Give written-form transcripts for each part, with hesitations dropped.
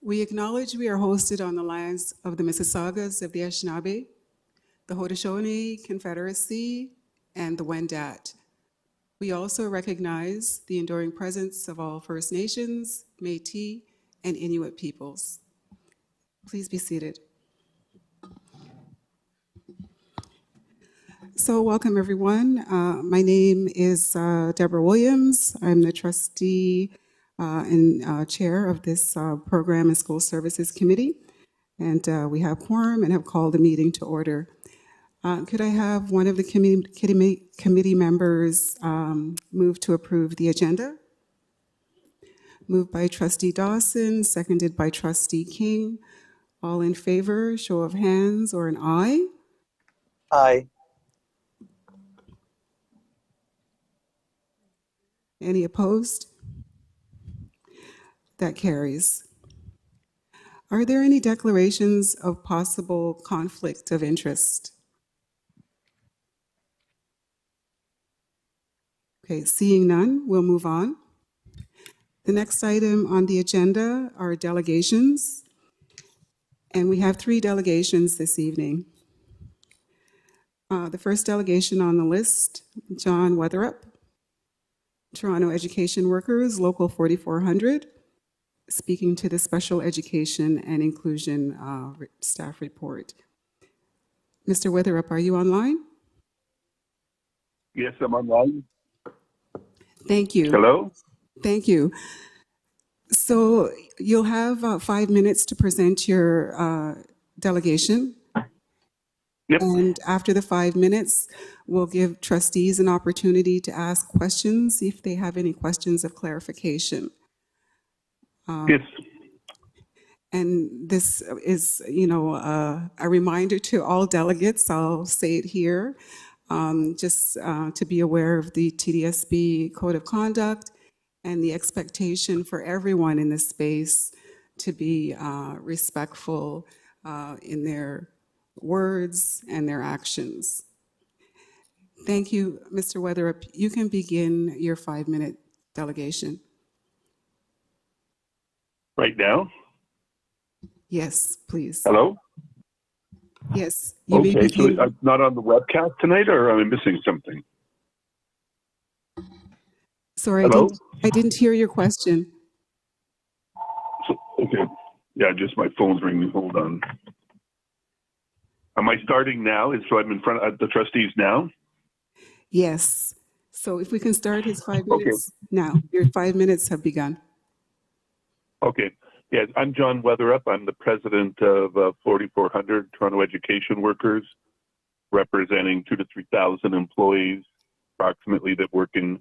We acknowledge we are hosted on the lands of the Mississaugas of the Anishinaabe, the Haudenosaunee Confederacy, and the Wendat. We also recognize the enduring presence of all First Nations, Métis, and Inuit peoples. Please be seated. So welcome everyone. My name is Deborah Williams. I'm the trustee and chair of this Program and School Services Committee. And we have quorum and have called the meeting to order. Could I have one of the committee members move to approve the agenda? Moved by trustee Dawson, seconded by trustee King. All in favor, show of hands or an aye? Aye. Any opposed? That carries. Are there any declarations of possible conflict of interest? Okay, seeing none, we'll move on. The next item on the agenda are delegations, and we have 3 delegations this evening. The first delegation on the list, John Weatherup, Toronto Education Workers, Local 4400, speaking to the Special Education and Inclusion Staff Report. Mr. Weatherup, are you online? Yes, I'm online. Thank you. Hello? Thank you. So you'll have 5 minutes to present your delegation. Yep. And after the 5 minutes, we'll give trustees an opportunity to ask questions if they have any questions of clarification. Yes. And this is, a reminder to all delegates. I'll say it here, just to be aware of the TDSB Code of Conduct and the expectation for everyone in this space to be respectful in their words and their actions. Thank you, Mr. Weatherup. You can begin your 5-minute delegation. Right now? Yes, please. Hello? Yes, you may Okay, begin. so I'm not on the webcast tonight, or am I missing something? Sorry, Hello? I didn't hear your question. Okay. Yeah, just my phone's ringing. Hold on. Am I starting now? So I'm in front of the trustees now? Yes. So if we can start his 5 minutes now. Your 5 minutes have begun. Okay. Yeah, I'm John Weatherup. I'm the president of 4400 Toronto Education Workers, representing 2,000 to 3,000 employees, approximately, that work in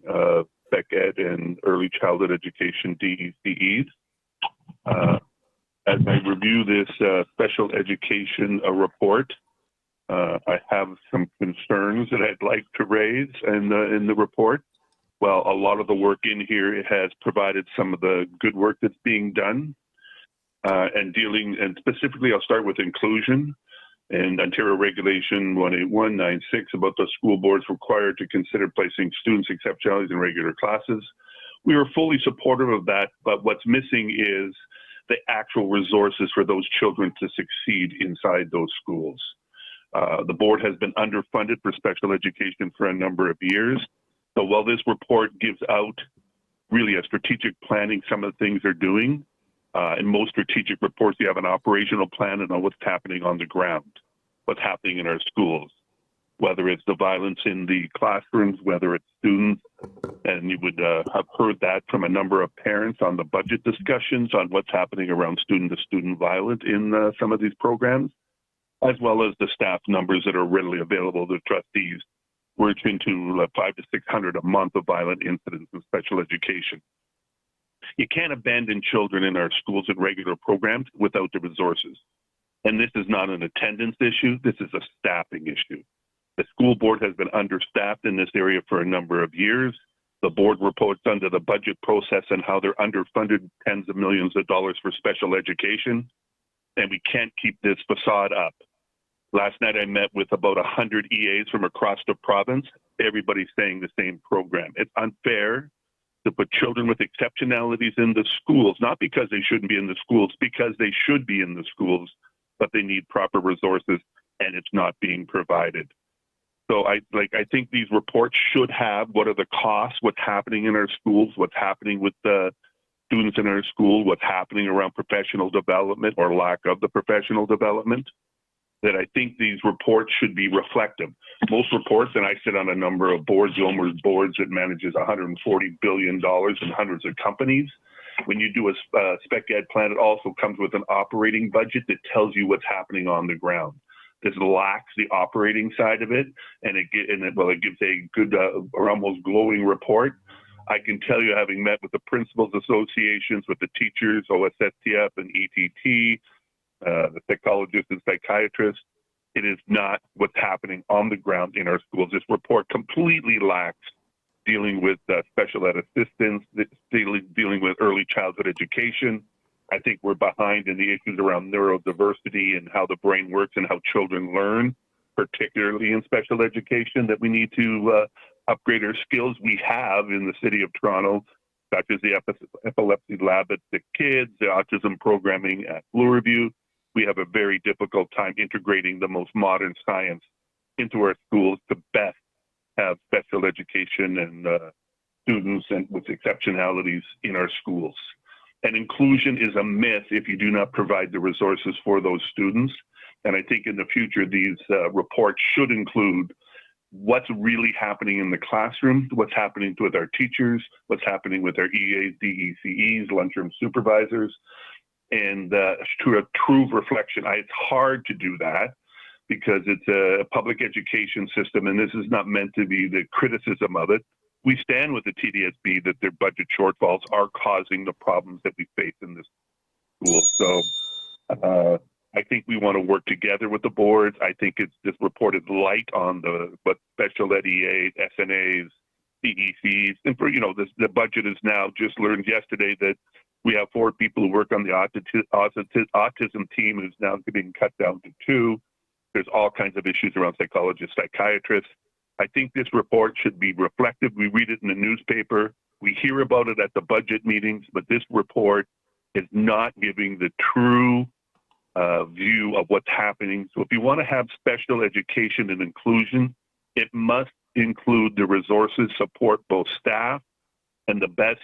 spec ed and early childhood education DECEs. As I review this special education report, I have some concerns that I'd like to raise in the report. Well, a lot of the work in here has provided some of the good work that's being done, and specifically, I'll start with inclusion and Ontario Regulation 18196 about the school boards required to consider placing students' exceptionalities in regular classes. We are fully supportive of that, but what's missing is the actual resources for those children to succeed inside those schools. The board has been underfunded for special education for a number of years. So while this report gives out really a strategic planning, some of the things they're doing, in most strategic reports, you have an operational plan and know what's happening on the ground, what's happening in our schools, whether it's the violence in the classrooms, whether it's students, and you would have heard that from a number of parents on the budget discussions on what's happening around student-to-student violence in some of these programs, as well as the staff numbers that are readily available to trustees. We're into 500 to 600 a month of violent incidents in special education. You can't abandon children in our schools and regular programs without the resources. And this is not an attendance issue, this is a staffing issue. The school board has been understaffed in this area for a number of years. The board reports under the budget process and how they're underfunded tens of millions of dollars for special education. And we can't keep this facade up. Last night I met with about 100 EAs from across the province. Everybody's saying the same program. It's unfair to put children with exceptionalities in the schools, not because they shouldn't be in the schools, because they should be in the schools, but they need proper resources and it's not being provided. So I think these reports should have what are the costs, what's happening in our schools, what's happening with the students in our school, what's happening around professional development or lack of the professional development. That I think these reports should be reflective. Most reports, and I sit on a number of boards, OMERS boards that manages $140 billion in hundreds of companies. When you do a spec ed plan, it also comes with an operating budget that tells you what's happening on the ground. This lacks the operating side of it, and it gives a good or almost glowing report. I can tell you, having met with the principals associations, with the teachers, OSSTF and ETT, the psychologists and psychiatrists, it is not what's happening on the ground in our schools. This report completely lacks dealing with special ed assistance, dealing with early childhood education. I think we're behind in the issues around neurodiversity and how the brain works and how children learn, particularly in special education, that we need to upgrade our skills. We have in the city of Toronto, such as the epilepsy lab at the kids, the autism programming at Blue Review. We have a very difficult time integrating the most modern science into our schools to best have special education and students and with exceptionalities in our schools. And inclusion is a myth if you do not provide the resources for those students. And I think in the future, these reports should include what's really happening in the classroom, what's happening with our teachers, what's happening with our EAs, DECEs, lunchroom supervisors, and to a true reflection. It's hard to do that because it's a public education system, and this is not meant to be the criticism of it. We stand with the TDSB that their budget shortfalls are causing the problems that we face in this school. So I think we want to work together with the boards. I think it's this reported light on what special ed EAs, SNAs, CECs, and for the budget is now, just learned yesterday that we have 4 people who work on the autism team who's now being cut down to 2. There's all kinds of issues around psychologists, psychiatrists. I think this report should be reflective. We read it in the newspaper. We hear about it at the budget meetings, but this report is not giving the true view of what's happening. So if you want to have special education and inclusion, it must include the resources, support both staff and the best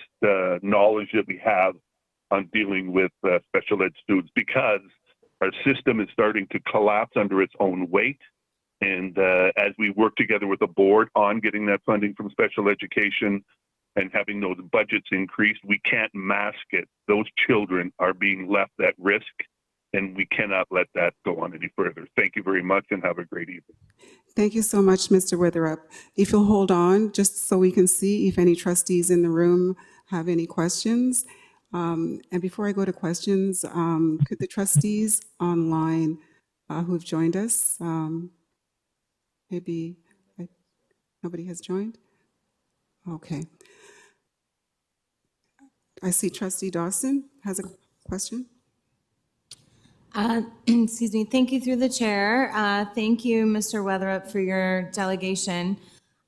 knowledge that we have on dealing with special ed students, because our system is starting to collapse under its own weight. And as we work together with the board on getting that funding from special education and having those budgets increased, we can't mask it. Those children are being left at risk, and we cannot let that go on any further. Thank you very much, and have a great evening. Thank you so much, Mr. Witherup. If you'll hold on, just so we can see if any trustees in the room have any questions. And before I go to questions, could the trustees online who have joined us, nobody has joined? Okay. I see Trustee Dawson has a question. Excuse me. Thank you through the chair. Thank you, Mr. Weatherup, for your delegation.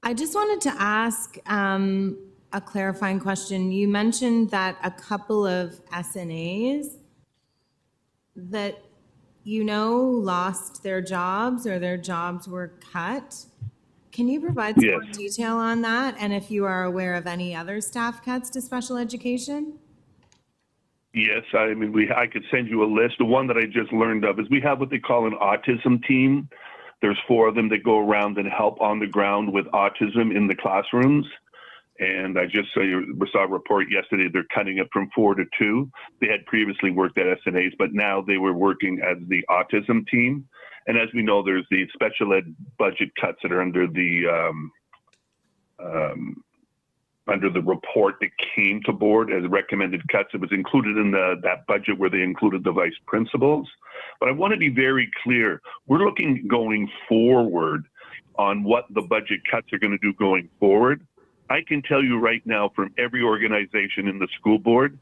I just wanted to ask a clarifying question. You mentioned that a couple of SNAs that lost their jobs or their jobs were cut. Can you provide some more detail on that? And if you are aware of any other staff cuts to special education? Yes, I could send you a list. The one that I just learned of is we have what they call an autism team. There's 4 of them that go around and help on the ground with autism in the classrooms. And I just saw a report yesterday, they're cutting it from 4 to 2. They had previously worked at SNAs, but now they were working as the autism team. And as we know, there's the special ed budget cuts that are under the report that came to board as recommended cuts. It was included in that budget where they included the vice principals. But I want to be very clear. We're looking going forward on what the budget cuts are going to do going forward. I can tell you right now from every organization in the school board,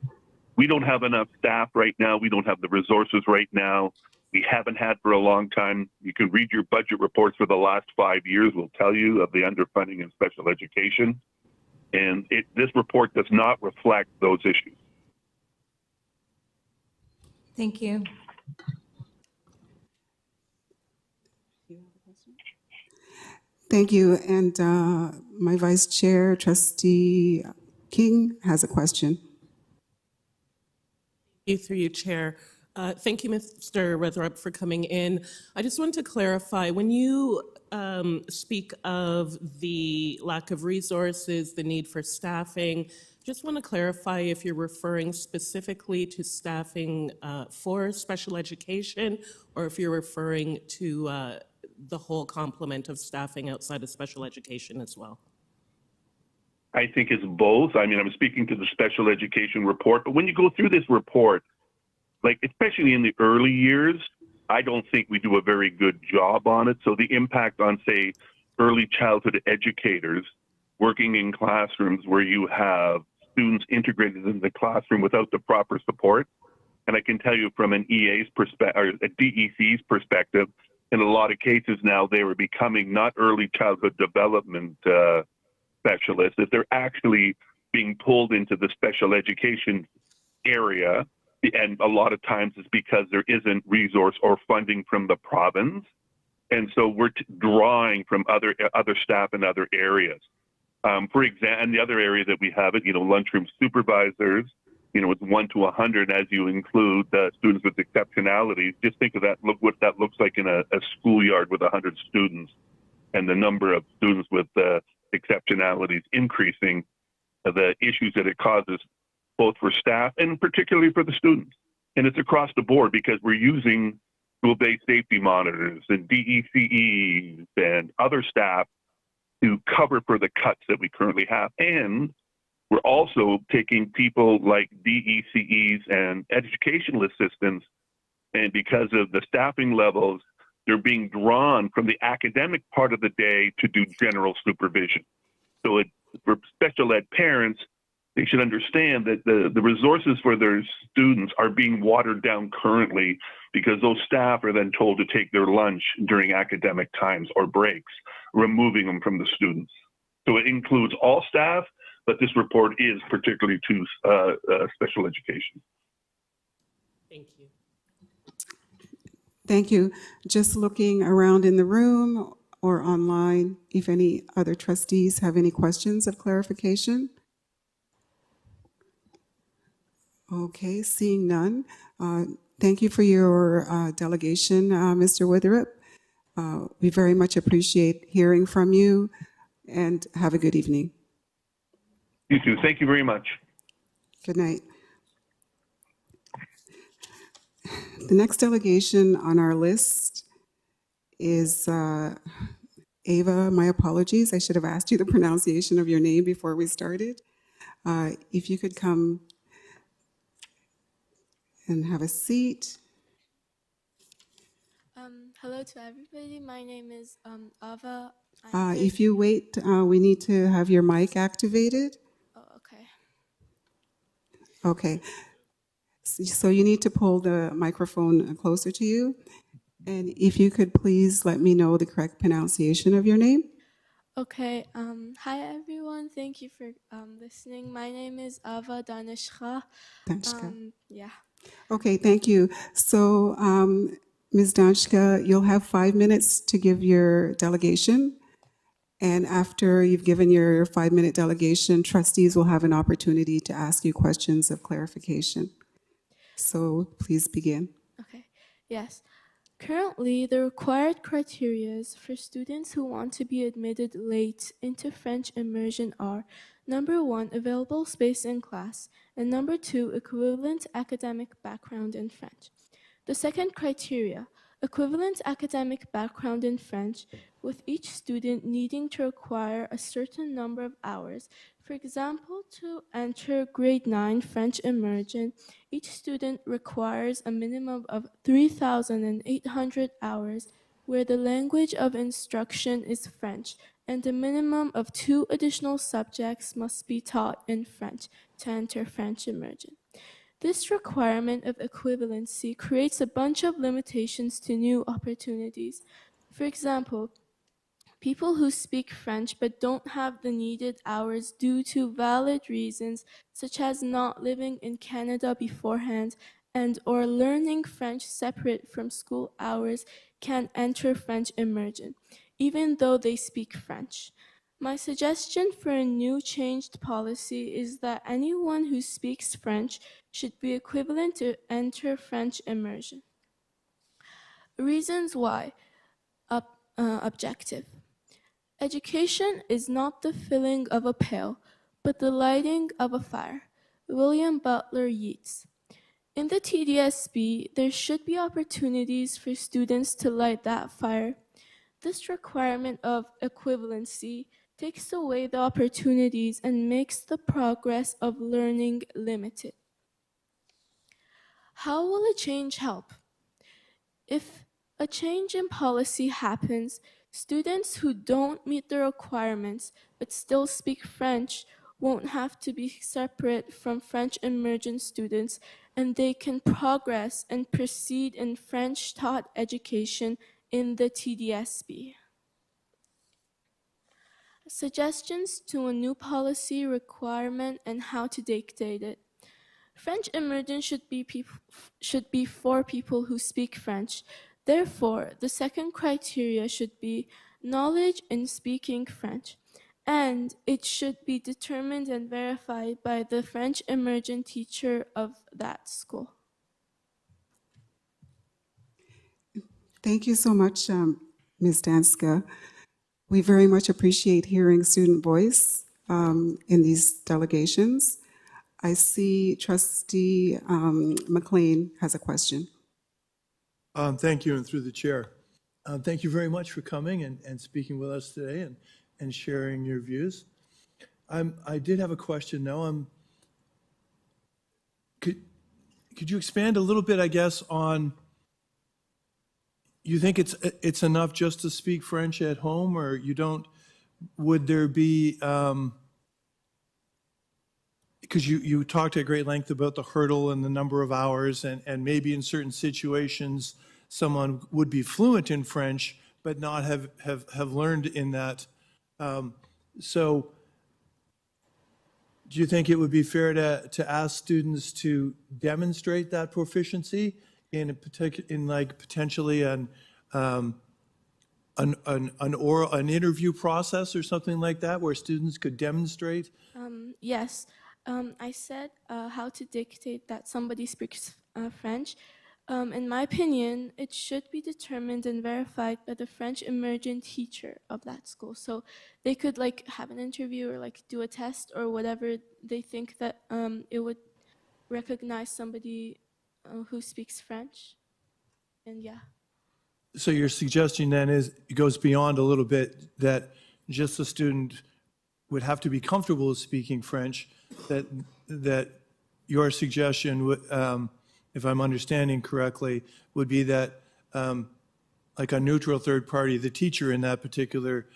we don't have enough staff right now. We don't have the resources right now. We haven't had for a long time. You can read your budget reports for the last 5 years. Will tell you of the underfunding in special education. And this report does not reflect those issues. Thank you. Thank you. And my vice chair, Trustee King, has a question. Through you, Chair. Thank you, Mr. Weatherup, for coming in. I just wanted to clarify, when you speak of the lack of resources, the need for staffing, just want to clarify if you're referring specifically to staffing for special education, or if you're referring to the whole complement of staffing outside of special education as well. I think it's both. I mean, I'm speaking to the special education report, but when you go through this report, like especially in the early years, I don't think we do a very good job on it. So the impact on, say, early childhood educators working in classrooms where you have students integrated in the classroom without the proper support. And I can tell you from an EA's perspective, or a DEC's perspective, in a lot of cases now they were becoming not early childhood development specialists, that they're actually being pulled into the special education area. And a lot of times it's because there isn't resource or funding from the province. And so we're drawing from other staff in other areas. For example, and the other area that we have it, lunchroom supervisors, it's 1 to 100 as you include students with exceptionalities. Just think of that, look what that looks like in a schoolyard with 100 students, and the number of students with exceptionalities increasing, the issues that it causes both for staff and particularly for the students. And it's across the board because we're using school-based safety monitors and DECEs and other staff to cover for the cuts that we currently have. And we're also taking people like DECEs and educational assistants, and because of the staffing levels, they're being drawn from the academic part of the day to do general supervision. So for special ed parents, they should understand that the resources for their students are being watered down currently because those staff are then told to take their lunch during academic times or breaks, removing them from the students. So it includes all staff, but this report is particularly to special education. Thank you. Thank you. Just looking around in the room or online, if any other trustees have any questions of clarification. Okay, seeing none. Thank you for your delegation, Mr. Witherup. We very much appreciate hearing from you, and have a good evening. You too. Thank you very much. Good night. The next delegation on our list is Ava. My apologies. I should have asked you the pronunciation of your name before we started. If you could come and have a seat. Hello to everybody. My name is Ava. If you wait, we need to have your mic activated. Oh, okay. Okay. So you need to pull the microphone closer to you. And if you could please let me know the correct pronunciation of your name. Okay. Hi, everyone. Thank you for listening. My name is Ava Danishka. Danshka. Yeah. Okay, thank you. So, Ms. Danshka, you'll have 5 minutes to give your delegation. And after you've given your 5-minute delegation, trustees will have an opportunity to ask you questions of clarification. So please begin. Okay. Yes. Currently, the required criteria for students who want to be admitted late into French immersion are: number 1, available space in class, and number 2, equivalent academic background in French. The second criteria, equivalent academic background in French, with each student needing to require a certain number of hours. For example, to enter grade 9 French immersion, each student requires a minimum of 3,800 hours where the language of instruction is French, and a minimum of 2 additional subjects must be taught in French to enter French immersion. This requirement of equivalency creates a bunch of limitations to new opportunities. For example, People who speak French but don't have the needed hours due to valid reasons, such as not living in Canada beforehand and or learning French separate from school hours, can enter French immersion, even though they speak French. My suggestion for a new changed policy is that anyone who speaks French should be equivalent to enter French immersion. Reasons why. Objective. Education is not the filling of a pail, but the lighting of a fire. William Butler Yeats. In the TDSB, there should be opportunities for students to light that fire. This requirement of equivalency takes away the opportunities and makes the progress of learning limited. How will a change help? If a change in policy happens, students who don't meet the requirements but still speak French won't have to be separate from French immersion students, and they can progress and proceed in French taught education in the TDSB. Suggestions to a new policy requirement and how to dictate it. French immersion should be for people who speak French. Therefore, the second criteria should be knowledge in speaking French, and it should be determined and verified by the French immersion teacher of that school. Thank you so much, Ms. Danska. We very much appreciate hearing student voice in these delegations. I see Trustee McLean has a question. Thank you, and through the chair. Thank you very much for coming and speaking with us today and sharing your views. I did have a question now. Could you expand a little bit, I guess, on, you think it's enough just to speak French at home, or you don't, would there be, because you talked at great length about the hurdle and the number of hours, and maybe in certain situations, someone would be fluent in French, but not have learned in that. So do you think it would be fair to ask students to demonstrate that proficiency in potentially an interview process or something like that, where students could demonstrate? Yes, I said how to dictate that somebody speaks French. In my opinion, it should be determined and verified by the French immersion teacher of that school. So they could have an interview or do a test or whatever they think that it would recognize somebody who speaks French. And yeah. So your suggestion then is, it goes beyond a little bit, that just the student would have to be comfortable with speaking French, that your suggestion would, if I'm understanding correctly, would be that like a neutral third party, the teacher in that particular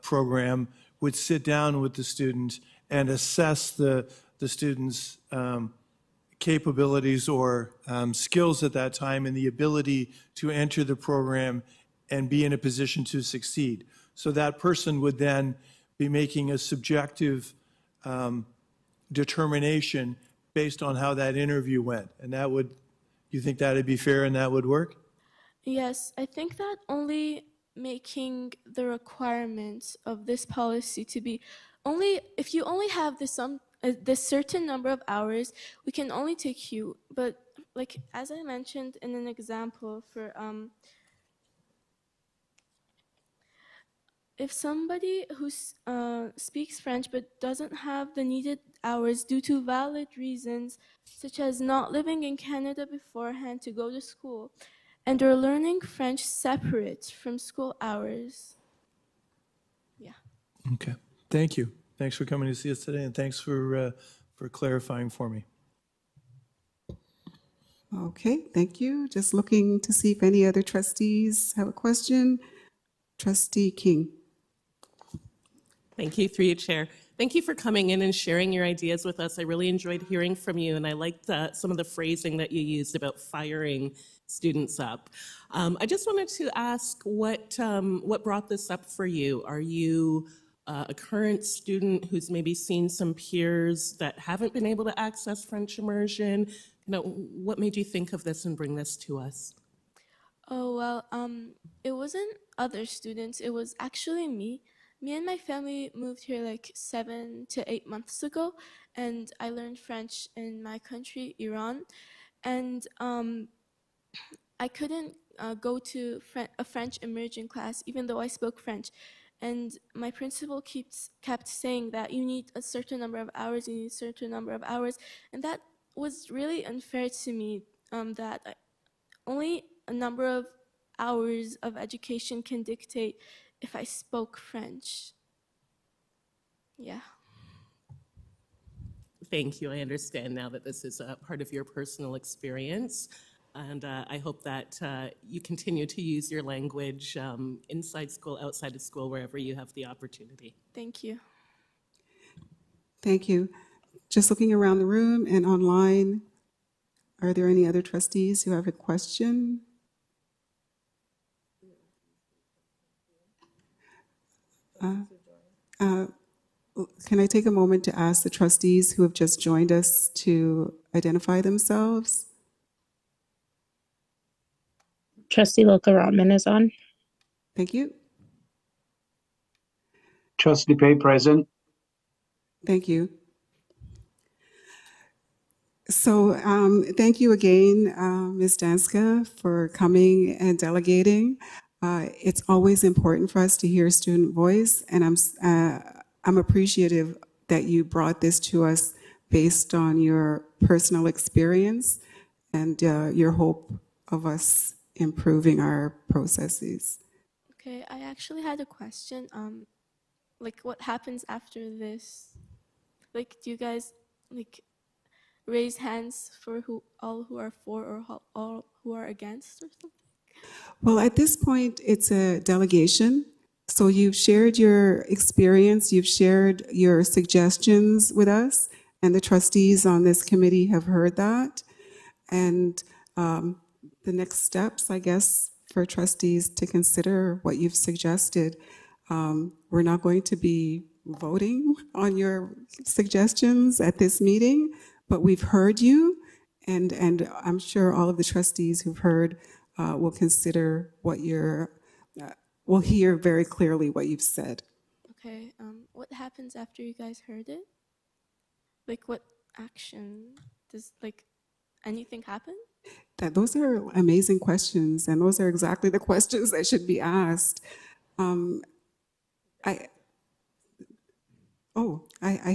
program would sit down with the student and assess the student's capabilities or skills at that time and the ability to enter the program and be in a position to succeed. So that person would then be making a subjective determination based on how that interview went. And that would, you think that would be fair and that would work? Yes, I think that only making the requirements of this policy to be only, if you only have this certain number of hours, we can only take you. But as I mentioned in an example for if somebody who speaks French but doesn't have the needed hours due to valid reasons, such as not living in Canada beforehand to go to school, and are learning French separate from school hours. Yeah. Okay, thank you. Thanks for coming to see us today, and thanks for clarifying for me. Okay, thank you. Just looking to see if any other trustees have a question. Trustee King. Thank you, through you, Chair. Thank you for coming in and sharing your ideas with us. I really enjoyed hearing from you, and I liked some of the phrasing that you used about firing students up. I just wanted to ask what brought this up for you? Are you a current student who's maybe seen some peers that haven't been able to access French immersion? What made you think of this and bring this to us? Oh, well, it wasn't other students, it was actually me. Me and my family moved here like 7 to 8 months ago, and I learned French in my country, Iran. And I couldn't go to a French immersion class, even though I spoke French. And my principal kept saying that you need a certain number of hours, you need a certain number of hours. And that was really unfair to me, that only a number of hours of education can dictate if I spoke French. Yeah. Thank you. I understand now that this is a part of your personal experience. And I hope that you continue to use your language inside school, outside of school, wherever you have the opportunity. Thank you. Thank you. Just looking around the room and online, are there any other trustees who have a question? Can I take a moment to ask the trustees who have just joined us to identify themselves? Trustee Loka-Rotman is on. Thank you. Trustee Pay present. Thank you. So thank you again, Ms. Danska, for coming and delegating. It's always important for us to hear student voice, and I'm appreciative that you brought this to us based on your personal experience and your hope of us improving our processes. Okay, I actually had a question. Like, what happens after this? Like, do you guys raise hands for all who are for or all who are against or something? Well, at this point, it's a delegation. So you've shared your experience, you've shared your suggestions with us, and the trustees on this committee have heard that. And the next steps, I guess, for trustees to consider what you've suggested. We're not going to be voting on your suggestions at this meeting, but we've heard you, and I'm sure all of the trustees who've heard will consider what will hear very clearly what you've said. Okay, what happens after you guys heard it? Like, what action? Does, anything happen? Those are amazing questions, and those are exactly the questions that should be asked. I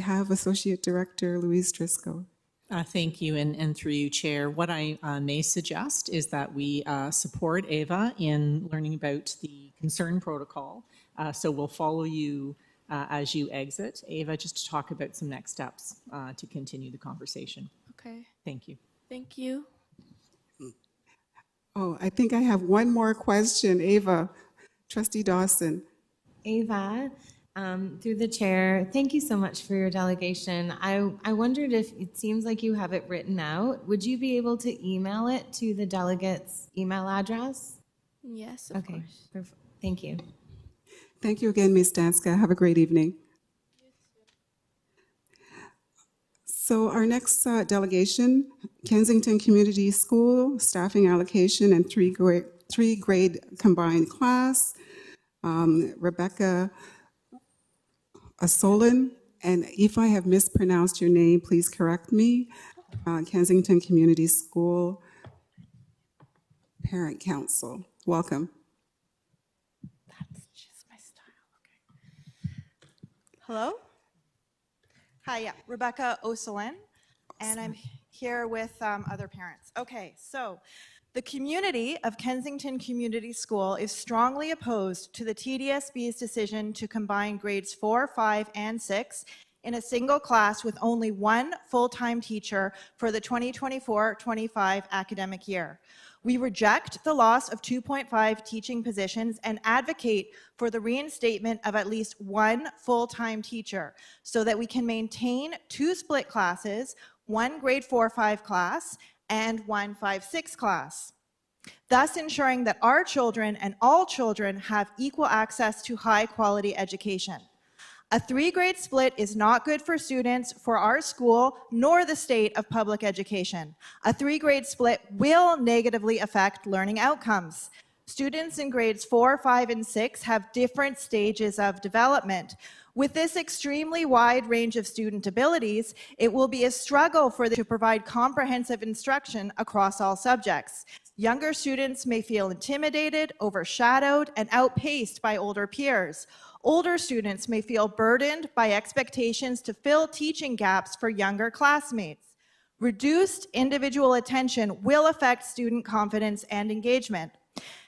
have Associate Director Louise Driscoll. Thank you, and through you, Chair. What I may suggest is that we support Ava in learning about the concern protocol. So we'll follow you as you exit, Ava, just to talk about some next steps to continue the conversation. Okay. Thank you. Thank you. Oh, I think I have one more question, Ava. Trustee Dawson. Ava, through the chair, thank you so much for your delegation. I wondered if it seems like you have it written out. Would you be able to email it to the delegate's email address? Yes, of course. Perfect. Thank you. Thank you again, Ms. Danska. Have a great evening. So our next delegation, Kensington Community School, staffing allocation and three-grade combined class. Rebecca Asolin, and if I have mispronounced your name, please correct me. Kensington Community School Parent Council. Welcome. That's just my style. Okay. Hello. Hi, yeah, Rebecca Osolin, and I'm here with other parents. Okay, so the community of Kensington Community School is strongly opposed to the TDSB's decision to combine grades 4, 5, and 6 in a single class with only one full-time teacher for the 2024-25 academic year. We reject the loss of 2.5 teaching positions and advocate for the reinstatement of at least one full-time teacher so that we can maintain 2 split classes, one grade 4-5 class and one 5-6 class. thus ensuring that our children and all children have equal access to high-quality education. A 3-grade split is not good for students, for our school, nor the state of public education. A 3-grade split will negatively affect learning outcomes. Students in grades 4, 5, and 6 have different stages of development. With this extremely wide range of student abilities, it will be a struggle for them to provide comprehensive instruction across all subjects. Younger students may feel intimidated, overshadowed, and outpaced by older peers. Older students may feel burdened by expectations to fill teaching gaps for younger classmates. Reduced individual attention will affect student confidence and engagement.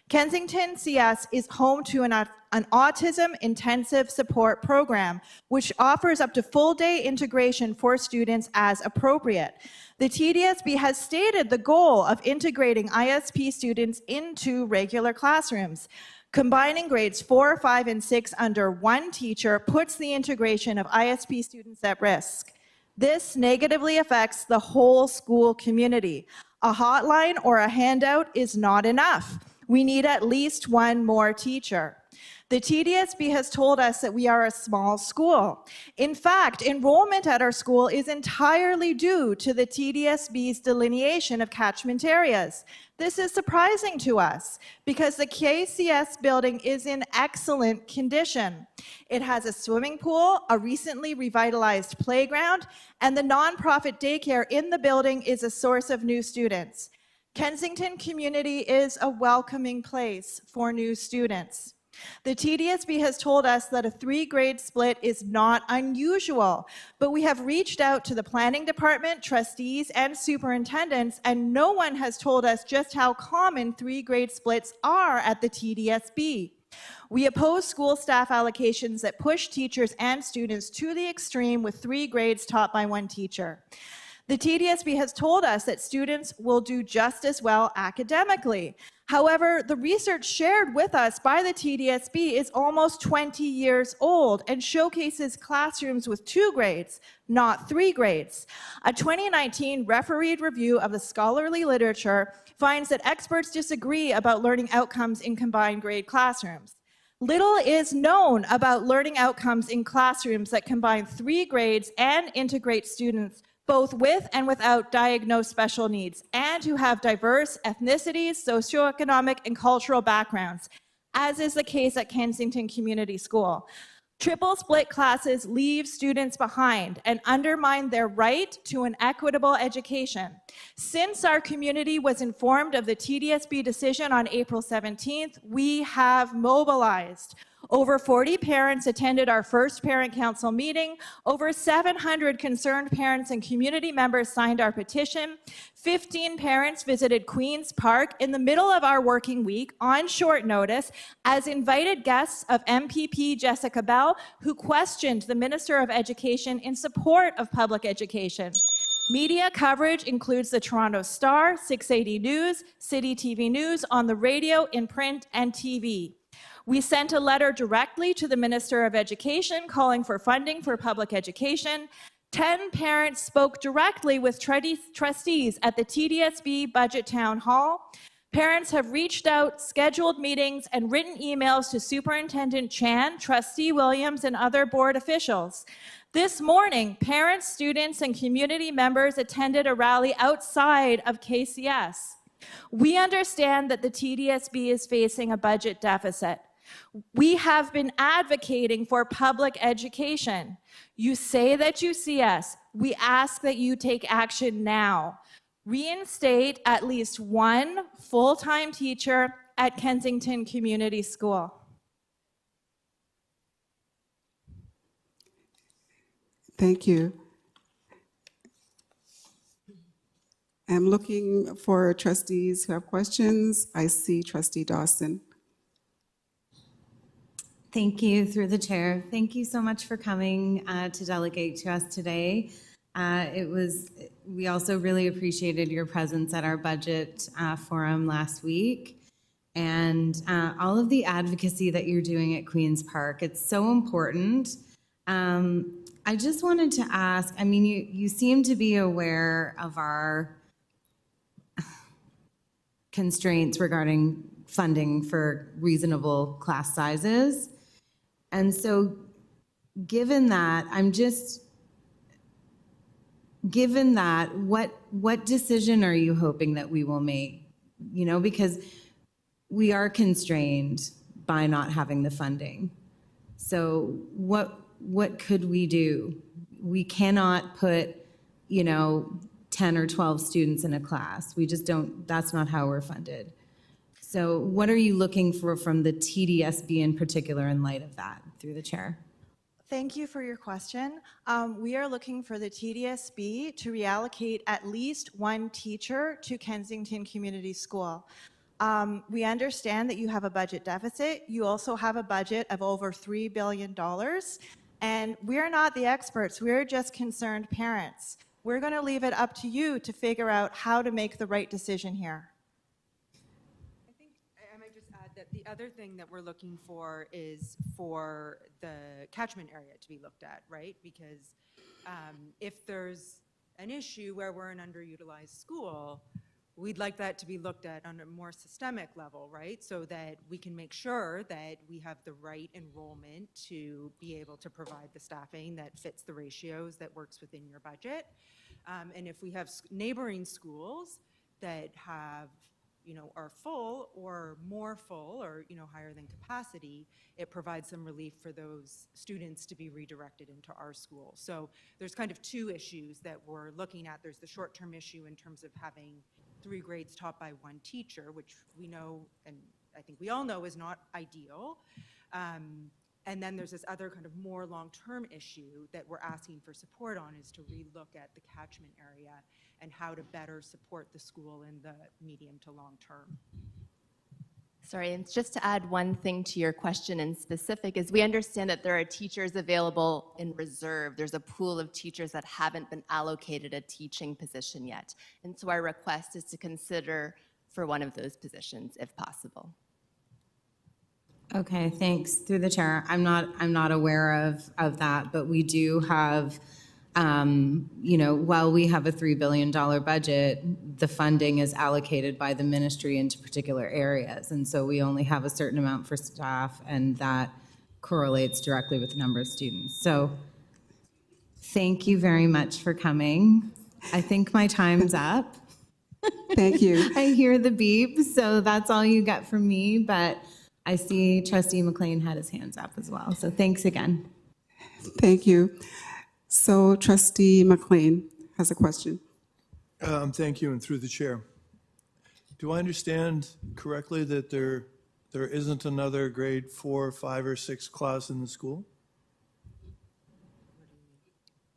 Kensington CS is home to an autism intensive support program, which offers up to full-day integration for students as appropriate. The TDSB has stated the goal of integrating ISP students into regular classrooms. Combining grades 4, 5, and 6 under one teacher puts the integration of ISP students at risk. This negatively affects the whole school community. A hotline or a handout is not enough. We need at least one more teacher. The TDSB has told us that we are a small school. In fact, enrollment at our school is entirely due to the TDSB's delineation of catchment areas. This is surprising to us because the KCS building is in excellent condition. It has a swimming pool, a recently revitalized playground, and the nonprofit daycare in the building is a source of new students. Kensington community is a welcoming place for new students. The TDSB has told us that a 3-grade split is not unusual, but we have reached out to the planning department, trustees, and superintendents, and no one has told us just how common 3-grade splits are at the TDSB. We oppose school staff allocations that push teachers and students to the extreme with 3 grades taught by one teacher. The TDSB has told us that students will do just as well academically. However, the research shared with us by the TDSB is almost 20 years old and showcases classrooms with 2 grades, not 3 grades. A 2019 refereed review of the scholarly literature finds that experts disagree about learning outcomes in combined grade classrooms. Little is known about learning outcomes in classrooms that combine 3 grades and integrate students both with and without diagnosed special needs, and who have diverse ethnicities, socioeconomic, and cultural backgrounds, as is the case at Kensington Community School. Triple split classes leave students behind and undermine their right to an equitable education. Since our community was informed of the TDSB decision on April 17th, we have mobilized. Over 40 parents attended our first parent council meeting. Over 700 concerned parents and community members signed our petition. 15 parents visited Queen's Park in the middle of our working week on short notice as invited guests of MPP Jessica Bell, who questioned the Minister of Education in support of public education. Media coverage includes the Toronto Star, 680 News, City TV News, on the radio, in print, and TV. We sent a letter directly to the Minister of Education calling for funding for public education. 10 parents spoke directly with trustees at the TDSB Budget Town Hall. Parents have reached out, scheduled meetings, and written emails to Superintendent Chan, Trustee Williams, and other board officials. This morning, parents, students, and community members attended a rally outside of KCS. We understand that the TDSB is facing a budget deficit. We have been advocating for public education. You say that you see us. We ask that you take action now. Reinstate at least one full-time teacher at Kensington Community School. Thank you. I'm looking for trustees who have questions. I see Trustee Dawson. Thank you, through the chair. Thank you so much for coming to delegate to us today. We also really appreciated your presence at our budget forum last week, and all of the advocacy that you're doing at Queen's Park. It's so important. I just wanted to ask, I mean, you seem to be aware of our constraints regarding funding for reasonable class sizes. And so given that, what decision are you hoping that we will make? You know, because we are constrained by not having the funding. So what could we do? We cannot put, 10 or 12 students in a class. We just don't, that's not how we're funded. So what are you looking for from the TDSB in particular in light of that, through the chair? Thank you for your question. We are looking for the TDSB to reallocate at least one teacher to Kensington Community School. We understand that you have a budget deficit. You also have a budget of over $3 billion. And we're not the experts. We're just concerned parents. We're going to leave it up to you to figure out how to make the right decision here. I think I might just add that the other thing that we're looking for is for the catchment area to be looked at, right? Because if there's an issue where we're an underutilized school, we'd like that to be looked at on a more systemic level, right? So that we can make sure that we have the right enrollment to be able to provide the staffing that fits the ratios that works within your budget. And if we have neighboring schools that have, are full or more full or, higher than capacity, it provides some relief for those students to be redirected into our school. So there's kind of two issues that we're looking at. There's the short-term issue in terms of having 3 grades taught by 1 teacher, which we know, and I think we all know, is not ideal. And then there's this other kind of more long-term issue that we're asking for support on, is to relook at the catchment area and how to better support the school in the medium to long term. Sorry, and just to add one thing to your question in specific, is we understand that there are teachers available in reserve. There's a pool of teachers that haven't been allocated a teaching position yet. And so our request is to consider for one of those positions, if possible. Okay, thanks. Through the chair, I'm not aware of that, but we do have, while we have a $3 billion budget, the funding is allocated by the ministry into particular areas. And so we only have a certain amount for staff, and that correlates directly with the number of students. So thank you very much for coming. I think my time's up. Thank you. I hear the beep, so that's all you get from me, but I see Trustee McLean had his hands up as well. So thanks again. Thank you. So Trustee McLean has a question. Thank you, and through the chair. Do I understand correctly that there isn't another grade 4, 5, or 6 class in the school?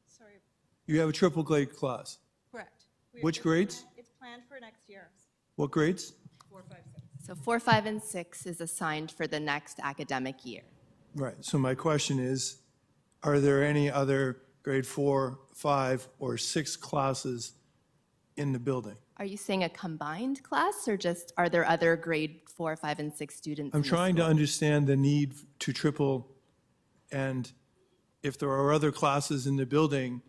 Sorry, You have a triple grade class. correct. Which grades? It's planned for next year. What grades? 4, 5, 6. So 4, 5, and 6 is assigned for the next academic year. Right. So my question is, are there any other grade 4, 5, or 6 classes in the building? Are you saying a combined class, or just are there other grade 4, 5, and 6 students? I'm in the trying to school? understand the need to triple, and if there are other classes in the building,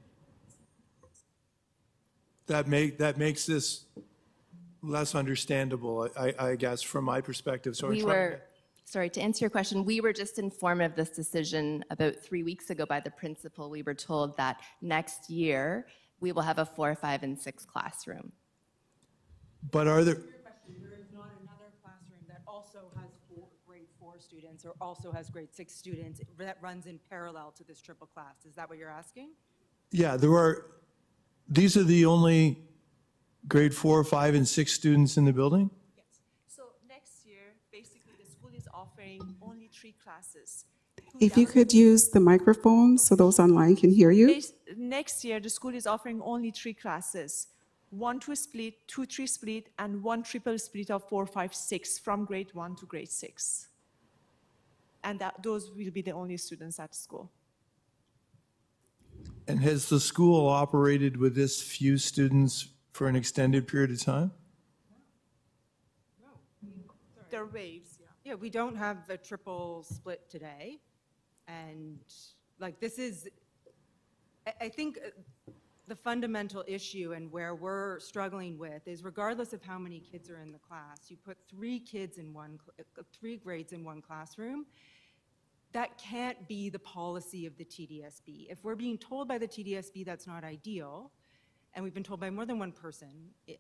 that makes this less understandable, I guess, from my perspective. So I'm trying Sorry, to answer your question, we were just informed of this decision about 3 weeks ago by the principal. We were told that next year we will have a 4, 5, and 6 classroom. But are there, There is not another classroom that also has grade 4 students or also has grade 6 students that runs in parallel to this triple class. Is that what you're asking? yeah, these are the only grade 4, 5, and 6 students in the building? Yes. So next year, basically, the school is offering only 3 classes. If you could use the microphone so those online can hear you. Next year, the school is offering only 3 classes. 1 2 split, 2 3 split, and 1 triple split of 4, 5, 6 from grade 1 to grade 6. And those will be the only students at school. And has the school operated with this few students for an extended period of time? They're waves, yeah. Yeah, we don't have a triple split today. And like this is, I think the fundamental issue and where we're struggling with is regardless of how many kids are in the class, you put 3 grades in one classroom, that can't be the policy of the TDSB. If we're being told by the TDSB that's not ideal, and we've been told by more than one person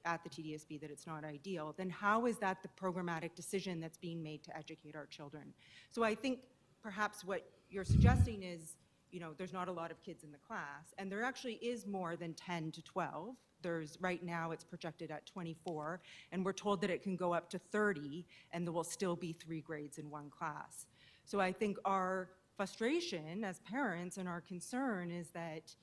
at the TDSB that it's not ideal, then how is that the programmatic decision that's being made to educate our children? So I think perhaps what you're suggesting is, you know, there's not a lot of kids in the class, and there actually is more than 10 to 12. Right now it's projected at 24, and we're told that it can go up to 30, and there will still be 3 grades in one class. So I think our frustration as parents and our concern is that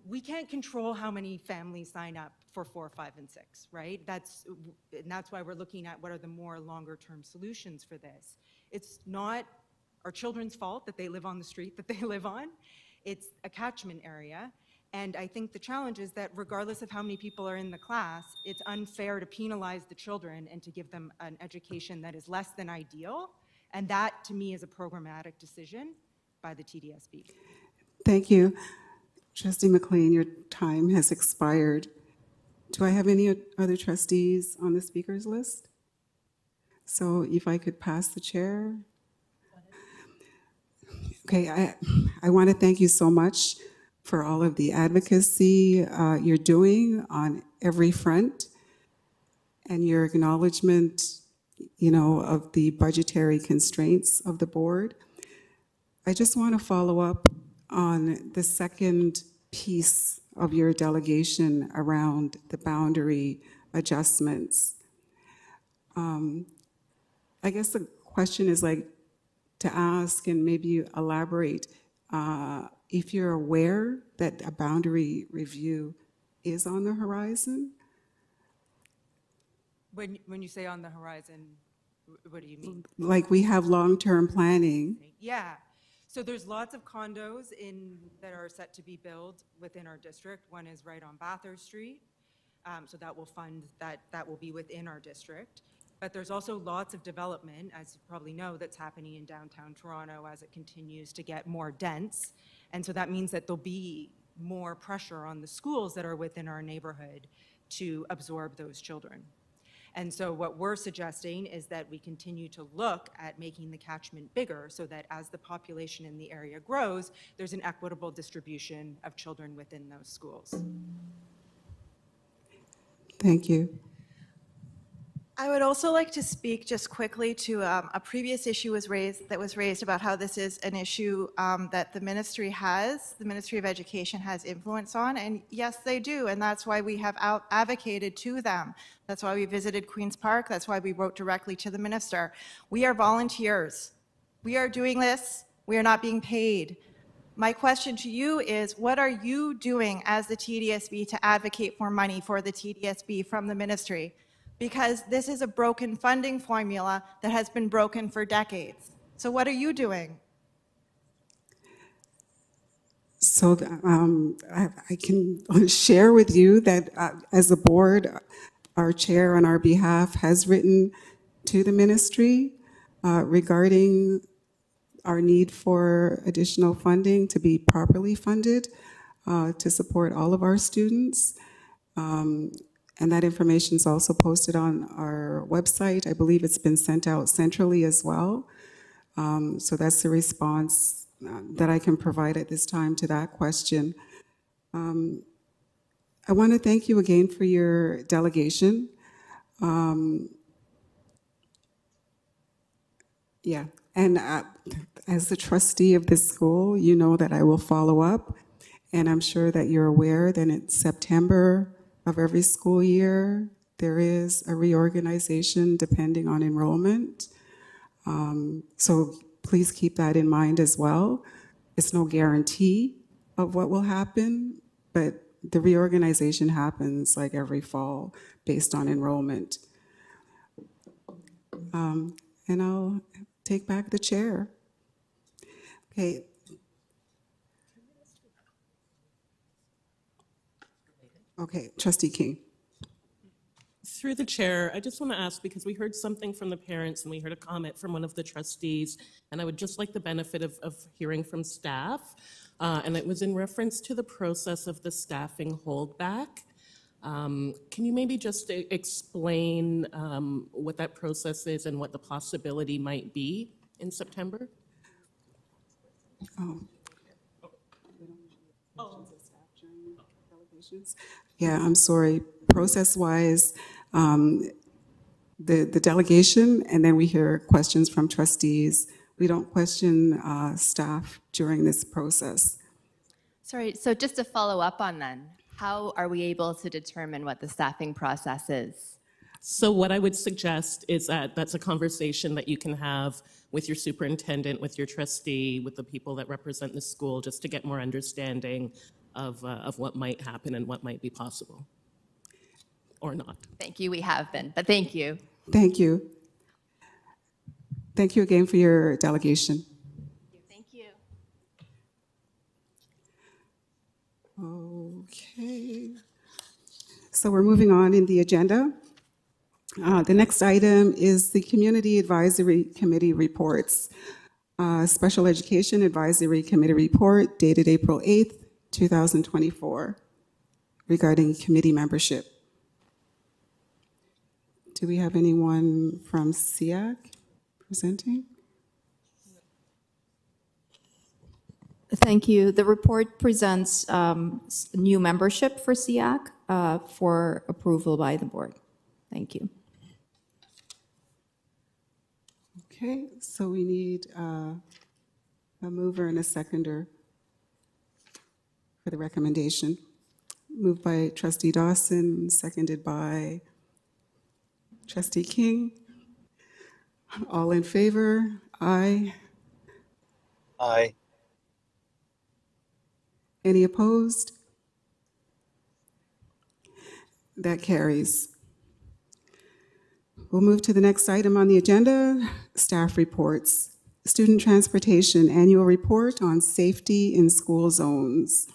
we can't control how many families sign up for 4, 5, and 6, right? That's why we're looking at what are the more longer-term solutions for this. It's not our children's fault that they live on the street that they live on. It's a catchment area. And I think the challenge is that regardless of how many people are in the class, it's unfair to penalize the children and to give them an education that is less than ideal. And that, to me, is a programmatic decision by the TDSB. Thank you. Trustee McLean, your time has expired. Do I have any other trustees on the speakers list? So if I could pass the chair. Okay, I want to thank you so much for all of the advocacy you're doing on every front and your acknowledgement, you know, of the budgetary constraints of the board. I just want to follow up on the second piece of your delegation around the boundary adjustments. I guess the question is like to ask, and maybe you elaborate, if you're aware that a boundary review is on the horizon? When you say on the horizon, what do you mean? Like we have long-term planning. Yeah. So there's lots of condos that are set to be built within our district. One is right on Bathurst Street. So that will fund, that will be within our district. But there's also lots of development, as you probably know, that's happening in downtown Toronto as it continues to get more dense. And so that means that there'll be more pressure on the schools that are within our neighborhood to absorb those children. And so what we're suggesting is that we continue to look at making the catchment bigger so that as the population in the area grows, there's an equitable distribution of children within those schools. Thank you. I would also like to speak just quickly to a previous issue that was raised about how this is an issue that the Ministry of Education has influence on, and yes, they do, and that's why we have advocated to them. That's why we visited Queen's Park. That's why we wrote directly to the Minister. We are volunteers. We are doing this. We are not being paid. My question to you is, what are you doing as the TDSB to advocate for money for the TDSB from the Ministry? Because this is a broken funding formula that has been broken for decades. So what are you doing? So I can share with you that as a board, our chair on our behalf has written to the ministry regarding our need for additional funding to be properly funded to support all of our students. And that information is also posted on our website. I believe it's been sent out centrally as well. So that's the response that I can provide at this time to that question. I want to thank you again for your delegation. Yeah, and as the trustee of this school, you know that I will follow up, and I'm sure that you're aware that in September of every school year, there is a reorganization depending on enrollment. So please keep that in mind as well. It's no guarantee of what will happen, but the reorganization happens like every fall based on enrollment. And I'll take back the chair. Okay. Okay, Trustee King. Through the chair, I just want to ask, because we heard something from the parents and we heard a comment from one of the trustees, and I would just like the benefit of hearing from staff. And it was in reference to the process of the staffing holdback. Can you maybe just explain what that process is and what the possibility might be in September? Yeah, I'm sorry. Process-wise, the delegation, and then we hear questions from trustees. We don't question staff during this process. Sorry, so just to follow up on then, how are we able to determine what the staffing process is? So what I would suggest is that that's a conversation that you can have with your superintendent, with your trustee, with the people that represent the school, just to get more understanding of what might happen and what might be possible, or not. Thank you, we have been, but thank you. Thank you. Thank you again for your delegation. Thank you. Okay. So we're moving on in the agenda. The next item is the Community Advisory Committee reports. Special Education Advisory Committee report dated April 8th, 2024, regarding committee membership. Do we have anyone from SEAC presenting? Thank you. The report presents new membership for SEAC for approval by the board. Thank you. Okay, so we need a mover and a seconder for the recommendation. Moved by Trustee Dawson, seconded by Trustee King. All in favor? Aye. Aye. Any opposed? That carries. We'll move to the next item on the agenda, staff reports. Student Transportation Annual Report on Safety in School Zones.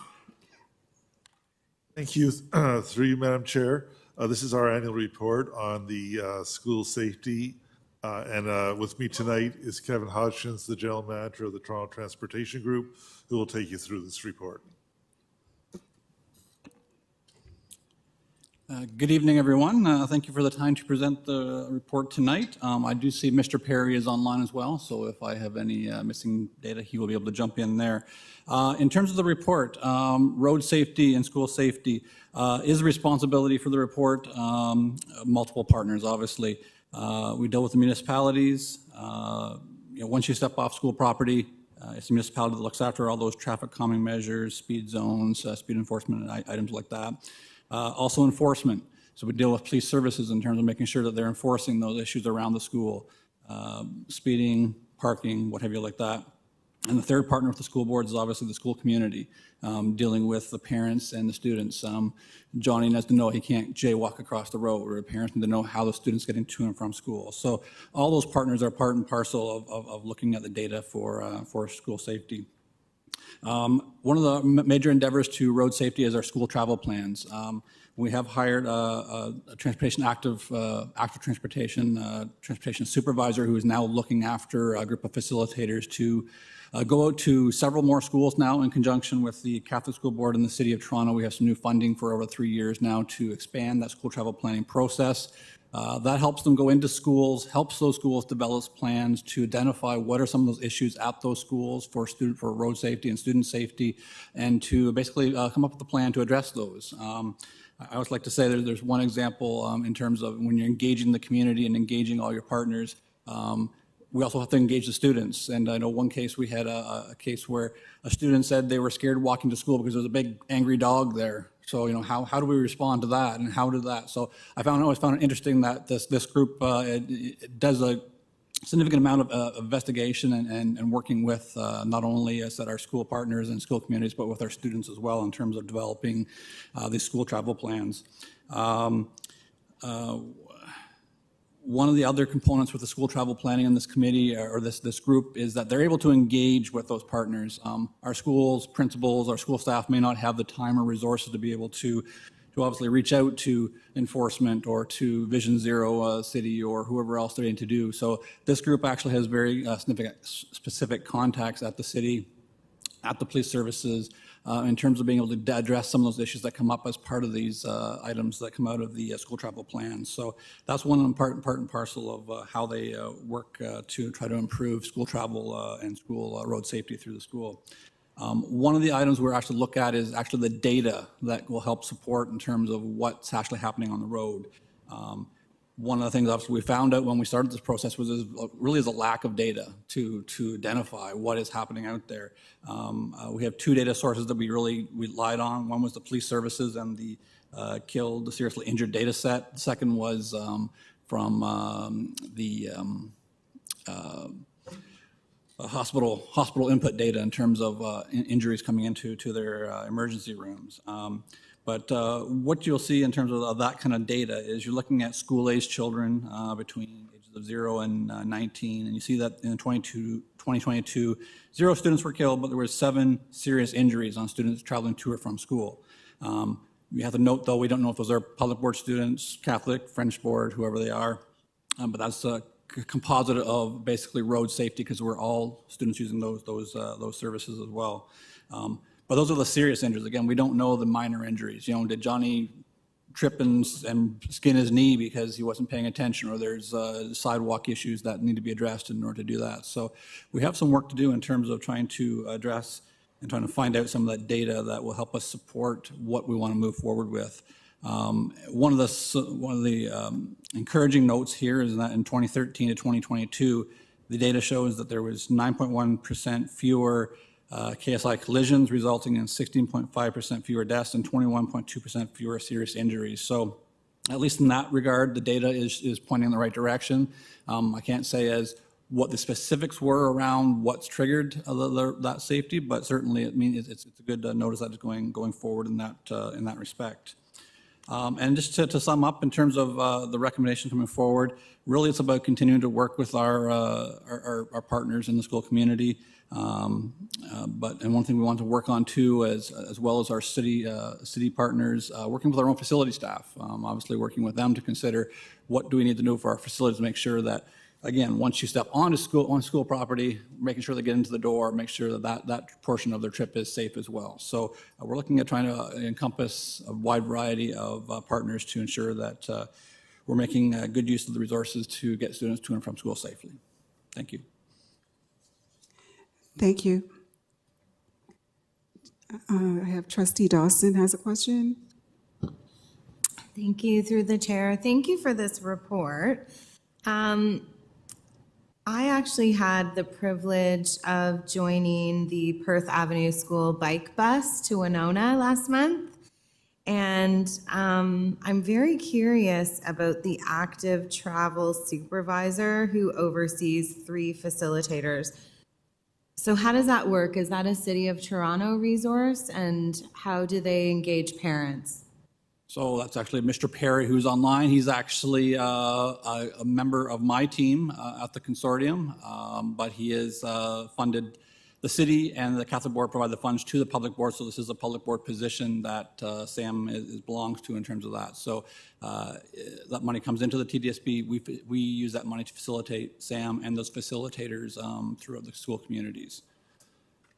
Thank you, through you, Madam Chair. This is our annual report on the school safety. And with me tonight is Kevin Hodgkins, the General Manager of the Toronto Transportation Group, who will take you through this report. Good evening, everyone. Thank you for the time to present the report tonight. I do see Mr. Perry is online as well, so if I have any missing data, he will be able to jump in there. In terms of the report, road safety and school safety is a responsibility for the report. Multiple partners, obviously. We deal with the municipalities. Once you step off school property, it's the municipality that looks after all those traffic calming measures, speed zones, speed enforcement items like that. Also enforcement. So we deal with police services in terms of making sure that they're enforcing those issues around the school, speeding, parking, what have you like that. And the third partner with the school boards is obviously the school community, dealing with the parents and the students. Johnny needs to know he can't jaywalk across the road, or parents need to know how the student's getting to and from school. So all those partners are part and parcel of looking at the data for school safety. One of the major endeavors to road safety is our school travel plans. We have hired a transportation active transportation supervisor who is now looking after a group of facilitators to go out to several more schools now in conjunction with the Catholic School Board and the City of Toronto. We have some new funding for over 3 years now to expand that school travel planning process. That helps them go into schools, helps those schools develop plans to identify what are some of those issues at those schools for road safety and student safety, and to basically come up with a plan to address those. I always like to say there's one example in terms of when you're engaging the community and engaging all your partners. We also have to engage the students. And I know one case, we had a case where a student said they were scared walking to school because there was a big angry dog there. So, how do we respond to that, and how did that? So I always found it interesting that this group it does a significant amount of investigation and working with not only our school partners and school communities, but with our students as well in terms of developing these school travel plans. One of the other components with the school travel planning in this committee or this group is that they're able to engage with those partners. Our schools, principals, our school staff may not have the time or resources to be able to obviously reach out to enforcement or to Vision Zero City or whoever else they're in to do. So this group actually has very significant specific contacts at the city, at the police services, in terms of being able to address some of those issues that come up as part of these items that come out of the school travel plans. So that's one part and parcel of how they work to try to improve school travel and school road safety through the school. One of the items we're actually look at is actually the data that will help support in terms of what's actually happening on the road. One of the things obviously we found out when we started this process was really is a lack of data to identify what is happening out there. We have two data sources that we relied on. One was the police services and the killed, seriously injured data set. The second was from the hospital input data in terms of injuries coming into their emergency rooms. But what you'll see in terms of that kind of data is you're looking at school-aged children between ages of 0 and 19, and you see that in 2022, 0 students were killed, but there were 7 serious injuries on students traveling to or from school. You have to note, though, we don't know if those are public board students, Catholic, French board, whoever they are, but that's a composite of basically road safety because we're all students using those services as well. But those are the serious injuries. Again, we don't know the minor injuries. You know, did Johnny trip and skin his knee because he wasn't paying attention, or there's sidewalk issues that need to be addressed in order to do that. So we have some work to do in terms of trying to address and trying to find out some of that data that will help us support what we want to move forward with. One of the encouraging notes here is that in 2013 to 2022, the data shows that there was 9.1% fewer KSI collisions, resulting in 16.5% fewer deaths and 21.2% fewer serious injuries. So at least in that regard, the data is pointing in the right direction. I can't say as what the specifics were around what's triggered that safety, but certainly it means it's a good notice that is going forward in that respect. And just to sum up in terms of the recommendation coming forward, really it's about continuing to work with our partners in the school community. And one thing we want to work on too, as well as our city partners, working with our own facility staff, obviously working with them to consider what do we need to do for our facilities to make sure that, again, once you step on school property, making sure they get into the door, make sure that portion of their trip is safe as well. So we're looking at trying to encompass a wide variety of partners to ensure that we're making good use of the resources to get students to and from school safely. Thank you. Thank you. I have Trustee Dawson has a question. Thank you through the chair. Thank you for this report. I actually had the privilege of joining the Perth Avenue School bike bus to Winona last month. And I'm very curious about the active travel supervisor who oversees 3 facilitators. So how does that work? Is that a City of Toronto resource? And how do they engage parents? So that's actually Mr. Perry, who's online. He's actually a member of my team at the consortium, but he is funded. The city and the Catholic Board provide the funds to the public board, so this is a public board position that Sam belongs to in terms of that. So that money comes into the TDSB. We use that money to facilitate Sam and those facilitators throughout the school communities.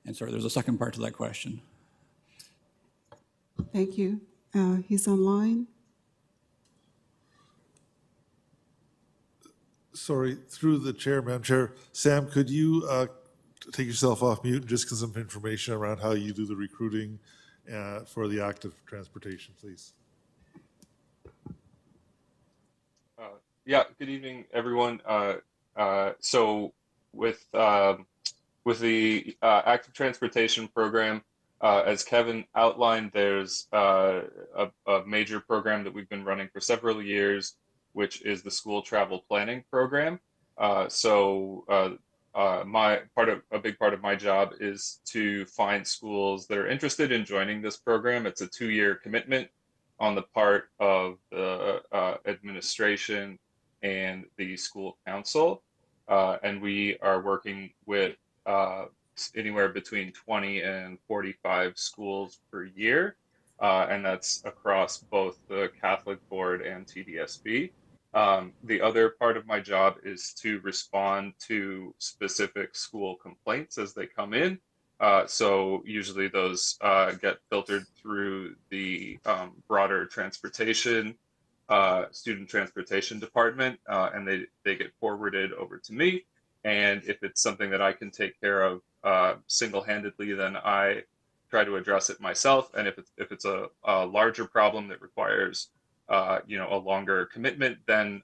And sorry, there's a second part to that question. Thank you. He's online. Sorry, through the chair, Madam Chair. Sam, could you take yourself off mute and just give some information around how you do the recruiting for the active transportation, please? Yeah, good evening, everyone. So with the active transportation program, as Kevin outlined, there's a major program that we've been running for several years, which is the school travel planning program. A big part of my job is to find schools that are interested in joining this program. It's a 2-year commitment on the part of the administration and the school council, and we are working with anywhere between 20 and 45 schools per year. and that's across both the Catholic Board and TDSB. The other part of my job is to respond to specific school complaints as they come in. So usually those get filtered through the broader transportation, student transportation department, and they get forwarded over to me. And if it's something that I can take care of single-handedly, then I try to address it myself. And if it's a larger problem that requires a longer commitment, then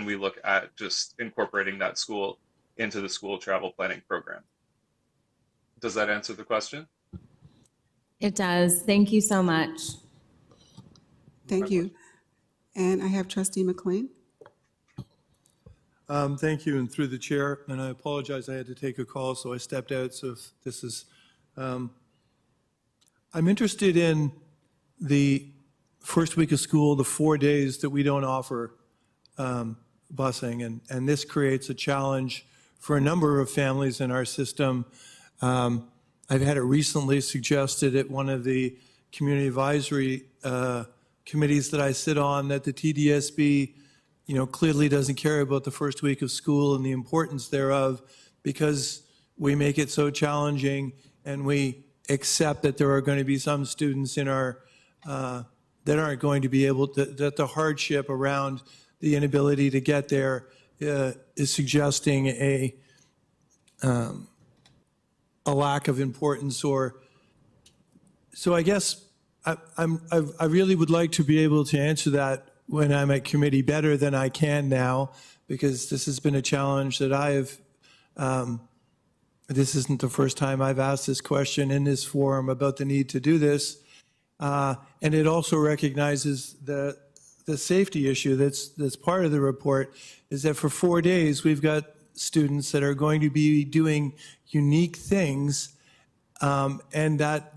we look at just incorporating that school into the school travel planning program. Does that answer the question? It does. Thank you so much. Thank you. And I have Trustee McLean. Thank you, and through the chair, and I apologize, I had to take a call, so I stepped out, so if this is, I'm interested in the first week of school, the 4 days that we don't offer busing, and this creates a challenge for a number of families in our system. I've had it recently suggested at one of the community advisory committees that I sit on that the TDSB, clearly doesn't care about the first week of school and the importance thereof because we make it so challenging and we accept that there are going to be some students in our that aren't going to be able to, that the hardship around the inability to get there is suggesting a lack of importance, or so I guess I really would like to be able to answer that when I'm at committee better than I can now, because this has been a challenge that I have. This isn't the first time I've asked this question in this forum about the need to do this, and it also recognizes the safety issue that's part of the report. Is that for 4 days we've got students that are going to be doing unique things, and that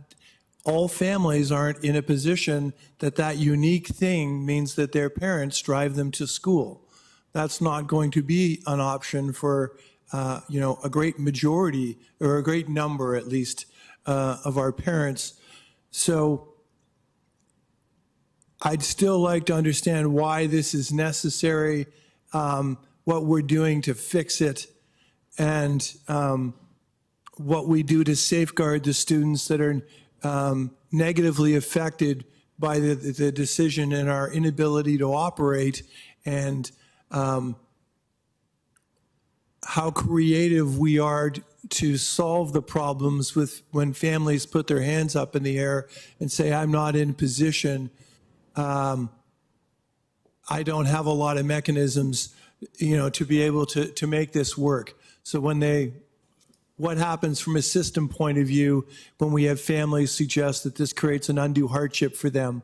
all families aren't in a position that unique thing means that their parents drive them to school. That's not going to be an option for a great majority, or a great number at least, of our parents. So I'd still like to understand why this is necessary, what we're doing to fix it, and what we do to safeguard the students that are negatively affected by the decision and our inability to operate, and how creative we are to solve the problems with when families put their hands up in the air and say, I'm not in position. I don't have a lot of mechanisms, to be able to make this work. So what happens from a system point of view when we have families suggest that this creates an undue hardship for them?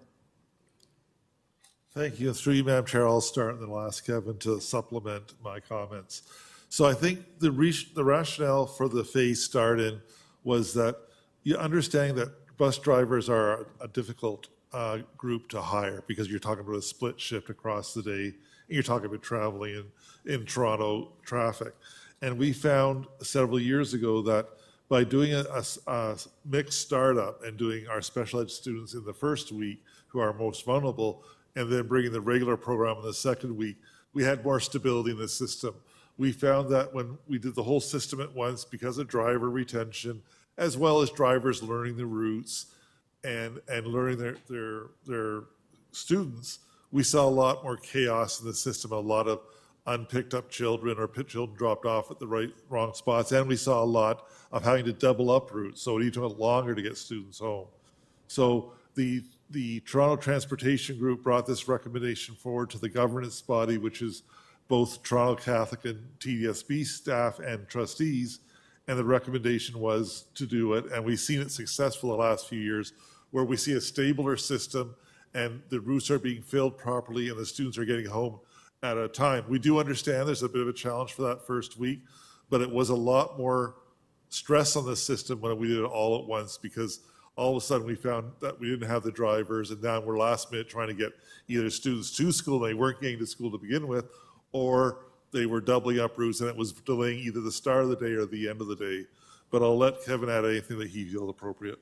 Thank you. Through you, Madam Chair, I'll start and then I'll ask Kevin to supplement my comments. So I think the rationale for the phase start in was that you understand that bus drivers are a difficult group to hire because you're talking about a split shift across the day, and you're talking about traveling in Toronto traffic. And we found several years ago that by doing a mixed startup and doing our special ed students in the first week, who are most vulnerable, and then bringing the regular program in the second week, we had more stability in the system. We found that when we did the whole system at once, because of driver retention, as well as drivers learning the routes and learning their students, we saw a lot more chaos in the system, a lot of unpicked up children or children dropped off at the wrong spots, and we saw a lot of having to double up routes, so it even took longer to get students home. So the Toronto Transportation Group brought this recommendation forward to the governance body, which is both Toronto Catholic and TDSB staff and trustees, and the recommendation was to do it, and we've seen it successful the last few years, where we see a stabler system and the routes are being filled properly and the students are getting home at a time. We do understand there's a bit of a challenge for that first week, but it was a lot more stress on the system when we did it all at once, because all of a sudden we found that we didn't have the drivers, and now we're last minute trying to get either students to school, they weren't getting to school to begin with, or they were doubling up routes and it was delaying either the start of the day or the end of the day. But I'll let Kevin add anything that he feels appropriate.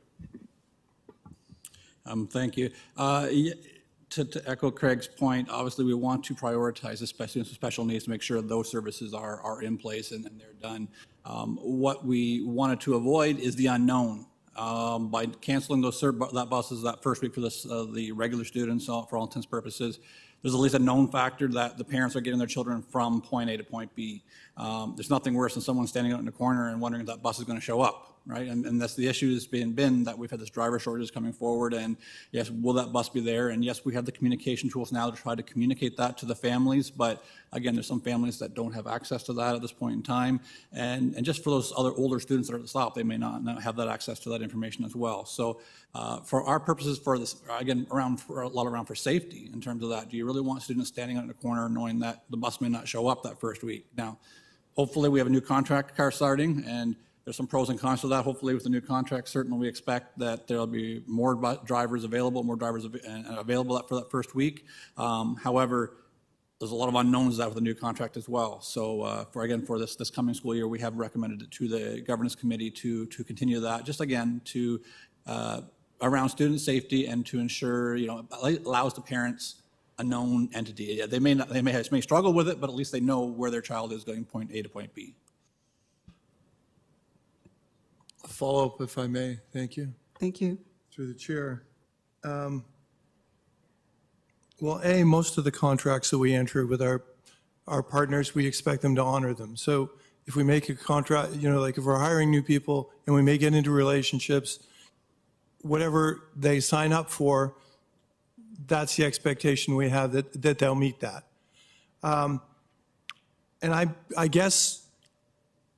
Thank you. To echo Craig's point, obviously we want to prioritize the students with special needs to make sure those services are in place and they're done. What we wanted to avoid is the unknown. By canceling that buses that first week for the regular students, for all intents and purposes, there's at least a known factor that the parents are getting their children from point A to point B. There's nothing worse than someone standing out in the corner and wondering if that bus is going to show up, right? And that's the issue has been that we've had this driver shortage coming forward, and yes, will that bus be there? And yes, we have the communication tools now to try to communicate that to the families, but again, there's some families that don't have access to that at this point in time. And just for those other older students that are at the stop, they may not have that access to that information as well. So for our purposes, for this, again, around for safety in terms of that, do you really want students standing out in the corner knowing that the bus may not show up that first week? Now, hopefully we have a new contract car starting, and there's some pros and cons to that. Hopefully with the new contract, certainly we expect that there'll be more drivers available, available for that first week. However, there's a lot of unknowns with the new contract as well. So for this coming school year, we have recommended it to the governance committee to continue that, just again to around student safety and to ensure, allows the parents a known entity. Yeah, they may struggle with it, but at least they know where their child is going point A to point B. A follow-up, if I may. Thank you. Thank you. Through the chair. Well, most of the contracts that we enter with our partners, we expect them to honor them. So if we make a contract, like if we're hiring new people and we may get into relationships, whatever they sign up for, that's the expectation we have that they'll meet that. And I guess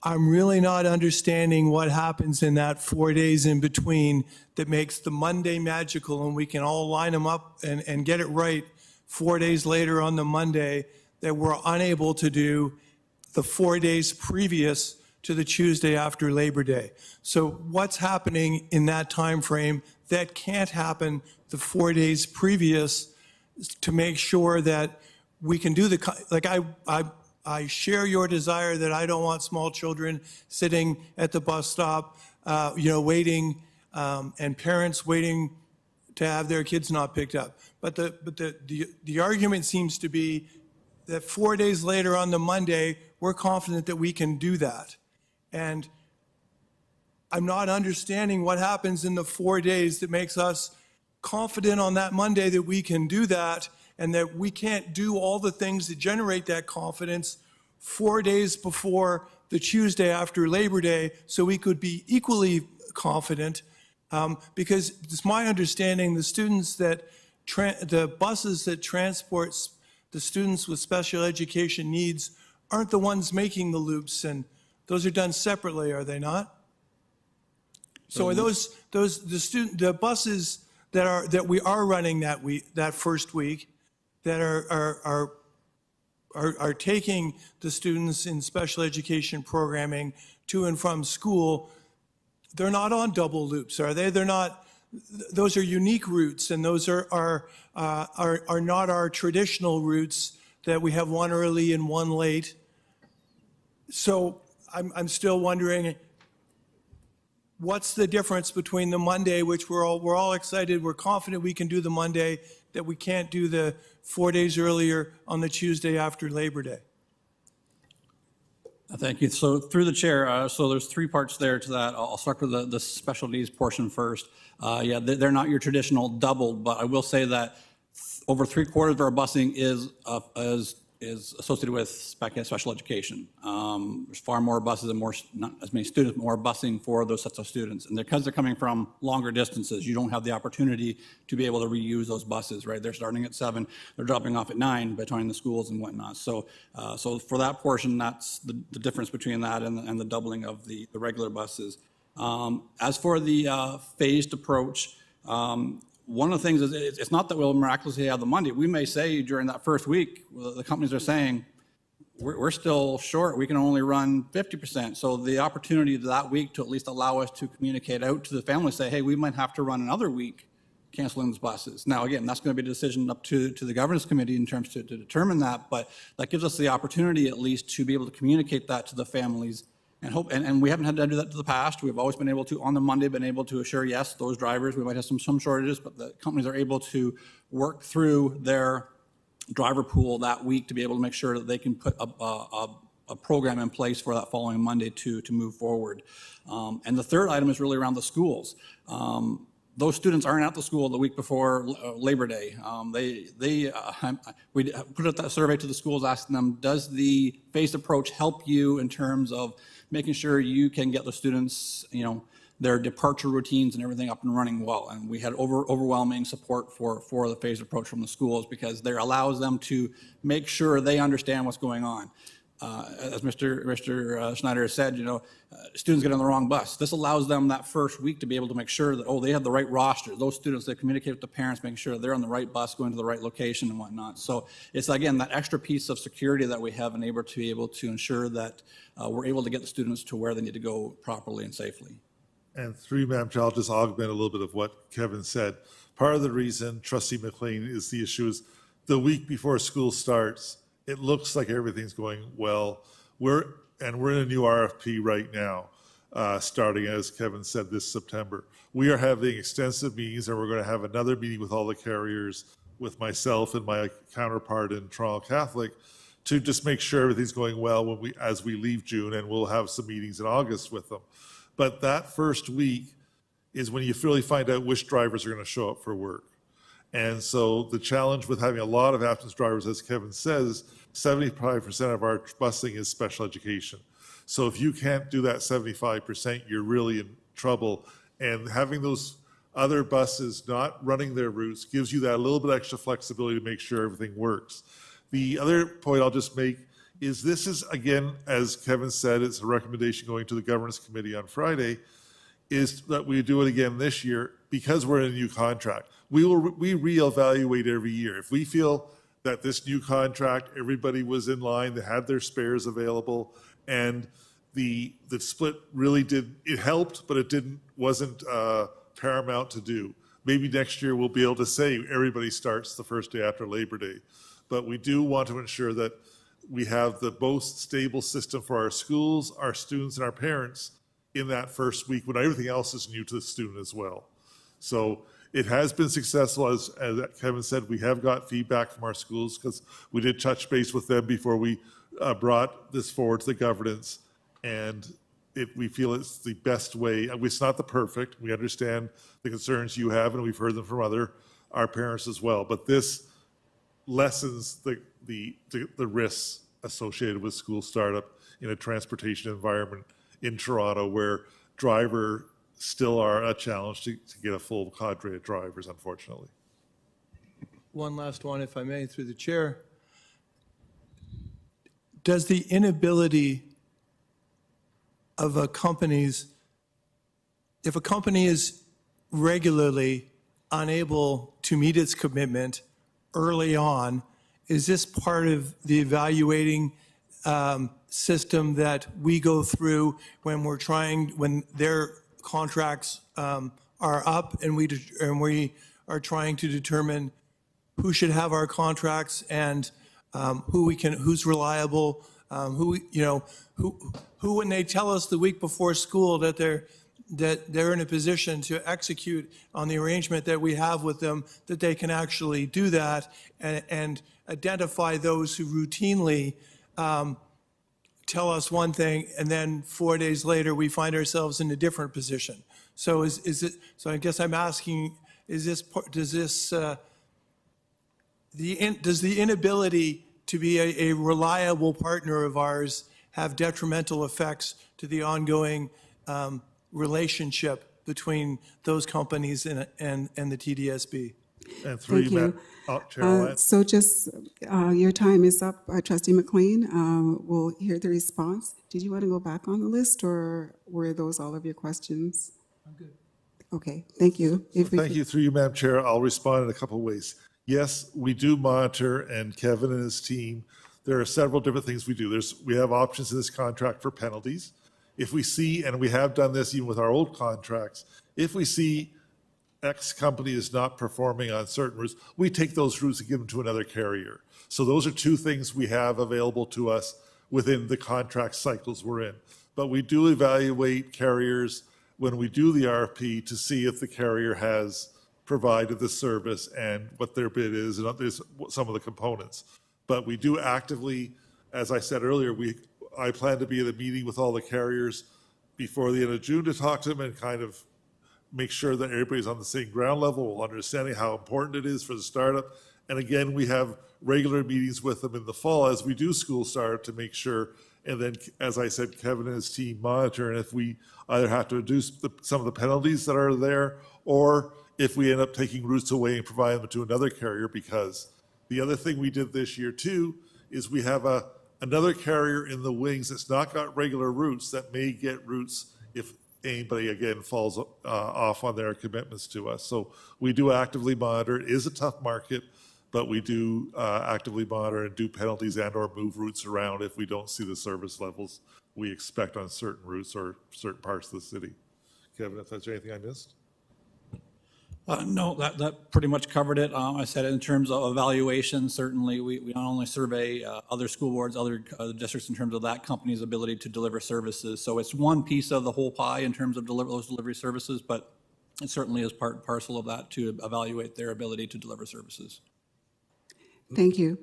I'm really not understanding what happens in that 4 days in between that makes the Monday magical and we can all line them up and get it right 4 days later on the Monday that we're unable to do the 4 days previous to the Tuesday after Labor Day. So what's happening in that time frame that can't happen the 4 days previous to make sure that we can do I share your desire that I don't want small children sitting at the bus stop, waiting, and parents waiting to have their kids not picked up. But the argument seems to be that 4 days later on the Monday, we're confident that we can do that. And I'm not understanding what happens in the 4 days that makes us confident on that Monday that we can do that, and that we can't do all the things that generate that confidence 4 days before the Tuesday after Labor Day so we could be equally confident. Because it's my understanding the buses that transport the students with special education needs aren't the ones making the loops, and those are done separately, are they not? So are the buses that we are running that first week that are taking the students in special education programming to and from school, they're not on double loops, are they? They're not. Those are unique routes, and those are not our traditional routes that we have one early and one late. So I'm still wondering, what's the difference between the Monday, which we're all excited, we're confident we can do the Monday, that we can't do the 4 days earlier on the Tuesday after Labor Day? Thank you. So through the chair, so there's three parts there to that. I'll start with the special needs portion first. They're not your traditional doubled, but I will say that over 3/4 of our busing is associated with special education. There's far more buses and not as many students, more busing for those sets of students. And because they're coming from longer distances, you don't have the opportunity to be able to reuse those buses, right? They're starting at 7, they're dropping off at 9 between the schools and whatnot. So for that portion, that's the difference between that and the doubling of the regular buses. As for the phased approach, one of the things is it's not that we'll miraculously have the Monday. We may say during that first week, the companies are saying, we're still short. We can only run 50%. So the opportunity that week to at least allow us to communicate out to the family, say, hey, we might have to run another week canceling those buses. Now, again, that's going to be a decision up to the governance committee in terms to determine that, but that gives us the opportunity at least to be able to communicate that to the families and we haven't had to do that in the past. We've always been able to, on the Monday, been able to assure, yes, those drivers, we might have some shortages, but the companies are able to work through their driver pool that week to be able to make sure that they can put a program in place for that following Monday to move forward. And the third item is really around the schools. Those students aren't at the school the week before Labor Day. We put out that survey to the schools asking them, does the phased approach help you in terms of making sure you can get the students, their departure routines and everything up and running well? And we had overwhelming support for the phased approach from the schools because there allows them to make sure they understand what's going on. As Mr. Schneider said, students get on the wrong bus. This allows them that first week to be able to make sure that, they have the right roster. Those students, they communicate with the parents, making sure they're on the right bus, going to the right location and whatnot. So it's, again, that extra piece of security that we have enabled to be able to ensure that we're able to get the students to where they need to go properly and safely. And through you, Madam Chair, I'll just augment a little bit of what Kevin said. Part of the reason, Trustee McLean, is the issue is the week before school starts, it looks like everything's going well. We're in a new RFP right now, starting, as Kevin said, this September. We are having extensive meetings, and we're going to have another meeting with all the carriers, with myself and my counterpart in Toronto Catholic, to just make sure everything's going well as we leave June, and we'll have some meetings in August with them. But that first week is when you really find out which drivers are going to show up for work. And so the challenge with having a lot of absence drivers, as Kevin says, 75% of our busing is special education. So if you can't do that 75%, you're really in trouble. And having those other buses not running their routes gives you that little bit extra flexibility to make sure everything works. The other point I'll just make is this is, again, as Kevin said, it's a recommendation going to the Governance Committee on Friday, is that we do it again this year because we're in a new contract. We reevaluate every year. If we feel that this new contract, everybody was in line, they had their spares available, and the split really it helped, but it wasn't paramount to do. Maybe next year we'll be able to say everybody starts the first day after Labor Day. But we do want to ensure that we have the most stable system for our schools, our students, and our parents in that first week when everything else is new to the student as well. So it has been successful, as Kevin said. We have got feedback from our schools because we did touch base with them before we brought this forward to the governance, and we feel it's the best way. It's not the perfect. We understand the concerns you have, and we've heard them from our parents as well. But this lessens the risks associated with school startup in a transportation environment in Toronto, where driver still are a challenge to get a full cadre of drivers, unfortunately. One last one, if I may, through the chair. Does the inability of if a company is regularly unable to meet its commitment early on, is this part of the evaluating system that we go through when their contracts are up and we are trying to determine who should have our contracts and who's reliable, who when they tell us the week before school that they're in a position to execute on the arrangement that we have with them, that they can actually do that and identify those who routinely tell us one thing, and then 4 days later we find ourselves in a different position. So So I guess I'm asking: does the inability to be a reliable partner of ours have detrimental effects to the ongoing relationship between those companies and the TDSB? And through Thank you. Chair, So just, your time is up, Trustee McLean. We'll hear the response. Did you want to go back on the list, or were those all of your questions? I'm good. Okay, thank you. Thank you. Through you, Madam Chair, I'll respond in a couple of ways. Yes, we do monitor, and Kevin and his team, there are several different things we do. We have options in this contract for penalties. If we see, and we have done this even with our old contracts, if we see X company is not performing on certain routes, we take those routes and give them to another carrier. So those are two things we have available to us within the contract cycles we're in. but we do evaluate carriers when we do the RFP to see if the carrier has provided the service and what their bid is and there's some of the components. But we do actively, as I said earlier, I plan to be at a meeting with all the carriers before the end of June to talk to them and kind of make sure that everybody's on the same ground level, understanding how important it is for the startup. And again, we have regular meetings with them in the fall as we do school startup to make sure. And then, as I said, Kevin and his team monitor. And if we either have to reduce some of the penalties that are there, or if we end up taking routes away and providing them to another carrier, because the other thing we did this year too is we have another carrier in the wings that's not got regular routes that may get routes if anybody again falls off on their commitments to us. So we do actively monitor. It is a tough market, but we do actively monitor and do penalties and or move routes around if we don't see the service levels we expect on certain routes or certain parts of the city. Kevin, if there's anything I missed? No, that pretty much covered it. I said in terms of evaluation, certainly we not only survey other school boards, other districts in terms of that company's ability to deliver services. So it's one piece of the whole pie in terms of those delivery services, but it certainly is part and parcel of that to evaluate their ability to deliver services. Thank you.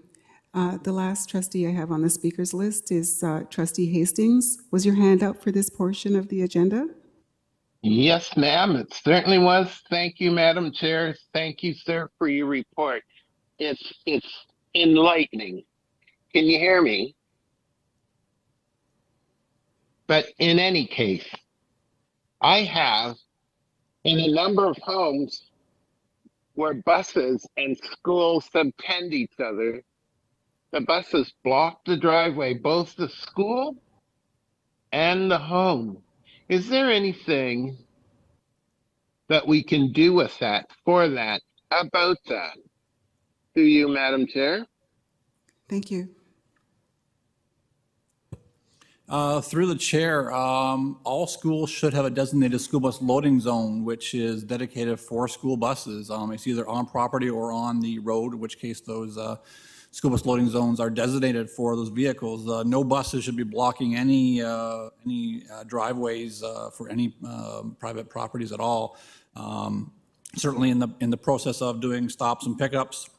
The last trustee I have on the speakers list is Trustee Hastings. Was your hand up for this portion of the agenda? Yes, ma'am, it certainly was. Thank you, Madam Chair. Thank you, sir, for your report. It's enlightening. Can you hear me? But in any case, I have in a number of homes where buses and schools subtend each other, the buses block the driveway, both the school and the home. Is there anything that we can do with that, for that, about that? To you, Madam Chair. Thank you. Through the chair, all schools should have a designated school bus loading zone, which is dedicated for school buses. It's either on property or on the road, in which case those school bus loading zones are designated for those vehicles. No buses should be blocking any driveways for any private properties at all. Certainly in the process of doing stops and pickups,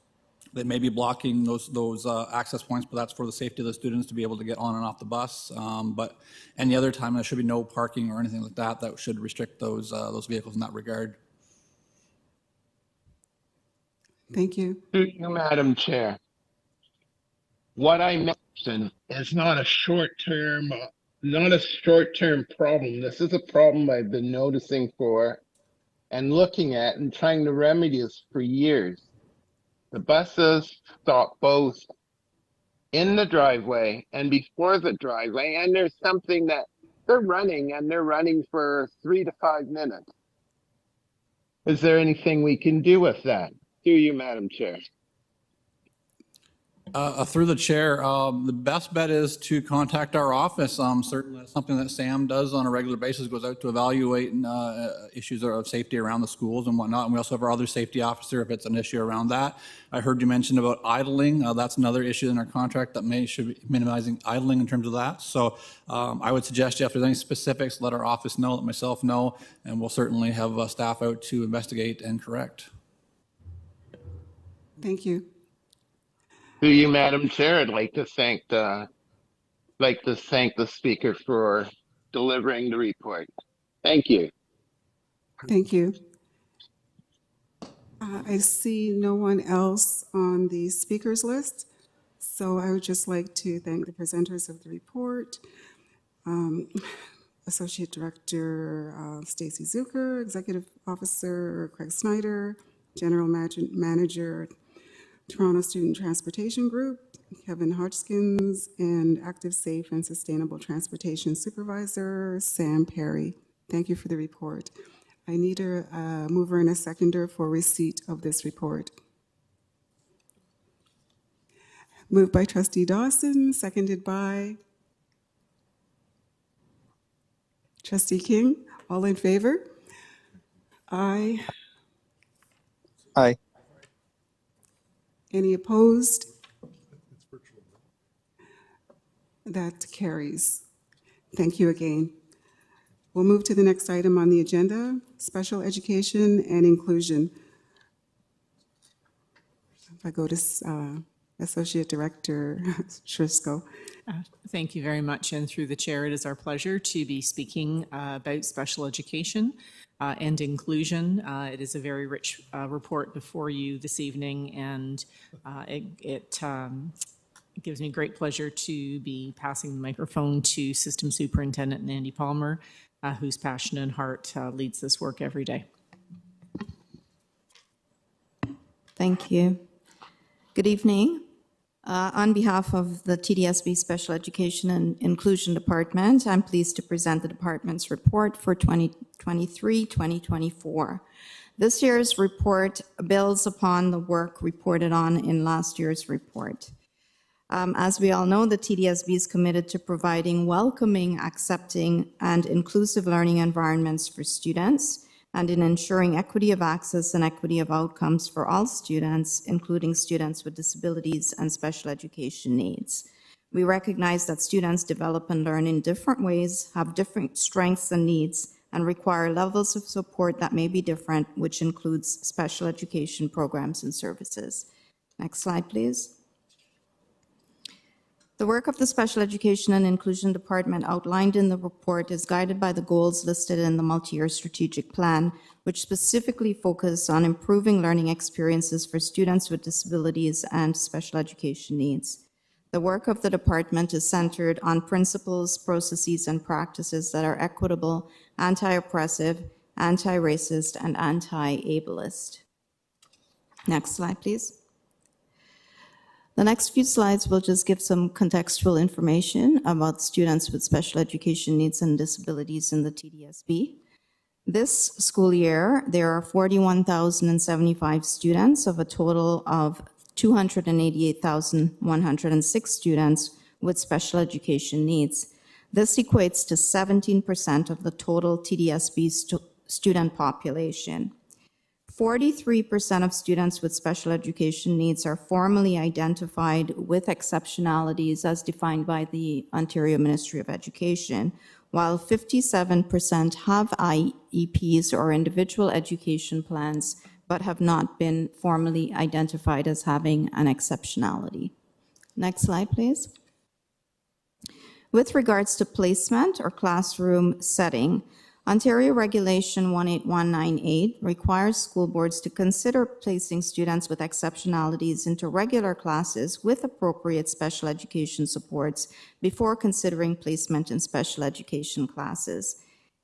they may be blocking those access points, but that's for the safety of the students to be able to get on and off the bus. But any other time, there should be no parking or anything like that. That should restrict those vehicles in that regard. Thank you. To you, Madam Chair. What I mentioned is not a short-term problem. This is a problem I've been noticing for and looking at and trying to remedy this for years. The buses stop both in the driveway and before the driveway, and there's something that they're running for 3 to 5 minutes. Is there anything we can do with that? To you, Madam Chair. Through the chair, the best bet is to contact our office. Certainly that's something that Sam does on a regular basis, goes out to evaluate issues of safety around the schools and whatnot. And we also have our other safety officer if it's an issue around that. I heard you mention about idling. That's another issue in our contract that should be minimizing idling in terms of that. So I would suggest if there's any specifics, let our office know, let myself know, and we'll certainly have staff out to investigate and correct. Thank you. To you, Madam Chair, I'd like to thank the speaker for delivering the report. Thank you. Thank you. I see no one else on the speakers list, so I would just like to thank the presenters of the report. Associate Director Stacy Zucker, Executive Officer Craig Snyder, General Manager Toronto Student Transportation Group, Kevin Hodgkins, and Active, Safe, and Sustainable Transportation Supervisor, Sam Perry. Thank you for the report. I need a mover and a seconder for receipt of this report. Moved by Trustee Dawson, seconded by Trustee King. All in favor? Aye. Aye. Any opposed? That carries. Thank you again. We'll move to the next item on the agenda, special education and inclusion. If I go to Associate Director Shrisco. Thank you very much. And through the chair, it is our pleasure to be speaking about special education and inclusion. It is a very rich report before you this evening, and it gives me great pleasure to be passing the microphone to System Superintendent Nandy Palmer, whose passion and heart leads this work every day. Thank you. Good evening. On behalf of the TDSB Special Education and Inclusion Department, I'm pleased to present the department's report for 2023-2024. This year's report builds upon the work reported on in last year's report. As we all know, the TDSB is committed to providing welcoming, accepting, and inclusive learning environments for students, and in ensuring equity of access and equity of outcomes for all students, including students with disabilities and special education needs. We recognize that students develop and learn in different ways, have different strengths and needs, and require levels of support that may be different, which includes special education programs and services. Next slide, please. The work of the Special Education and Inclusion Department outlined in the report is guided by the goals listed in the multi-year strategic plan, which specifically focus on improving learning experiences for students with disabilities and special education needs. The work of the department is centered on principles, processes, and practices that are equitable, anti-oppressive, anti-racist, and anti-ableist. Next slide, please. The next few slides will just give some contextual information about students with special education needs and disabilities in the TDSB. This school year, there are 41,075 students of a total of 288,106 students with special education needs. This equates to 17% of the total TDSB student population. 43% of students with special education needs are formally identified with exceptionalities as defined by the Ontario Ministry of Education, while 57% have IEPs or individual education plans, but have not been formally identified as having an exceptionality. Next slide, please. With regards to placement or classroom setting, Ontario Regulation 18198 requires school boards to consider placing students with exceptionalities into regular classes with appropriate special education supports before considering placement in special education classes.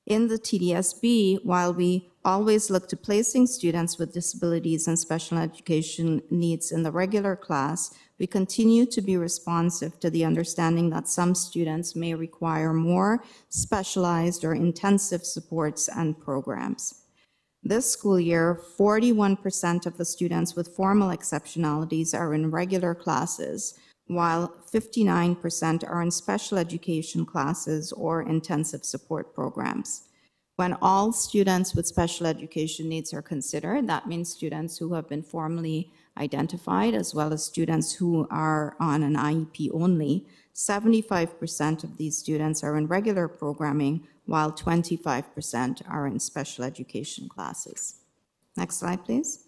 In the TDSB, while we always look to placing students with disabilities and special education needs in the regular class, we continue to be responsive to the understanding that some students may require more specialized or intensive supports and programs. This school year, 41% of the students with formal exceptionalities are in regular classes, while 59% are in special education classes or intensive support programs. When all students with special education needs are considered, that means students who have been formally identified, as well as students who are on an IEP only. 75% of these students are in regular programming, while 25% are in special education classes. Next slide, please.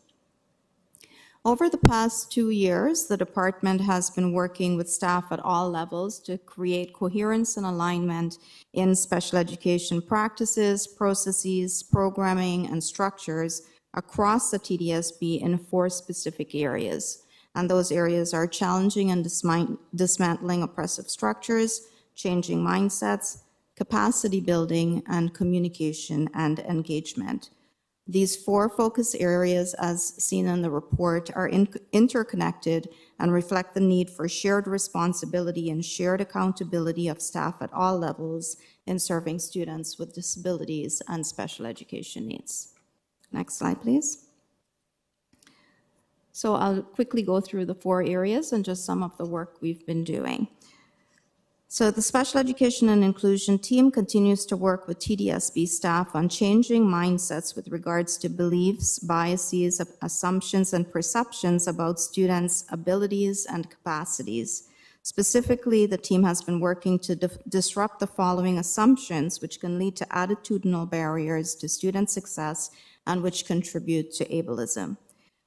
Over the past 2 years, the department has been working with staff at all levels to create coherence and alignment in special education practices, processes, programming, and structures across the TDSB in 4 specific areas. And those areas are challenging and dismantling oppressive structures, changing mindsets, capacity building, and communication and engagement. These 4 focus areas, as seen in the report, are interconnected and reflect the need for shared responsibility and shared accountability of staff at all levels in serving students with disabilities and special education needs. Next slide, please. So I'll quickly go through the 4 areas and just some of the work we've been doing. So the Special Education and Inclusion team continues to work with TDSB staff on changing mindsets with regards to beliefs, biases, assumptions, and perceptions about students' abilities and capacities. Specifically, the team has been working to disrupt the following assumptions, which can lead to attitudinal barriers to student success and which contribute to ableism.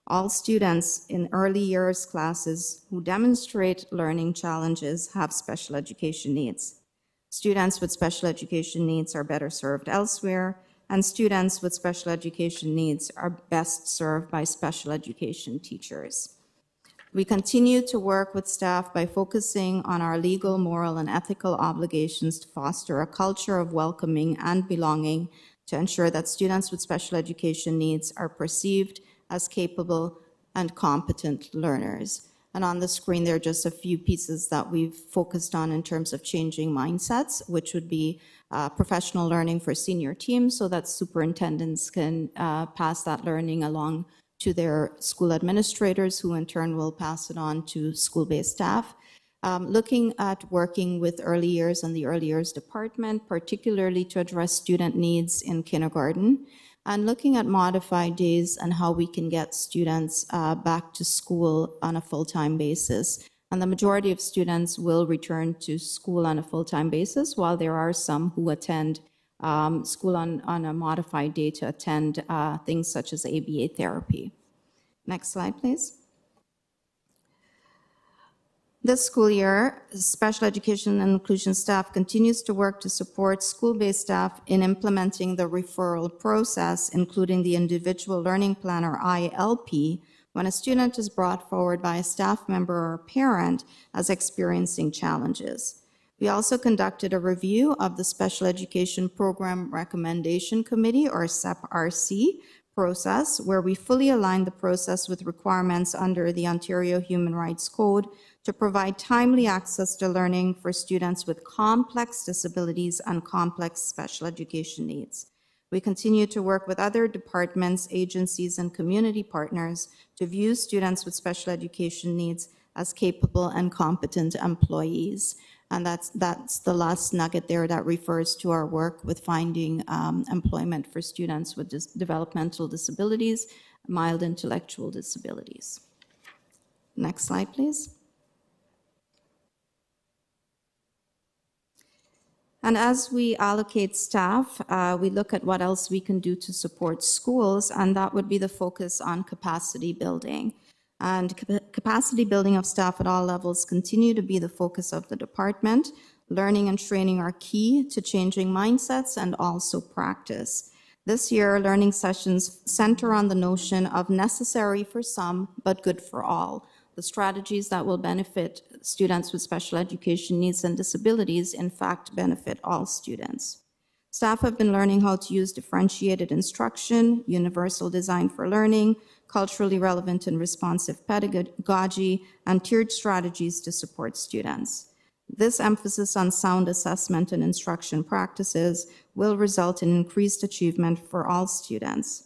All students in early years classes who demonstrate learning challenges have special education needs. Students with special education needs are better served elsewhere, and students with special education needs are best served by special education teachers. We continue to work with staff by focusing on our legal, moral, and ethical obligations to foster a culture of welcoming and belonging to ensure that students with special education needs are perceived as capable and competent learners. And on the screen, there are just a few pieces that we've focused on in terms of changing mindsets, which would be professional learning for senior teams so that superintendents can pass that learning along to their school administrators, who in turn will pass it on to school-based staff. Looking at working with early years and the early years department, particularly to address student needs in kindergarten, and looking at modified days and how we can get students back to school on a full-time basis. And the majority of students will return to school on a full-time basis, while there are some who attend school on a modified day to attend things such as ABA therapy. Next slide, please. This school year, special education and inclusion staff continues to work to support school-based staff in implementing the referral process, including the individual learning plan or ILP, when a student is brought forward by a staff member or parent as experiencing challenges. We also conducted a review of the Special Education Program Recommendation Committee, or SEP-RC, process, where we fully aligned the process with requirements under the Ontario Human Rights Code to provide timely access to learning for students with complex disabilities and complex special education needs. We continue to work with other departments, agencies, and community partners to view students with special education needs as capable and competent employees. And that's the last nugget there that refers to our work with finding employment for students with developmental disabilities, mild intellectual disabilities. Next slide, please. And as we allocate staff, we look at what else we can do to support schools, and that would be the focus on capacity building. And capacity building of staff at all levels continue to be the focus of the department. Learning and training are key to changing mindsets and also practice. This year, learning sessions center on the notion of necessary for some, but good for all. The strategies that will benefit students with special education needs and disabilities, in fact, benefit all students. Staff have been learning how to use differentiated instruction, universal design for learning, culturally relevant and responsive pedagogy, and tiered strategies to support students. This emphasis on sound assessment and instruction practices will result in increased achievement for all students.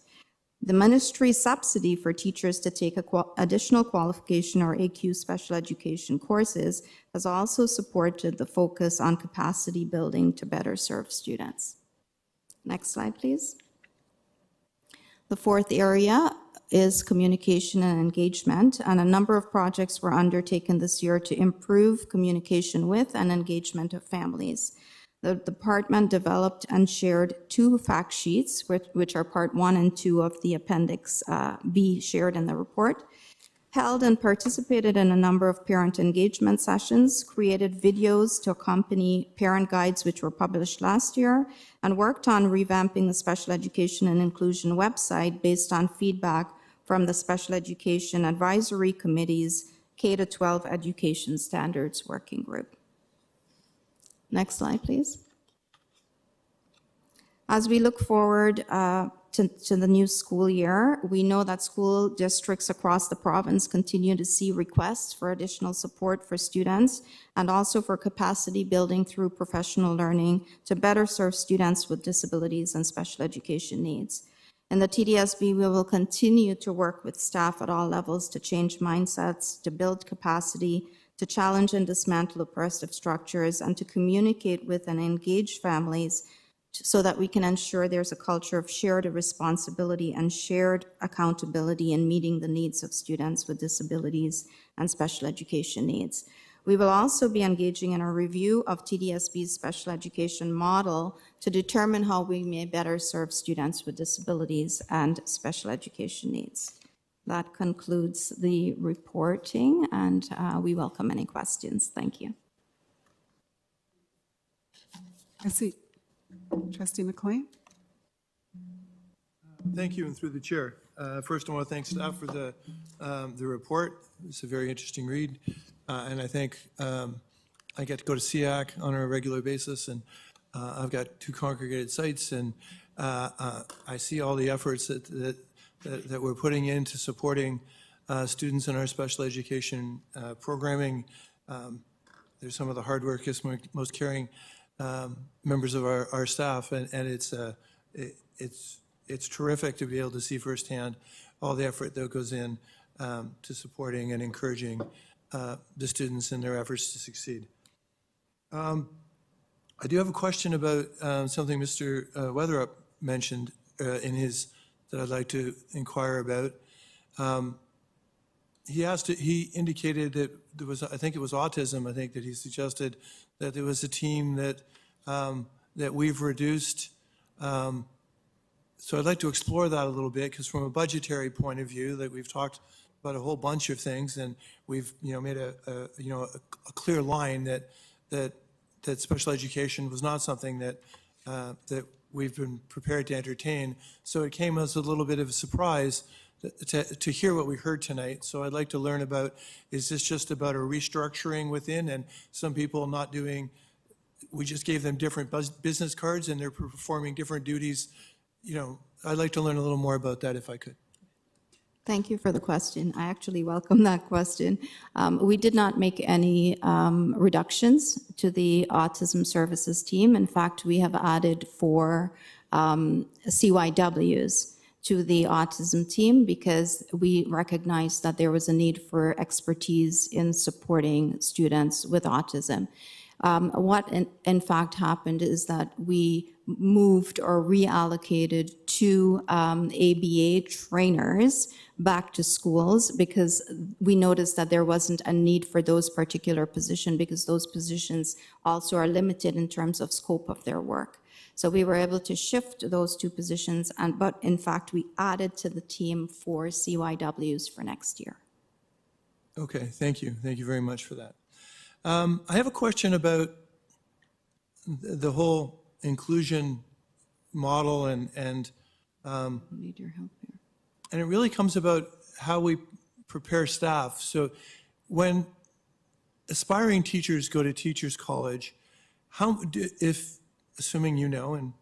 The ministry subsidy for teachers to take additional qualification or AQ special education courses has also supported the focus on capacity building to better serve students. Next slide, please. The fourth area is communication and engagement, and a number of projects were undertaken this year to improve communication with and engagement of families. The department developed and shared 2 fact sheets, which are part 1 and 2 of the Appendix B shared in the report, held and participated in a number of parent engagement sessions, created videos to accompany parent guides which were published last year, and worked on revamping the Special Education and Inclusion website based on feedback from the Special Education Advisory Committee's K-12 Education Standards Working Group. Next slide, please. As we look forward to the new school year, we know that school districts across the province continue to see requests for additional support for students and also for capacity building through professional learning to better serve students with disabilities and special education needs. In the TDSB, we will continue to work with staff at all levels to change mindsets, to build capacity, to challenge and dismantle oppressive structures, and to communicate with and engage families so that we can ensure there's a culture of shared responsibility and shared accountability in meeting the needs of students with disabilities and special education needs. We will also be engaging in a review of TDSB's special education model to determine how we may better serve students with disabilities and special education needs. That concludes the reporting, and we welcome any questions. Thank you. I see. Trustee McLean? Thank you, and through the chair. First, I want to thank staff for the report. It's a very interesting read, and I think I get to go to SEAC on a regular basis, and I've got 2 congregated sites, and I see all the efforts that we're putting into supporting students in our special education programming. They're some of the hard workers, most caring members of our staff, and it's terrific to be able to see firsthand all the effort that goes in to supporting and encouraging the students in their efforts to succeed. I do have a question about something Mr. Weatherup mentioned that I'd like to inquire about. He indicated that there was, I think it was autism, I think that he suggested that there was a team that we've reduced. So I'd like to explore that a little bit, because from a budgetary point of view, that we've talked about a whole bunch of things, and we've made a clear line that special education was not something that we've been prepared to entertain. So it came as a little bit of a surprise to hear what we heard tonight. So I'd like to learn about, is this just about a restructuring within, and some people not doing, we just gave them different business cards and they're performing different duties? I'd like to learn a little more about that if I could. Thank you for the question. I actually welcome that question. We did not make any reductions to the autism services team. In fact, we have added 4 CYWs to the autism team because we recognized that there was a need for expertise in supporting students with autism. What in fact happened is that we moved or reallocated 2 ABA trainers back to schools because we noticed that there wasn't a need for those particular positions, because those positions also are limited in terms of scope of their work. So we were able to shift those 2 positions, but in fact we added to the team 4 CYWs for next year. Okay, thank you. Thank you very much for that. I have a question about the whole inclusion model, and need your help here. And it really comes about how we prepare staff. So when aspiring teachers go to Teachers College, assuming you know,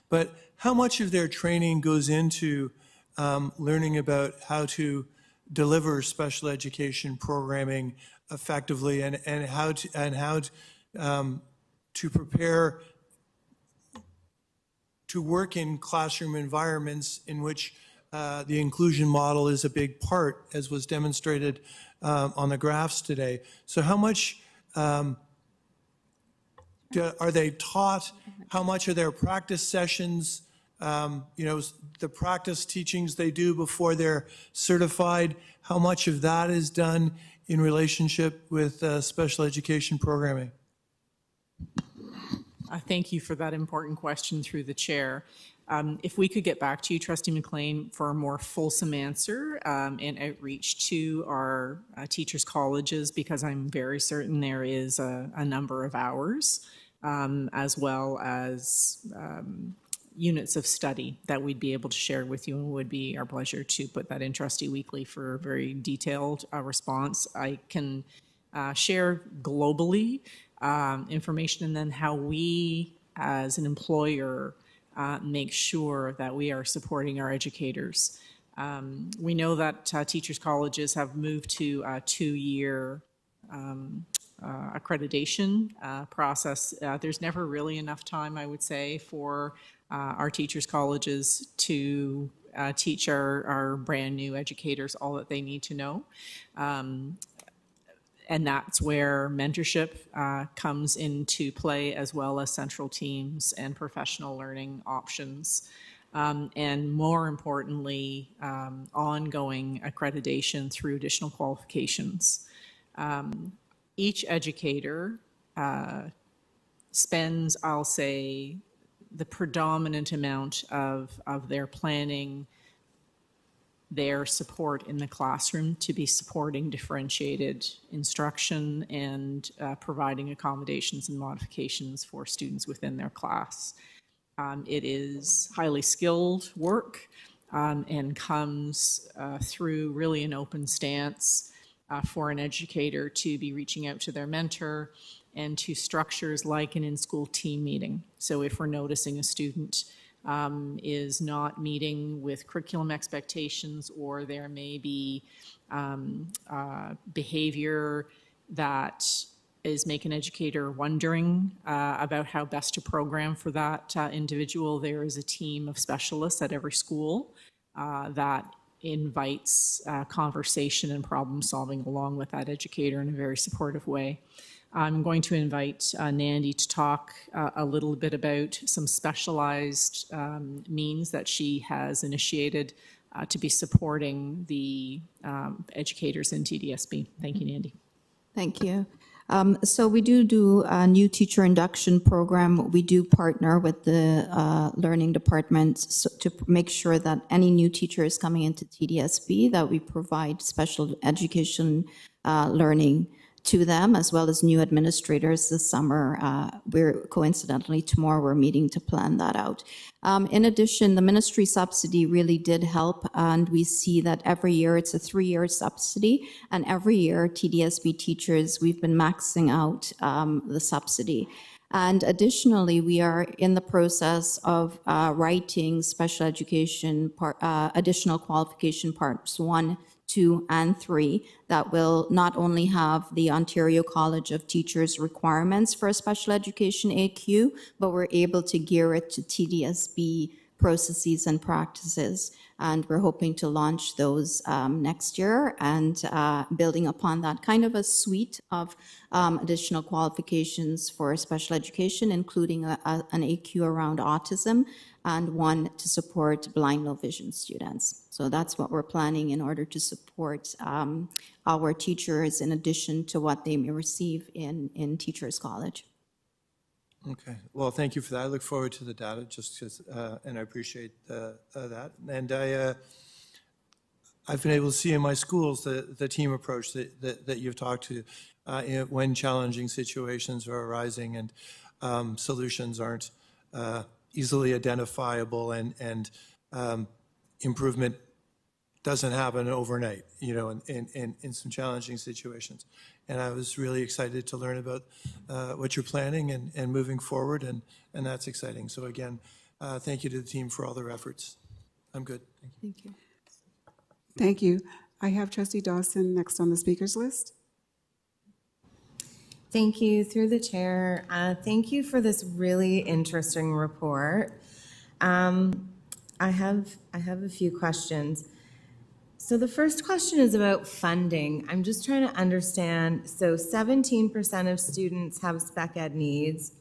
but how much of their training goes into learning about how to deliver special education programming effectively, and how to prepare to work in classroom environments in which the inclusion model is a big part, as was demonstrated on the graphs today. So how much are they taught? How much are their practice sessions, the practice teachings they do before they're certified? How much of that is done in relationship with special education programming? Thank you for that important question through the chair. If we could get back to you, Trustee McLean, for a more fulsome answer and outreach to our teachers' colleges, because I'm very certain there is a number of hours, as well as units of study that we'd be able to share with you, and would be our pleasure to put that in Trustee Weekly for a very detailed response. I can share globally information, and then how we as an employer make sure that we are supporting our educators. We know that teachers' colleges have moved to a 2-year accreditation process. There's never really enough time, I would say, for our teachers' colleges to teach our brand new educators all that they need to know. And that's where mentorship comes into play, as well as central teams and professional learning options. And more importantly, ongoing accreditation through additional qualifications. each educator spends, I'll say, the predominant amount of their planning, their support in the classroom to be supporting differentiated instruction and providing accommodations and modifications for students within their class. It is highly skilled work and comes through really an open stance for an educator to be reaching out to their mentor and to structures like an in-school team meeting. So if we're noticing a student is not meeting with curriculum expectations, or there may be behavior that is make an educator wondering about how best to program for that individual, there is a team of specialists at every school that invites conversation and problem solving along with that educator in a very supportive way. I'm going to invite Nandy to talk a little bit about some specialized means that she has initiated to be supporting the educators in TDSB. Thank you, Nandy. Thank you. So we do a new teacher induction program. We do partner with the learning department to make sure that any new teacher is coming into TDSB, that we provide special education learning to them, as well as new administrators this summer. Coincidentally, tomorrow we're meeting to plan that out. In addition, the ministry subsidy really did help, and we see that every year, it's a 3-year subsidy, and every year TDSB teachers, we've been maxing out the subsidy. And additionally, we are in the process of writing special education additional qualification parts 1, 2, and 3 that will not only have the Ontario College of Teachers requirements for a special education AQ, but we're able to gear it to TDSB processes and practices. And we're hoping to launch those next year, and building upon that, kind of a suite of additional qualifications for special education, including an AQ around autism and one to support blind, low vision students. So that's what we're planning in order to support our teachers in addition to what they may receive in Teachers College. Okay, well, thank you for that. I look forward to the data, and I appreciate that. And I've been able to see in my schools the team approach that you've talked to when challenging situations are arising and solutions aren't easily identifiable, and improvement doesn't happen overnight, in some challenging situations. And I was really excited to learn about what you're planning and moving forward, and that's exciting. So again, thank you to the team for all their efforts. I'm good. Thank you. Thank you. I have Trustee Dawson next on the speakers list. Thank you, through the chair. Thank you for this really interesting report. I have a few questions. So the first question is about funding. I'm just trying to understand, so 17% of students have spec ed needs,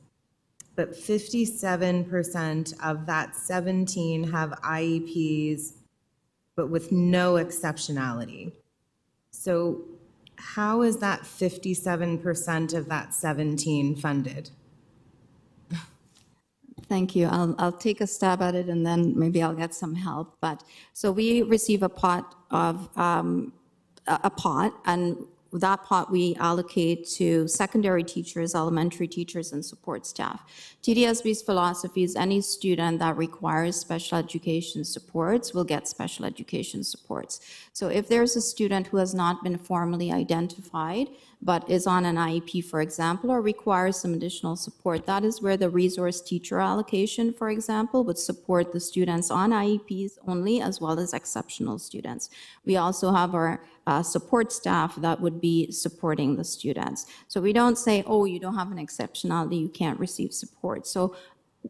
but 57% of that 17 have IEPs, but with no exceptionality. So how is that 57% of that 17 funded? Thank you. I'll take a stab at it, and then maybe I'll get some help. But so we receive a pot, and that pot we allocate to secondary teachers, elementary teachers, and support staff. TDSB's philosophy is any student that requires special education supports will get special education supports. So if there's a student who has not been formally identified, but is on an IEP, for example, or requires some additional support, that is where the resource teacher allocation, for example, would support the students on IEPs only, as well as exceptional students. We also have our support staff that would be supporting the students. So we don't say, oh, you don't have an exceptionality, you can't receive support. So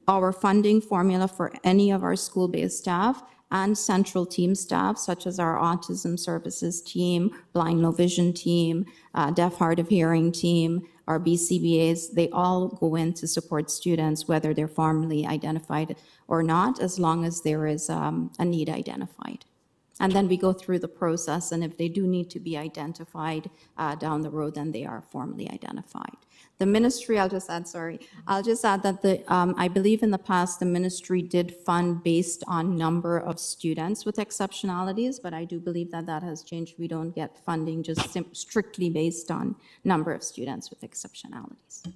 our funding formula for any of our school-based staff and central team staff, such as our autism services team, blind, low vision team, deaf, hard of hearing team, our BCBAs, they all go in to support students, whether they're formally identified or not, as long as there is a need identified. And then we go through the process, and if they do need to be identified down the road, then they are formally identified. The ministry, I'll just add that I believe in the past, the ministry did fund based on number of students with exceptionalities, but I do believe that that has changed. We don't get funding just strictly based on number of students with exceptionalities.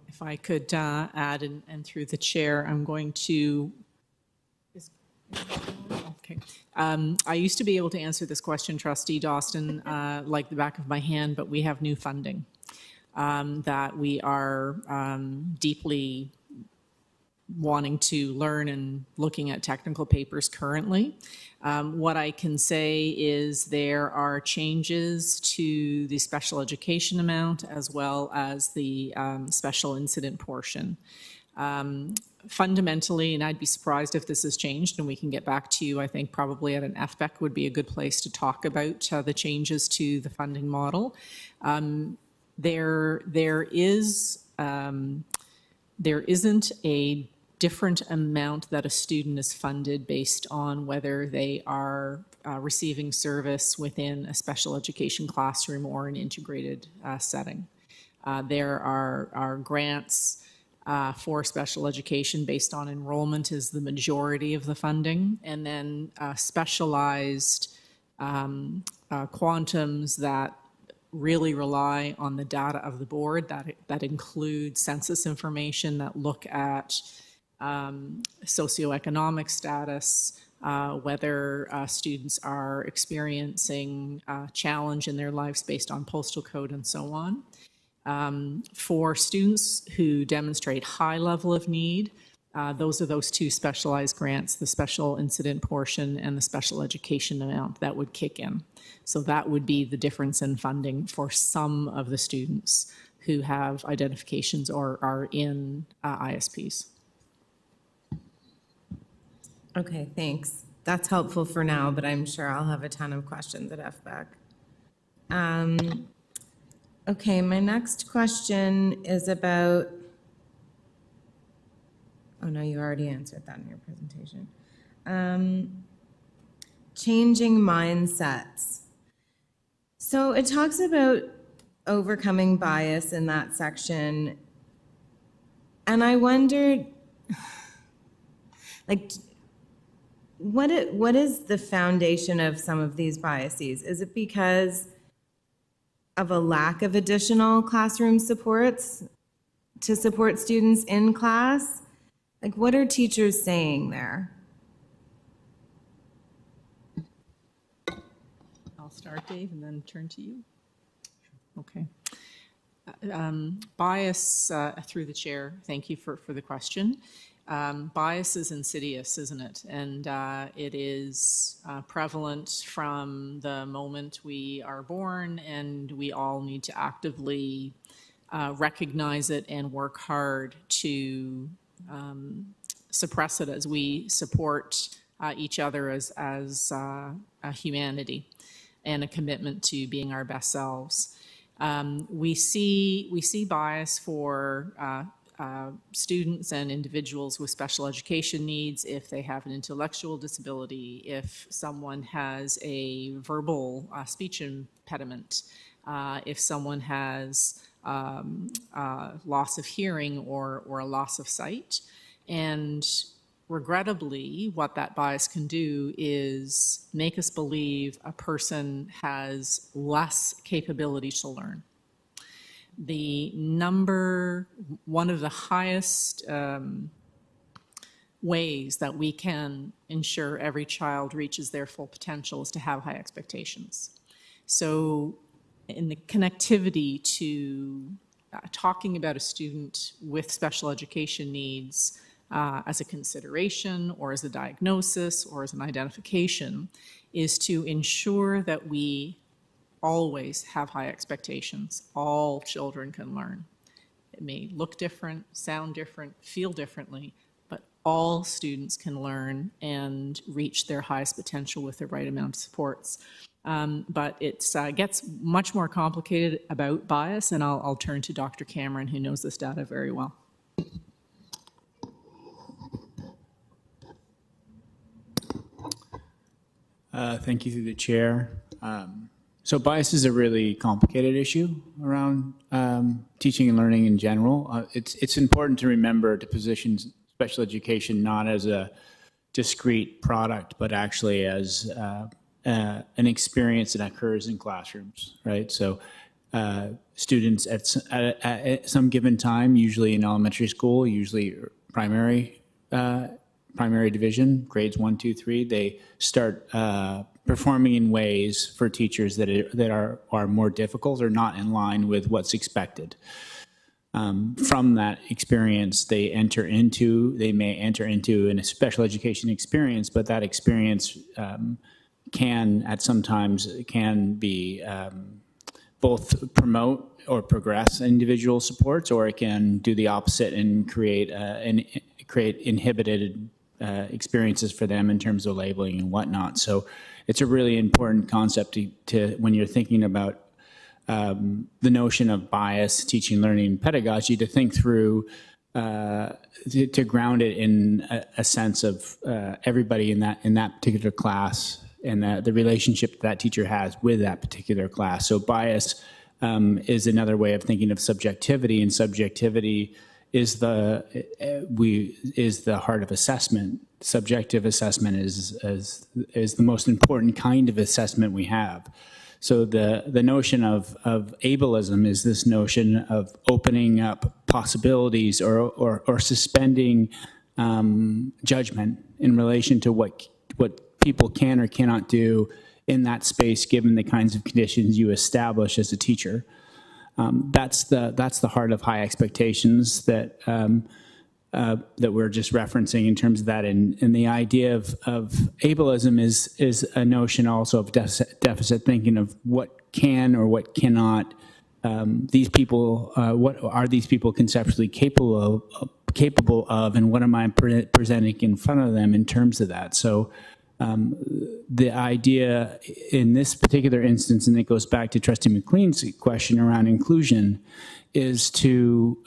If I could add, and through the chair, I'm going to. Okay. I used to be able to answer this question, Trustee Dawson, like the back of my hand, but we have new funding that we are deeply wanting to learn and looking at technical papers currently. What I can say is there are changes to the special education amount as well as the special incident portion. Fundamentally, and I'd be surprised if this has changed, and we can get back to you, I think probably at an FBEC would be a good place to talk about the changes to the funding model. There isn't a different amount that a student is funded based on whether they are receiving service within a special education classroom or an integrated setting. There are grants for special education based on enrollment is the majority of the funding, and then specialized quantums that really rely on the data of the board that include census information that look at socioeconomic status, whether students are experiencing challenge in their lives based on postal code and so on. For students who demonstrate high level of need, those are those two specialized grants, the special incident portion and the special education amount that would kick in. So that would be the difference in funding for some of the students who have identifications or are in ISPs. Okay, thanks. That's helpful for now, but I'm sure I'll have a ton of questions at FBEC. Okay, my next question is about, oh no, you already answered that in your presentation. Changing mindsets. So it talks about overcoming bias in that section. And I wondered, like, what is the foundation of some of these biases? Is it because of a lack of additional classroom supports to support students in class? Like, what are teachers saying there? I'll start, Dave, and then turn to you. Okay. Bias, through the chair, thank you for the question. Bias is insidious, isn't it? And it is prevalent from the moment we are born, and we all need to actively recognize it and work hard to suppress it as we support each other as a humanity and a commitment to being our best selves. We see bias for students and individuals with special education needs if they have an intellectual disability, if someone has a verbal speech impediment, if someone has loss of hearing or a loss of sight. And regrettably, what that bias can do is make us believe a person has less capability to learn. One of the highest ways that we can ensure every child reaches their full potential is to have high expectations. So in the connectivity to talking about a student with special education needs as a consideration or as a diagnosis or as an identification is to ensure that we always have high expectations. All children can learn. It may look different, sound different, feel differently, but all students can learn and reach their highest potential with the right amount of supports. But it gets much more complicated about bias, and I'll turn to Dr. Cameron, who knows this data very well. Thank you through the chair. So bias is a really complicated issue around teaching and learning in general. It's important to remember to position special education not as a discrete product, but actually as an experience that occurs in classrooms, right? So students at some given time, usually in elementary school, usually primary division, grades 1, 2, 3, they start performing in ways for teachers that are more difficult or not in line with what's expected. From that experience, they may enter into a special education experience, but that experience can be both promote or progress individual supports, or it can do the opposite and create inhibited experiences for them in terms of labeling and whatnot. So it's a really important concept to when you're thinking about the notion of bias, teaching, learning, pedagogy, to think through, to ground it in a sense of everybody in that particular class and the relationship that teacher has with that particular class. So bias is another way of thinking of subjectivity, and subjectivity is the heart of assessment. Subjective assessment is the most important kind of assessment we have. So the notion of ableism is this notion of opening up possibilities or suspending judgment in relation to what people can or cannot do in that space, given the kinds of conditions you establish as a teacher. That's the heart of high expectations that we're just referencing in terms of that. And the idea of ableism is a notion also of deficit thinking of what can or what cannot these people, what are these people conceptually capable of, and what am I presenting in front of them in terms of that. So the idea in this particular instance, and it goes back to Trustee McLean's question around inclusion, is to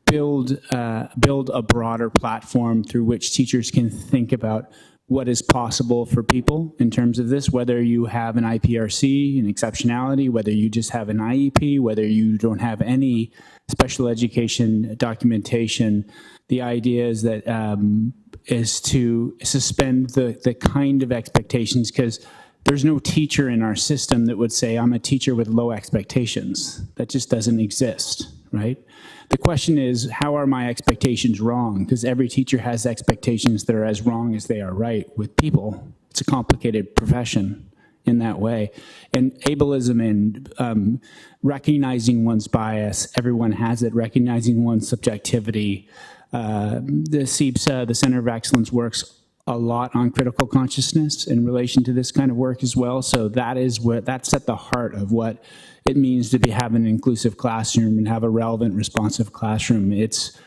build a broader platform through which teachers can think about what is possible for people in terms of this, whether you have an IPRC, an exceptionality, whether you just have an IEP, whether you don't have any special education documentation. The idea is that is to suspend the kind of expectations, because there's no teacher in our system that would say, I'm a teacher with low expectations. That just doesn't exist, right? The question is, how are my expectations wrong? Because every teacher has expectations that are as wrong as they are right with people. It's a complicated profession in that way. And ableism and recognizing one's bias, everyone has it, recognizing one's subjectivity. The CEBSA, the Center of Excellence, works a lot on critical consciousness in relation to this kind of work as well. So that's at the heart of what it means to have an inclusive classroom and have a relevant, responsive classroom. It's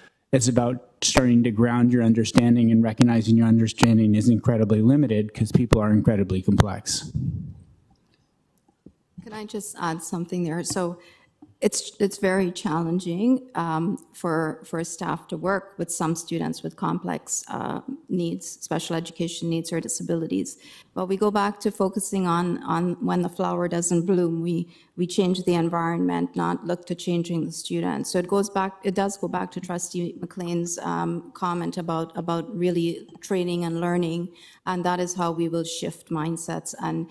about starting to ground your understanding and recognizing your understanding is incredibly limited because people are incredibly complex. Can I just add something there? So it's very challenging for staff to work with some students with complex needs, special education needs or disabilities. But we go back to focusing on when the flower doesn't bloom, we change the environment, not look to changing the student. So it does go back to Trustee McLean's comment about really training and learning, and that is how we will shift mindsets and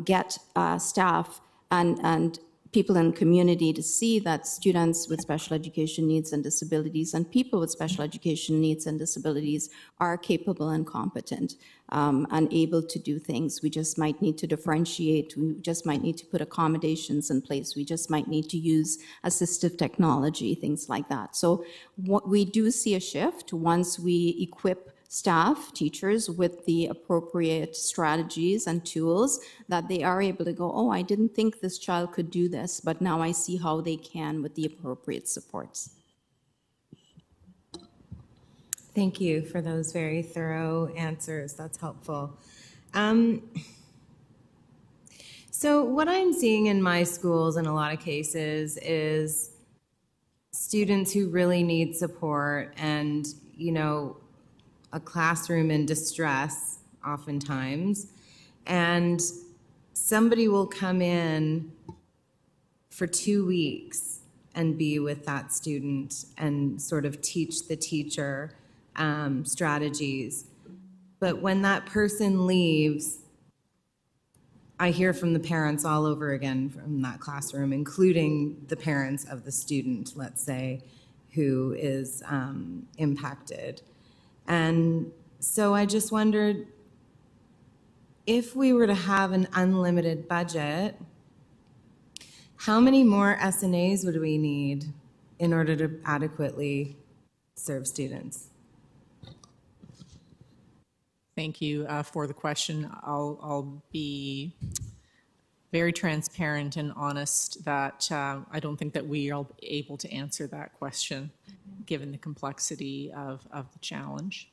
get staff and people in the community to see that students with special education needs and disabilities and people with special education needs and disabilities are capable and competent and able to do things. We just might need to differentiate. We just might need to put accommodations in place. We just might need to use assistive technology, things like that. So what we do see a shift once we equip staff, teachers, with the appropriate strategies and tools, that they are able to go, oh, I didn't think this child could do this, but now I see how they can with the appropriate supports. Thank you for those very thorough answers. That's helpful. So what I'm seeing in my schools in a lot of cases is students who really need support and, a classroom in distress oftentimes. and somebody will come in for 2 weeks and be with that student and sort of teach the teacher strategies. But when that person leaves, I hear from the parents all over again from that classroom, including the parents of the student, let's say, who is impacted. And so I just wondered, if we were to have an unlimited budget, how many more SNAs would we need in order to adequately serve students? Thank you for the question. I'll be very transparent and honest that I don't think that we are able to answer that question, given the complexity of the challenge.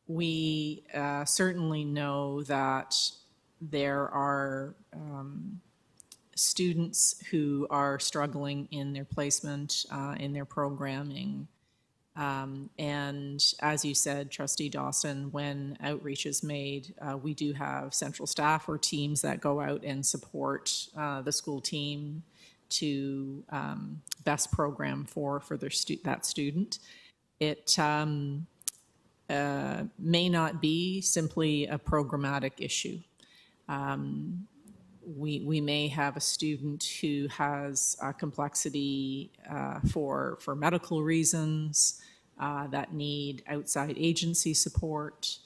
We certainly know that there are students who are struggling in their placement, in their programming. And as you said, Trustee Dawson, when outreach is made, we do have central staff or teams that go out and support the school team to best program for that student. It may not be simply a programmatic issue. We may have a student who has a complexity for medical reasons that need outside agency support.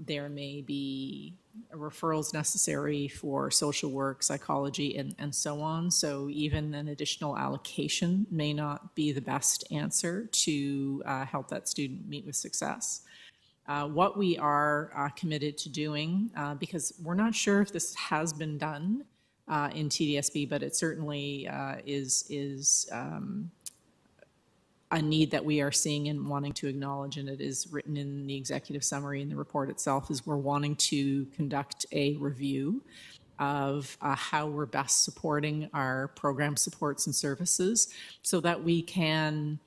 There may be referrals necessary for social work, psychology, and so on. So even an additional allocation may not be the best answer to help that student meet with success. What we are committed to doing, because we're not sure if this has been done in TDSB, but it certainly is a need that we are seeing and wanting to acknowledge, and it is written in the executive summary in the report itself, is we're wanting to conduct a review of how we're best supporting our program supports and services so that we can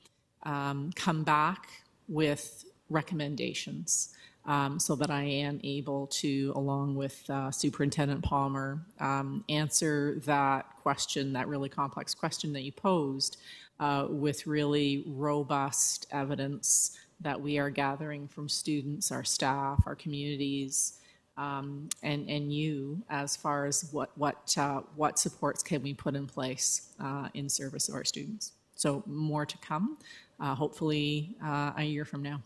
come back with recommendations so that I am able to, along with Superintendent Palmer, answer that question, that really complex question that you posed, with really robust evidence that we are gathering from students, our staff, our communities, and you, as far as what supports can we put in place in service of our students. So more to come, hopefully a year from now.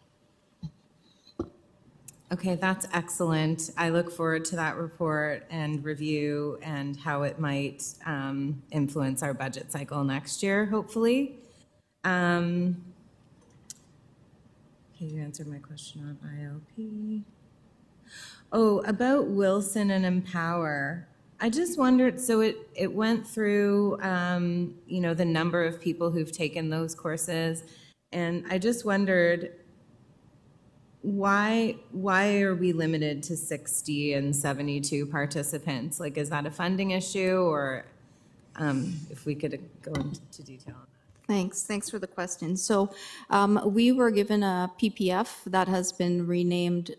Okay, that's excellent. I look forward to that report and review and how it might influence our budget cycle next year, hopefully. Okay, you answered my question on ILP. Oh, about Wilson and Empower. I just wondered, so it went through, you know, the number of people who've taken those courses, and I just wondered, why are we limited to 60 and 72 participants? Like, is that a funding issue, or if we could go into detail on that? Thanks for the question. So we were given a PPF that has been renamed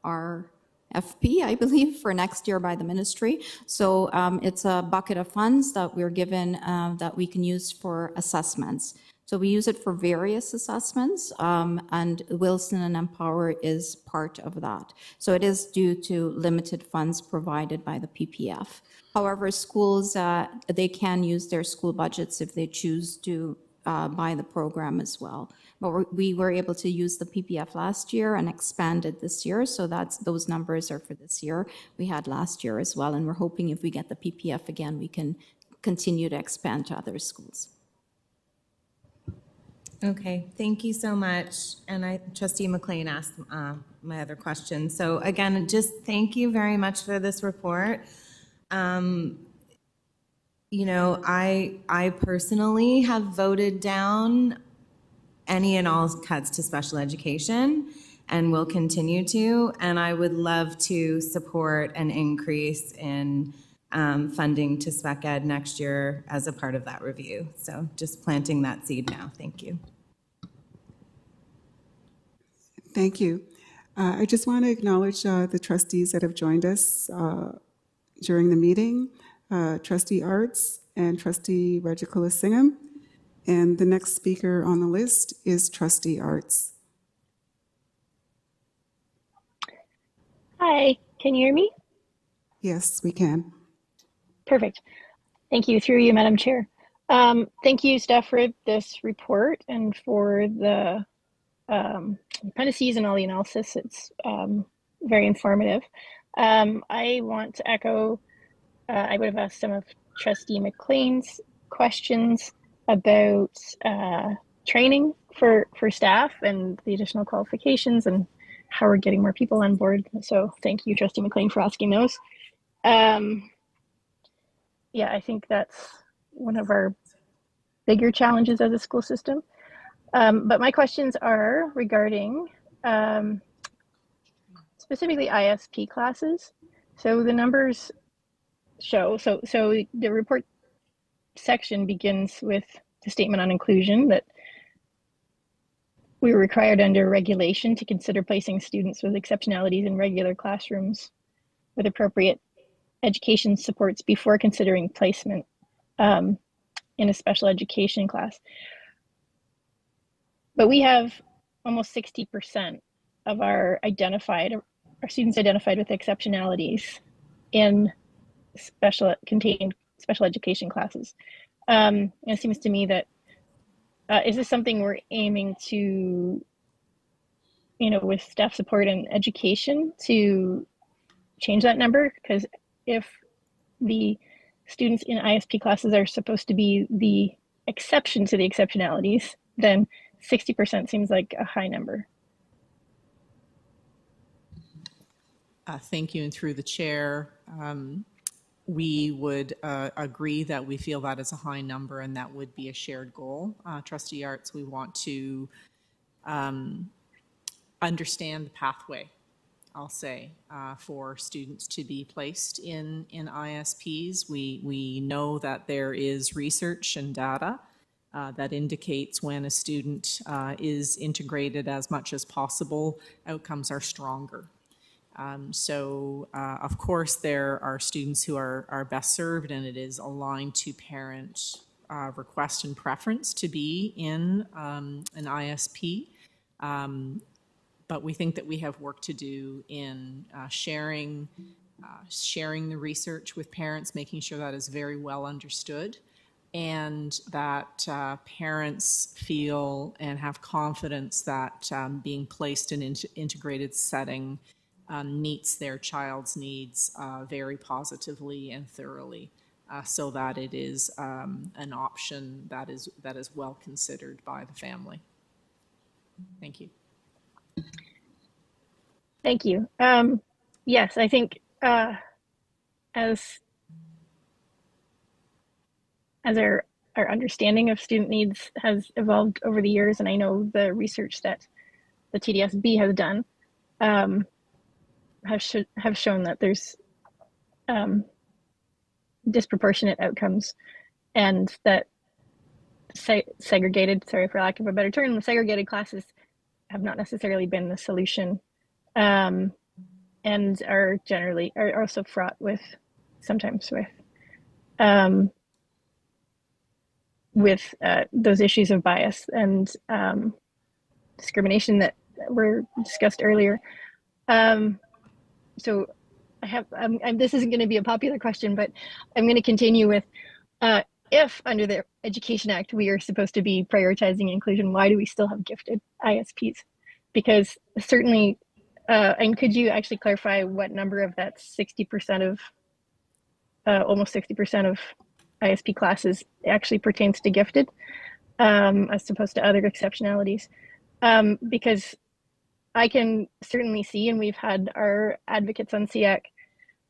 RFP, I believe, for next year by the ministry. So it's a bucket of funds that we're given that we can use for assessments. So we use it for various assessments, and Wilson and Empower is part of that. So it is due to limited funds provided by the PPF. However, schools, they can use their school budgets if they choose to buy the program as well. But we were able to use the PPF last year and expanded this year, so those numbers are for this year. We had last year as well, and we're hoping if we get the PPF again, we can continue to expand to other schools. Okay, thank you so much. And Trustee McLean asked my other question. So again, just thank you very much for this report. You know, I personally have voted down any and all cuts to special education and will continue to, and I would love to support an increase in funding to spec ed next year as a part of that review. So just planting that seed now. Thank you. Thank you. I just want to acknowledge the trustees that have joined us during the meeting, Trustee Arts and Trustee Regicula Singham. And the next speaker on the list is Trustee Arts. Hi, can you hear me? Yes, we can. Perfect. Thank you. Through you, Madam Chair. Thank you, staff, for this report and for the appendices and all the analysis. It's very informative. I want to echo, I would have asked some of Trustee McLean's questions about training for staff and the additional qualifications and how we're getting more people on board. So thank you, Trustee McLean, for asking those. Yeah, I think that's one of our bigger challenges as a school system. But my questions are regarding specifically ISP classes. So the numbers show, so the report section begins with the statement on inclusion that we were required under regulation to consider placing students with exceptionalities in regular classrooms with appropriate education supports before considering placement in a special education class. But we have almost 60% of our students identified with exceptionalities in contained special education classes. And it seems to me that is this something we're aiming to, with staff support and education, to change that number? Because if the students in ISP classes are supposed to be the exception to the exceptionalities, then 60% seems like a high number. Thank you, and through the chair, we would agree that we feel that is a high number and that would be a shared goal. Trustee Arts, we want to understand the pathway, I'll say, for students to be placed in ISPs. We know that there is research and data that indicates when a student is integrated as much as possible, outcomes are stronger. Of course, there are students who are best served, and it is aligned to parent request and preference to be in an ISP. But we think that we have work to do in sharing the research with parents, making sure that is very well understood, and that parents feel and have confidence that being placed in an integrated setting meets their child's needs very positively and thoroughly, so that it is an option that is well considered by the family. Thank you. Thank you. Yes, I think as our understanding of student needs has evolved over the years, and I know the research that the TDSB has done have shown that there's disproportionate outcomes, and that segregated, sorry for lack of a better term, segregated classes have not necessarily been the solution, and are also fraught with those issues of bias and discrimination that were discussed earlier. So I have, this isn't going to be a popular question, but I'm going to continue with, if under the Education Act, we are supposed to be prioritizing inclusion, why do we still have gifted ISPs? Because certainly, and could you actually clarify what number of that 60% of, almost 60% of ISP classes actually pertains to gifted, as opposed to other exceptionalities? Because I can certainly see, and we've had our advocates on SEAC,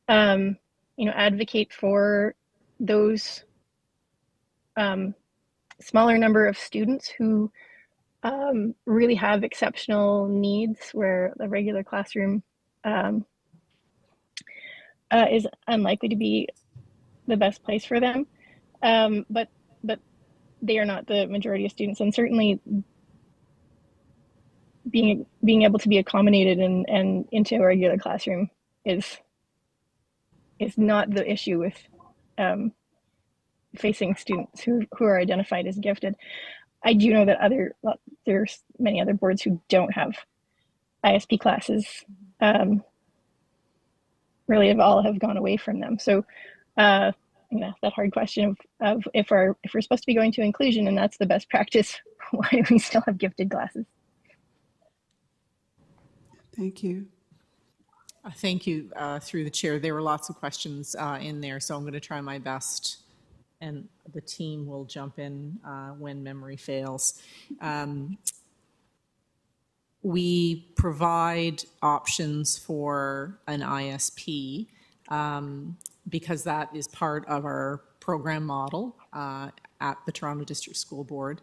advocate for those smaller number of students who really have exceptional needs, where the regular classroom is unlikely to be the best place for them. But they are not the majority of students, and certainly being able to be accommodated and into a regular classroom is not the issue with facing students who are identified as gifted. I do know that there's many other boards who don't have ISP classes, really have gone away from them. So, that hard question of if we're supposed to be going to inclusion and that's the best practice, why do we still have gifted classes? Thank you. Thank you, through the chair. There were lots of questions in there, so I'm going to try my best, and the team will jump in when memory fails. We provide options for an ISP because that is part of our program model at the Toronto District School Board.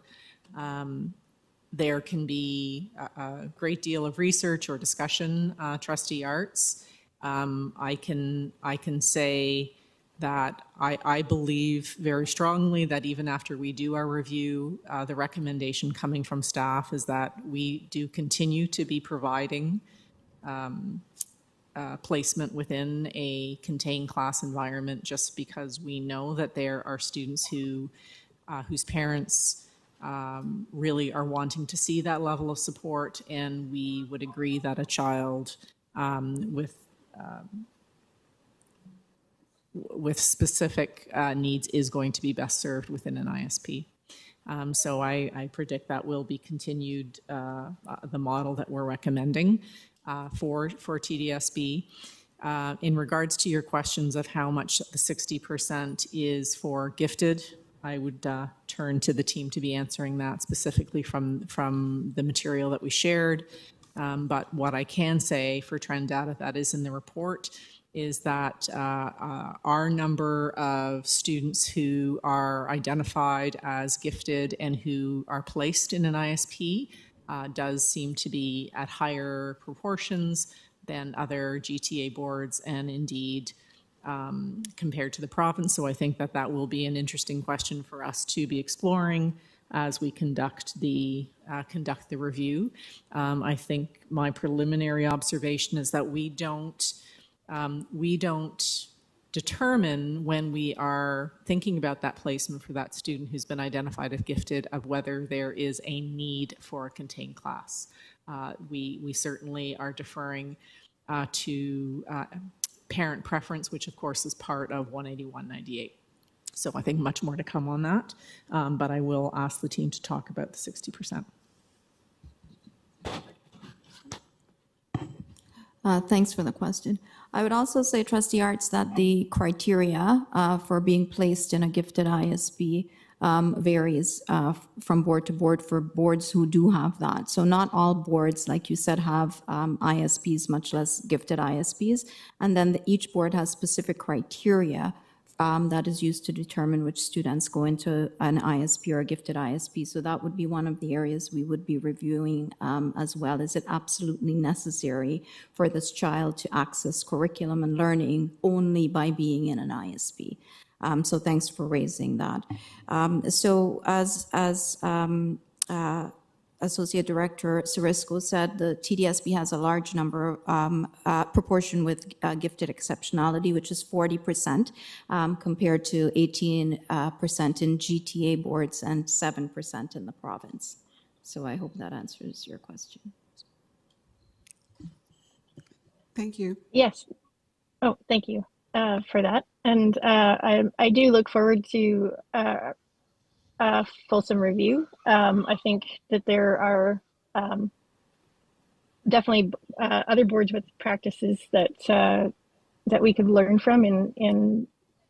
There can be a great deal of research or discussion, Trustee Arts. I can say that I believe very strongly that even after we do our review, the recommendation coming from staff is that we do continue to be providing placement within a contained class environment, just because we know that there are students whose parents really are wanting to see that level of support, and we would agree that a child with specific needs is going to be best served within an ISP. So I predict that will be continued, the model that we're recommending for TDSB. In regards to your questions of how much the 60% is for gifted, I would turn to the team to be answering that specifically from the material that we shared. But what I can say for trend data that is in the report is that our number of students who are identified as gifted and who are placed in an ISP does seem to be at higher proportions than other GTA boards, and indeed compared to the province. So I think that will be an interesting question for us to be exploring as we conduct the review. I think my preliminary observation is that we don't determine when we are thinking about that placement for that student who's been identified as gifted of whether there is a need for a contained class. We certainly are deferring to parent preference, which of course is part of 18198. So I think much more to come on that, but I will ask the team to talk about the 60%. Thanks for the question. I would also say, Trustee Arts, that the criteria for being placed in a gifted ISB varies from board to board for boards who do have that. So not all boards, like you said, have ISPs, much less gifted ISPs. And then each board has specific criteria that is used to determine which students go into an ISP or a gifted ISP. So that would be one of the areas we would be reviewing as well. Is it absolutely necessary for this child to access curriculum and learning only by being in an ISP? So thanks for raising that. So as Associate Director Cirisco said, the TDSB has a large number, proportion with gifted exceptionality, which is 40%, compared to 18% in GTA boards and 7% in the province. So I hope that answers your question. Thank you. Yes. Oh, thank you for that. And I do look forward to a fulsome review. I think that there are definitely other boards with practices that that we could learn from in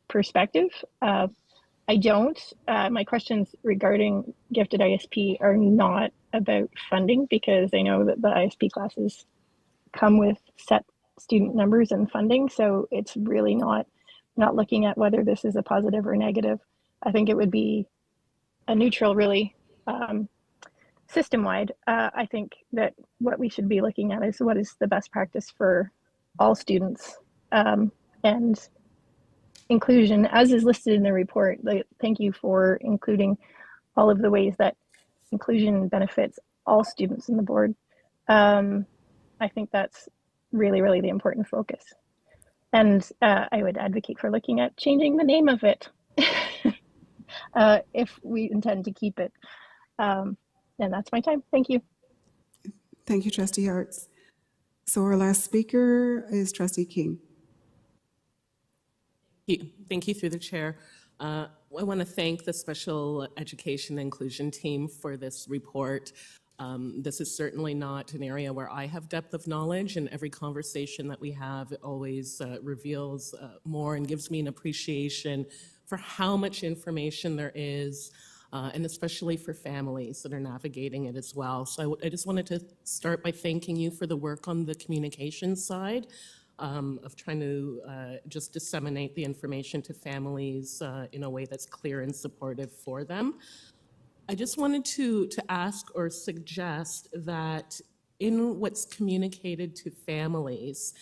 perspective. I don't. My questions regarding gifted ISP are not about funding, because I know that the ISP classes come with set student numbers and funding. So it's really not looking at whether this is a positive or negative. I think it would be a neutral, really, system-wide. I think that what we should be looking at is what is the best practice for all students, and inclusion, as is listed in the report. Thank you for including all of the ways that inclusion benefits all students in the board. I think that's really, really the important focus. And I would advocate for looking at changing the name of it if we intend to keep it. And that's my time. Thank you. Thank you, Trustee Harts. So our last speaker is Trustee King. Thank you through the chair. I want to thank the Special Education Inclusion Team for this report. This is certainly not an area where I have depth of knowledge, and every conversation that we have always reveals more and gives me an appreciation for how much information there is, and especially for families that are navigating it as well. So I just wanted to start by thanking you for the work on the communication side. Of trying to just disseminate the information to families in a way that's clear and supportive for them. I just wanted to ask or suggest that in what's communicated to families,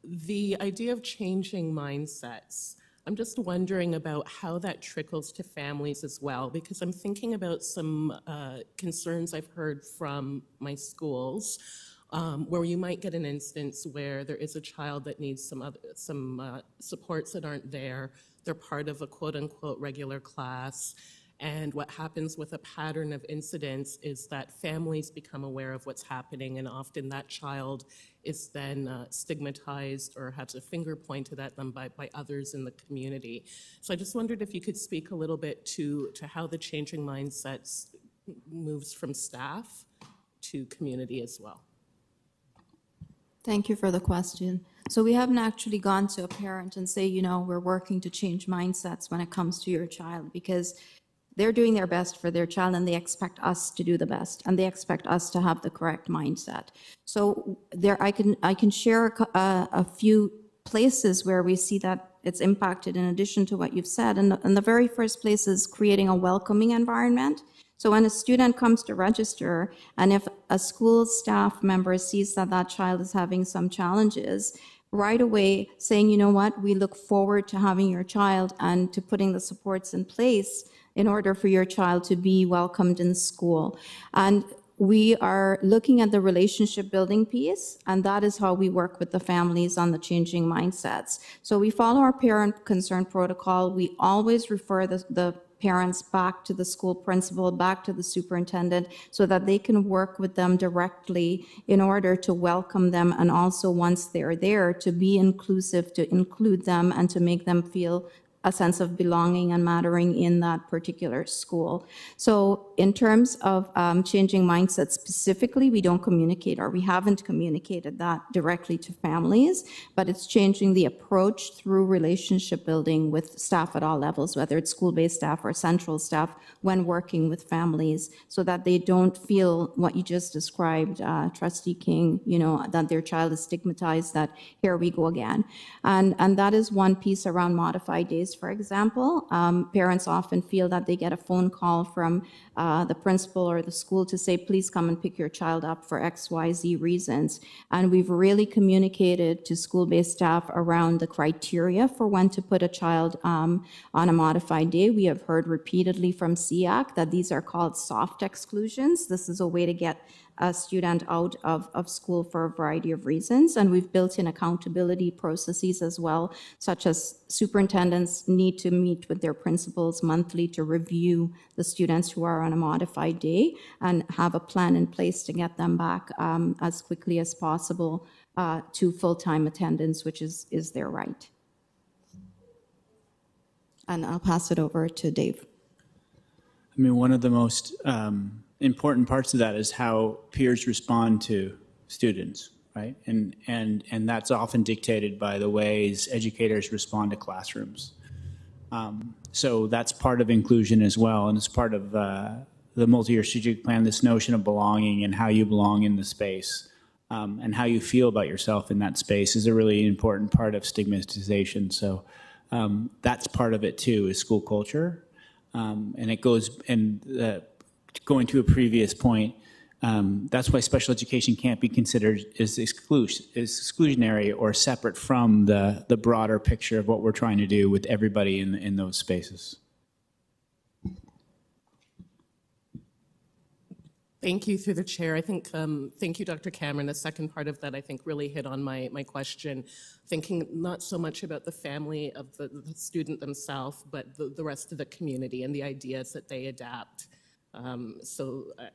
the idea of changing mindsets, I'm just wondering about how that trickles to families as well, because I'm thinking about some concerns I've heard from my schools. Where you might get an instance where there is a child that needs some supports that aren't there. They're part of a quote-unquote regular class. And what happens with a pattern of incidents is that families become aware of what's happening, and often that child is then stigmatized or has a finger pointed at them by others in the community. So I just wondered if you could speak a little bit to how the changing mindsets moves from staff to community as well. Thank you for the question. So we haven't actually gone to a parent and say, you know, we're working to change mindsets when it comes to your child, because they're doing their best for their child and they expect us to do the best, and they expect us to have the correct mindset. So there, I can share a few places where we see that it's impacted in addition to what you've said. And the very first place is creating a welcoming environment. So when a student comes to register, and if a school staff member sees that that child is having some challenges, right away saying, you know what, we look forward to having your child and to putting the supports in place in order for your child to be welcomed in school. And we are looking at the relationship building piece, and that is how we work with the families on the changing mindsets. So we follow our parent concern protocol. We always refer the parents back to the school principal, back to the superintendent, so that they can work with them directly in order to welcome them, and also once they're there, to be inclusive, to include them, and to make them feel a sense of belonging and mattering in that particular school. So in terms of changing mindsets specifically, we don't communicate, or we haven't communicated that directly to families, but it's changing the approach through relationship building with staff at all levels, whether it's school-based staff or central staff, when working with families, so that they don't feel what you just described, Trustee King, you know, that their child is stigmatized, that here we go again. And that is one piece around modified days. For example, parents often feel that they get a phone call from the principal or the school to say, please come and pick your child up for XYZ reasons. And we've really communicated to school-based staff around the criteria for when to put a child on a modified day. We have heard repeatedly from SEAC that these are called soft exclusions. This is a way to get a student out of school for a variety of reasons. And we've built in accountability processes as well, such as superintendents need to meet with their principals monthly to review the students who are on a modified day and have a plan in place to get them back as quickly as possible to full-time attendance, which is their right. And I'll pass it over to Dave. I mean, one of the most important parts of that is how peers respond to students, right? And that's often dictated by the ways educators respond to classrooms. So that's part of inclusion as well, and it's part of the multi-year strategic plan, this notion of belonging and how you belong in the space. And how you feel about yourself in that space is a really important part of stigmatization. So that's part of it too, is school culture. And it goes, and going to a previous point, that's why special education can't be considered as exclusionary or separate from the broader picture of what we're trying to do with everybody in those spaces. Thank you through the chair. I think, thank you, Dr. Cameron. The second part of that, I think, really hit on my question, thinking not so much about the family of the student themselves, but the rest of the community and the ideas that they adapt.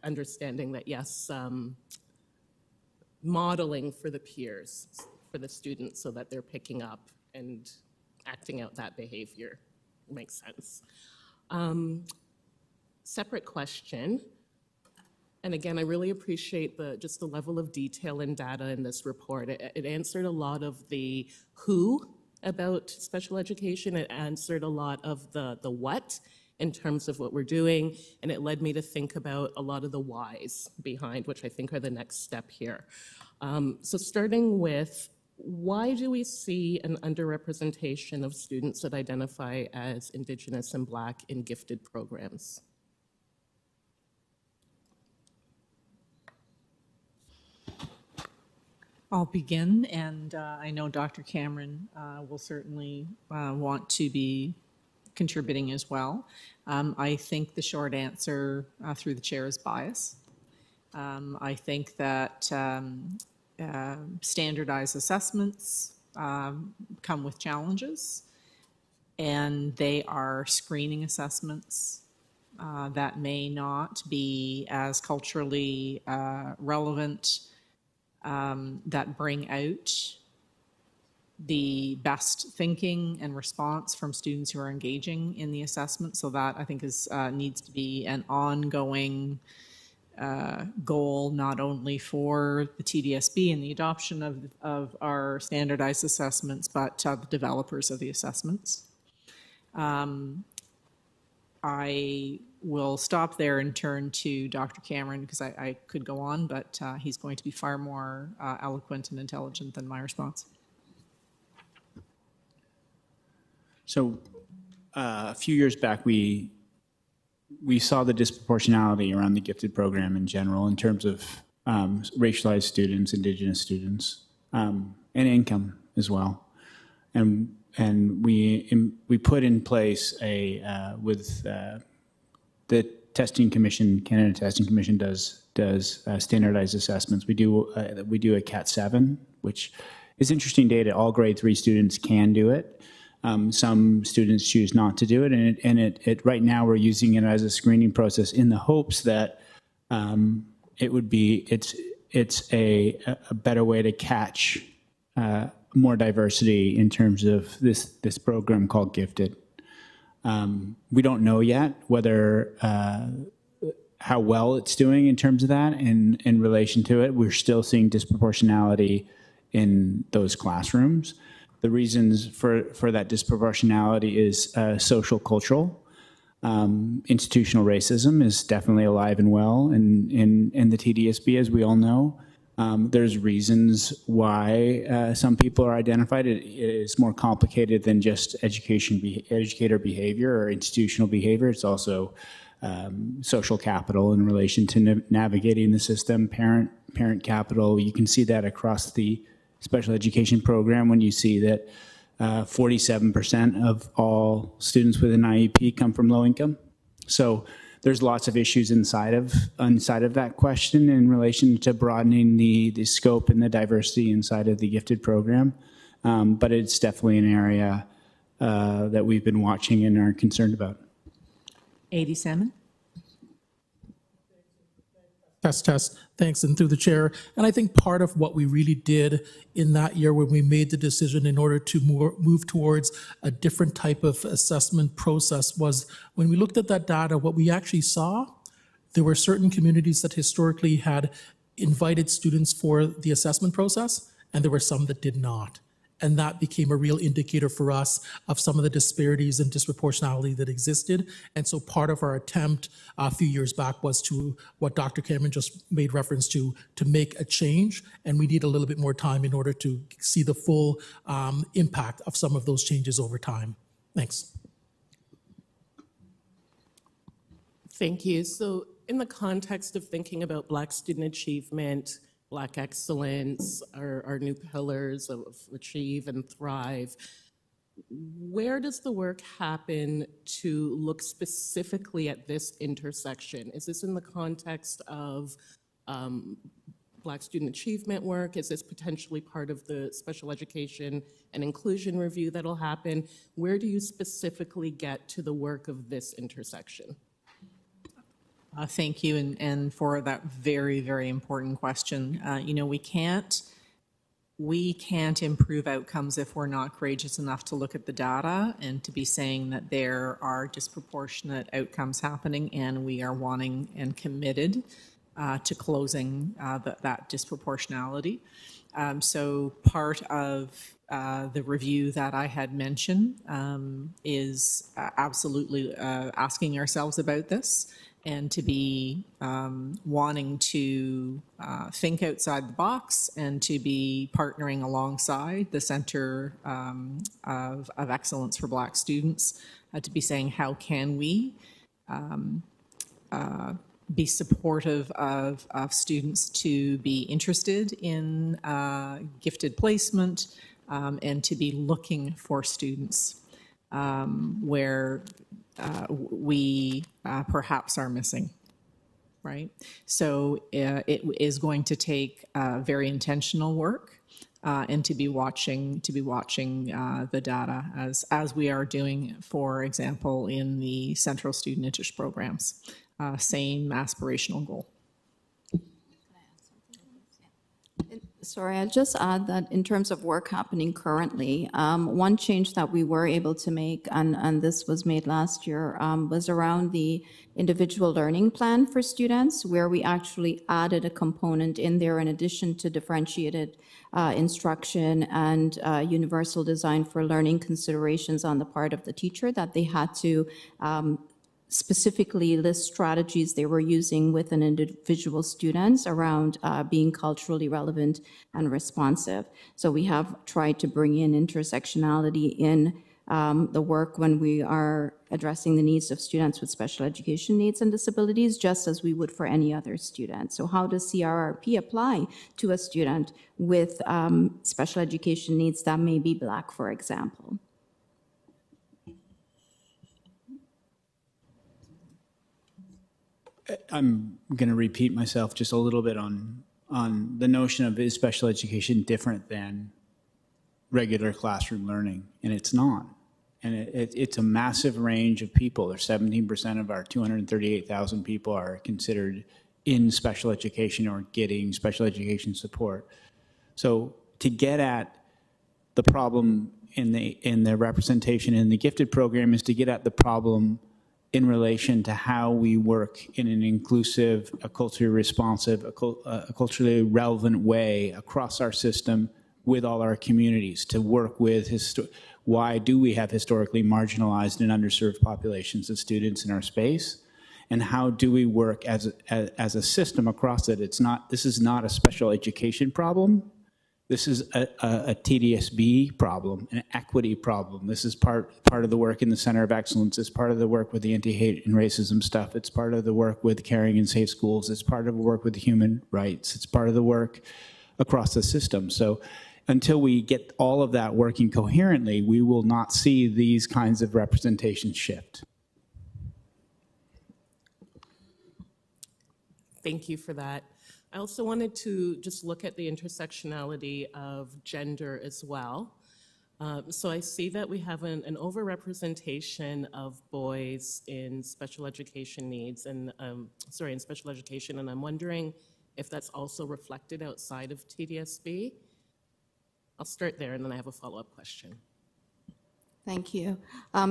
Understanding that, yes, modeling for the peers, for the students, so that they're picking up and acting out that behavior makes sense. Separate question. And again, I really appreciate just the level of detail and data in this report. It answered a lot of the who about special education. It answered a lot of the what in terms of what we're doing. And it led me to think about a lot of the whys behind, which I think are the next step here. So starting with, why do we see an underrepresentation of students that identify as Indigenous and Black in gifted programs? I'll begin, and I know Dr. Cameron will certainly want to be contributing as well. I think the short answer through the chair is bias. I think that standardized assessments come with challenges, and they are screening assessments that may not be as culturally relevant, that bring out the best thinking and response from students who are engaging in the assessment. So that, I think, needs to be an ongoing goal, not only for the TDSB and the adoption of our standardized assessments, but the developers of the assessments. I will stop there and turn to Dr. Cameron, because I could go on, but he's going to be far more eloquent and intelligent than my response. So a few years back, we saw the disproportionality around the gifted program in general in terms of racialized students, Indigenous students, and income as well. And we put in place with the testing commission, Canada Testing Commission does standardized assessments. We do a Cat 7, which is interesting data. All grade 3 students can do it. Some students choose not to do it, and it right now we're using it as a screening process in the hopes that it's a better way to catch more diversity in terms of this program called Gifted. We don't know yet whether how well it's doing in terms of that in relation to it. We're still seeing disproportionality in those classrooms. The reasons for that disproportionality is social cultural. Institutional racism is definitely alive and well in the TDSB, as we all know. There's reasons why some people are identified. It is more complicated than just educator behavior or institutional behavior. It's also social capital in relation to navigating the system, parent capital. You can see that across the special education program when you see that 47% of all students with an IEP come from low income. So there's lots of issues inside of that question in relation to broadening the scope and the diversity inside of the gifted program. But it's definitely an area that we've been watching and are concerned about. 87. Test. Thanks, and through the chair. And I think part of what we really did in that year when we made the decision in order to move towards a different type of assessment process was when we looked at that data, what we actually saw, there were certain communities that historically had invited students for the assessment process, and there were some that did not. And that became a real indicator for us of some of the disparities and disproportionality that existed. And so part of our attempt a few years back was to what Dr. Cameron just made reference to make a change. And we need a little bit more time in order to see the full impact of some of those changes over time. Thanks. Thank you. So in the context of thinking about Black student achievement, Black excellence, our new pillars of achieve and thrive, where does the work happen to look specifically at this intersection? Is this in the context of Black student achievement work? Is this potentially part of the special education and inclusion review that'll happen? Where do you specifically get to the work of this intersection? Thank you, and for that very, very important question. We can't improve outcomes if we're not courageous enough to look at the data and to be saying that there are disproportionate outcomes happening, and we are wanting and committed to closing that disproportionality. So part of the review that I had mentioned is absolutely asking ourselves about this, and to be wanting to think outside the box and to be partnering alongside the Center of Excellence for Black Students, to be saying how can we be supportive of students to be interested in gifted placement, and to be looking for students where we perhaps are missing, right? So it is going to take very intentional work, and to be watching the data as we are doing, for example, in the Central Student Interest Programs. Same aspirational goal. Sorry, I'll just add that in terms of work happening currently, one change that we were able to make, and this was made last year, was around the individual learning plan for students, where we actually added a component in there in addition to differentiated instruction and universal design for learning considerations on the part of the teacher, that they had to specifically list strategies they were using with an individual students around being culturally relevant and responsive. So we have tried to bring in intersectionality in the work when we are addressing the needs of students with special education needs and disabilities, just as we would for any other student. So how does CRRP apply to a student with special education needs that may be Black, for example? I'm going to repeat myself just a little bit on the notion of, is special education different than regular classroom learning? And it's not. And it's a massive range of people. There's 17% of our 238,000 people are considered in special education or getting special education support. So to get at the problem in the representation in the gifted program is to get at the problem in relation to how we work in an inclusive, a culturally responsive, a culturally relevant way across our system with all our communities to work with why do we have historically marginalized and underserved populations of students in our space, and how do we work as a system across it. This is not a special education problem. This is a TDSB problem, an equity problem. This is part of the work in the Center of Excellence. It's part of the work with the anti-hate and racism stuff. It's part of the work with caring and safe schools. It's part of the work with human rights. It's part of the work across the system. So until we get all of that working coherently, we will not see these kinds of representations shift. Thank you for that. I also wanted to just look at the intersectionality of gender as well. So I see that we have an overrepresentation of boys in special education needs and, in special education, and I'm wondering if that's also reflected outside of TDSB. I'll start there, and then I have a follow-up question. Thank you.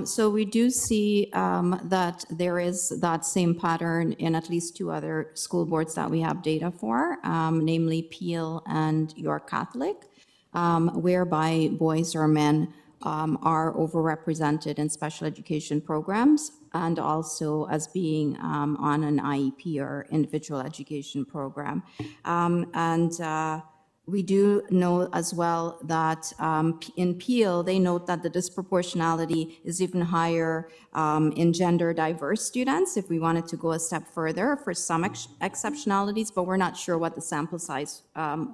So we do see that there is that same pattern in at least two other school boards that we have data for, namely Peel and York Catholic, whereby boys or men are overrepresented in special education programs and also as being on an IEP or individual education program. We do know as well that in Peel, they note that the disproportionality is even higher in gender diverse students, if we wanted to go a step further for some exceptionalities, but we're not sure what the sample size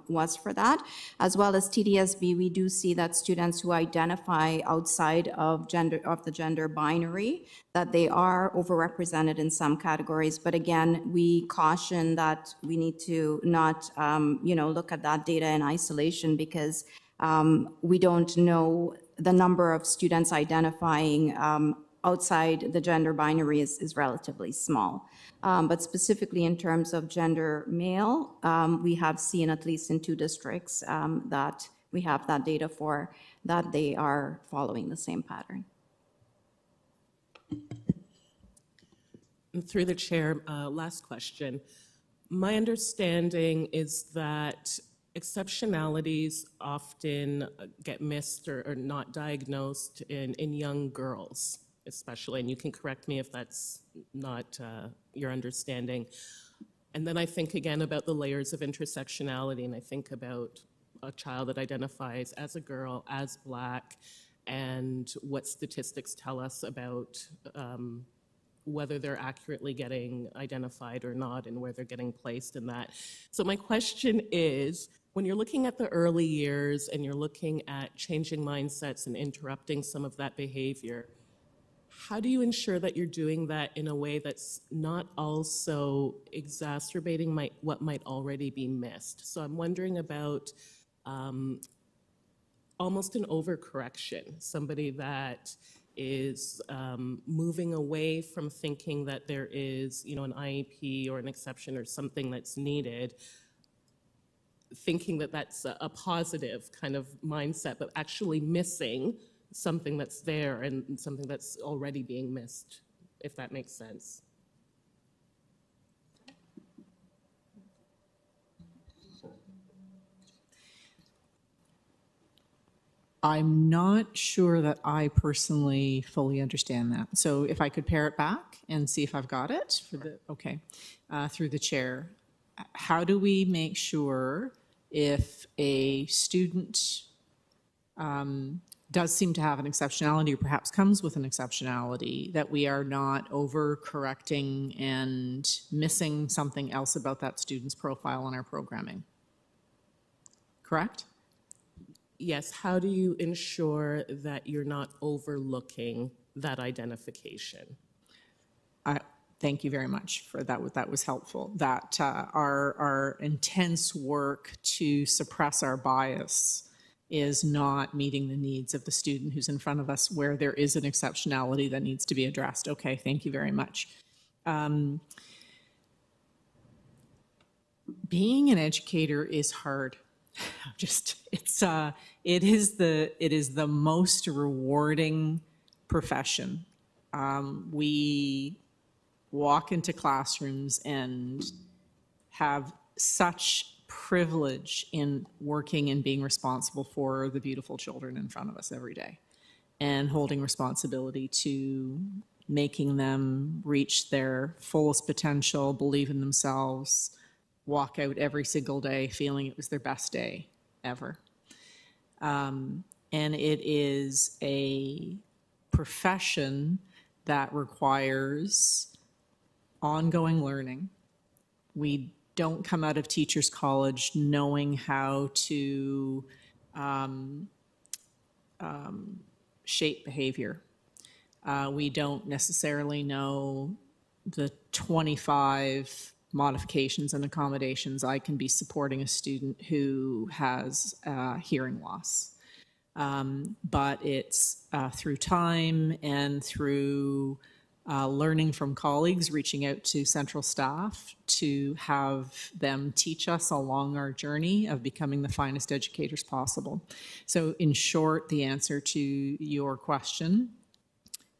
was for that. As well as TDSB, we do see that students who identify outside of the gender binary, that they are overrepresented in some categories. But again, we caution that we need to not, look at that data in isolation, because we don't know the number of students identifying outside the gender binary is relatively small. But specifically in terms of gender male, we have seen, at least in 2 districts, that we have that data for, that they are following the same pattern. And through the chair, last question. My understanding is that exceptionalities often get missed or not diagnosed in young girls, especially, and you can correct me if that's not your understanding. And then I think again about the layers of intersectionality, and I think about a child that identifies as a girl, as Black, and what statistics tell us about whether they're accurately getting identified or not, and where they're getting placed in that. So my question is, when you're looking at the early years and you're looking at changing mindsets and interrupting some of that behavior, how do you ensure that you're doing that in a way that's not also exacerbating what might already be missed? So I'm wondering about almost an overcorrection, somebody that is moving away from thinking that there is, an IEP or an exception or something that's needed, thinking that that's a positive kind of mindset, but actually missing something that's there and something that's already being missed, if that makes sense. I'm not sure that I personally fully understand that. So if I could pare it back and see if I've got it through the chair. How do we make sure if a student does seem to have an exceptionality or perhaps comes with an exceptionality, that we are not overcorrecting and missing something else about that student's profile in our programming? Correct? Yes, how do you ensure that you're not overlooking that identification? Thank you very much for that. That was helpful. That our intense work to suppress our bias is not meeting the needs of the student who's in front of us, where there is an exceptionality that needs to be addressed. Okay, thank you very much. Being an educator is hard. It is the most rewarding profession. We walk into classrooms and have such privilege in working and being responsible for the beautiful children in front of us every day, and holding responsibility to making them reach their fullest potential, believe in themselves, walk out every single day feeling it was their best day ever. And it is a profession that requires ongoing learning. We don't come out of Teachers College knowing how to shape behavior. We don't necessarily know the 25 modifications and accommodations I can be supporting a student who has hearing loss. But it's through time and through learning from colleagues, reaching out to central staff to have them teach us along our journey of becoming the finest educators possible. So in short, the answer to your question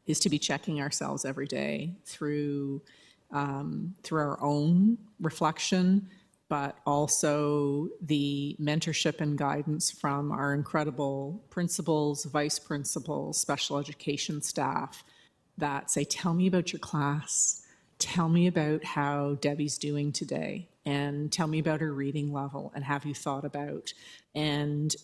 is to be checking ourselves every day through our own reflection, but also the mentorship and guidance from our incredible principals, vice principals, special education staff that say, tell me about your class, tell me about how Debbie's doing today. and tell me about her reading level, and have you thought about, and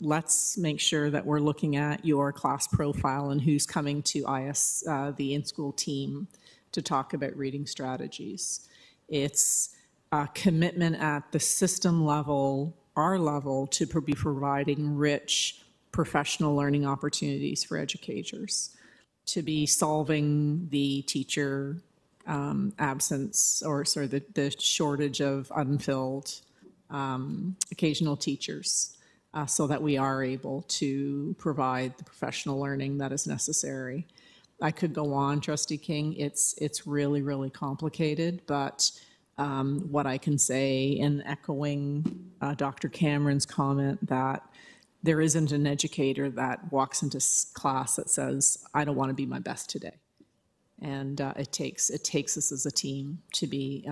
let's make sure that we're looking at your class profile and who's coming to IS, the in-school team, to talk about reading strategies. It's a commitment at the system level, our level, to be providing rich professional learning opportunities for educators, to be solving the teacher absence, or sorry, the shortage of unfilled occasional teachers, so that we are able to provide the professional learning that is necessary. I could go on, Trustee King. It's really, really complicated, but what I can say, in echoing Dr. Cameron's comment, that there isn't an educator that walks into class that says, I don't want to be my best today. And it takes us as a team to be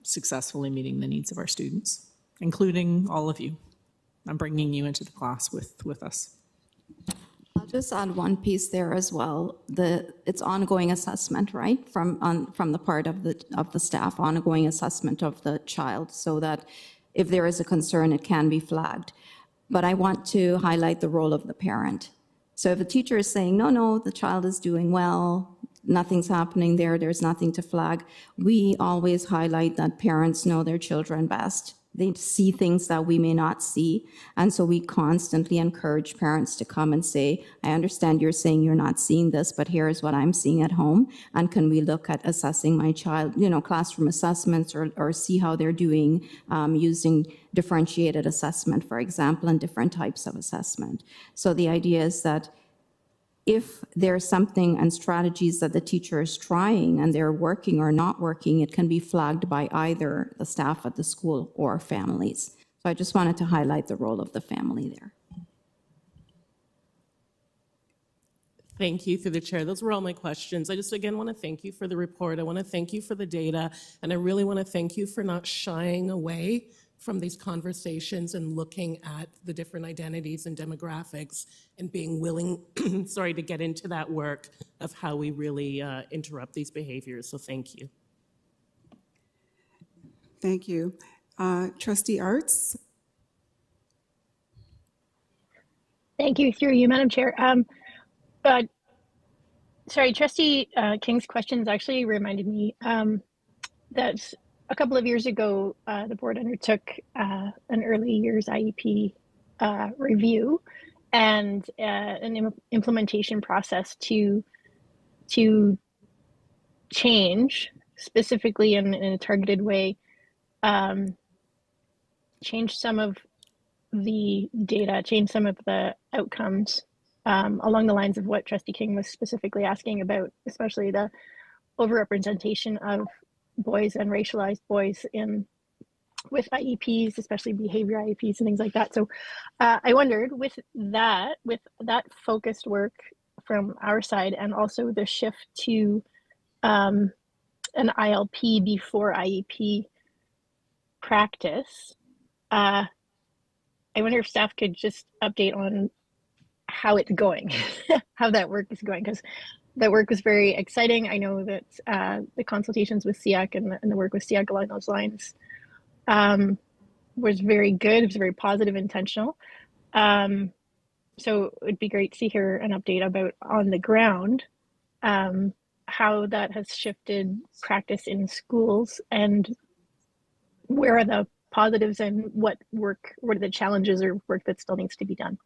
successfully meeting the needs of our students, including all of you. I'm bringing you into the class with us. I'll just add one piece there as well. It's ongoing assessment, right? From the part of the staff, ongoing assessment of the child, so that if there is a concern, it can be flagged. But I want to highlight the role of the parent. So if a teacher is saying, no, the child is doing well, nothing's happening there, there's nothing to flag, we always highlight that parents know their children best. They see things that we may not see. And so we constantly encourage parents to come and say, I understand you're saying you're not seeing this, but here's what I'm seeing at home. And can we look at assessing my child, classroom assessments, or see how they're doing using differentiated assessment, for example, and different types of assessment. So the idea is that if there's something and strategies that the teacher is trying and they're working or not working, it can be flagged by either the staff at the school or families. So I just wanted to highlight the role of the family there. Thank you, through the chair. Those were all my questions. I just, again, want to thank you for the report. I want to thank you for the data. And I really want to thank you for not shying away from these conversations and looking at the different identities and demographics and being willing, sorry, to get into that work of how we really interrupt these behaviors. So thank you. Thank you. Trustee Arts? Thank you, through you, Madam Chair. Sorry, Trustee King's questions actually reminded me that a couple of years ago, the board undertook an early years IEP review and an implementation process to change, specifically in a targeted way, change some of the data, change some of the outcomes along the lines of what Trustee King was specifically asking about, especially the overrepresentation of boys and racialized boys with IEPs, especially behavior IEPs and things like that. So I wondered, with that focused work from our side, and also the shift to an ILP before IEP practice, I wonder if staff could just update on how it's going, how that work is going, because that work was very exciting. I know that the consultations with SEAC and the work with SEAC along those lines was very good. It was very positive, intentional. So it'd be great to hear an update about, on the ground, how that has shifted practice in schools, and where are the positives and what are the challenges or work that still needs to be done.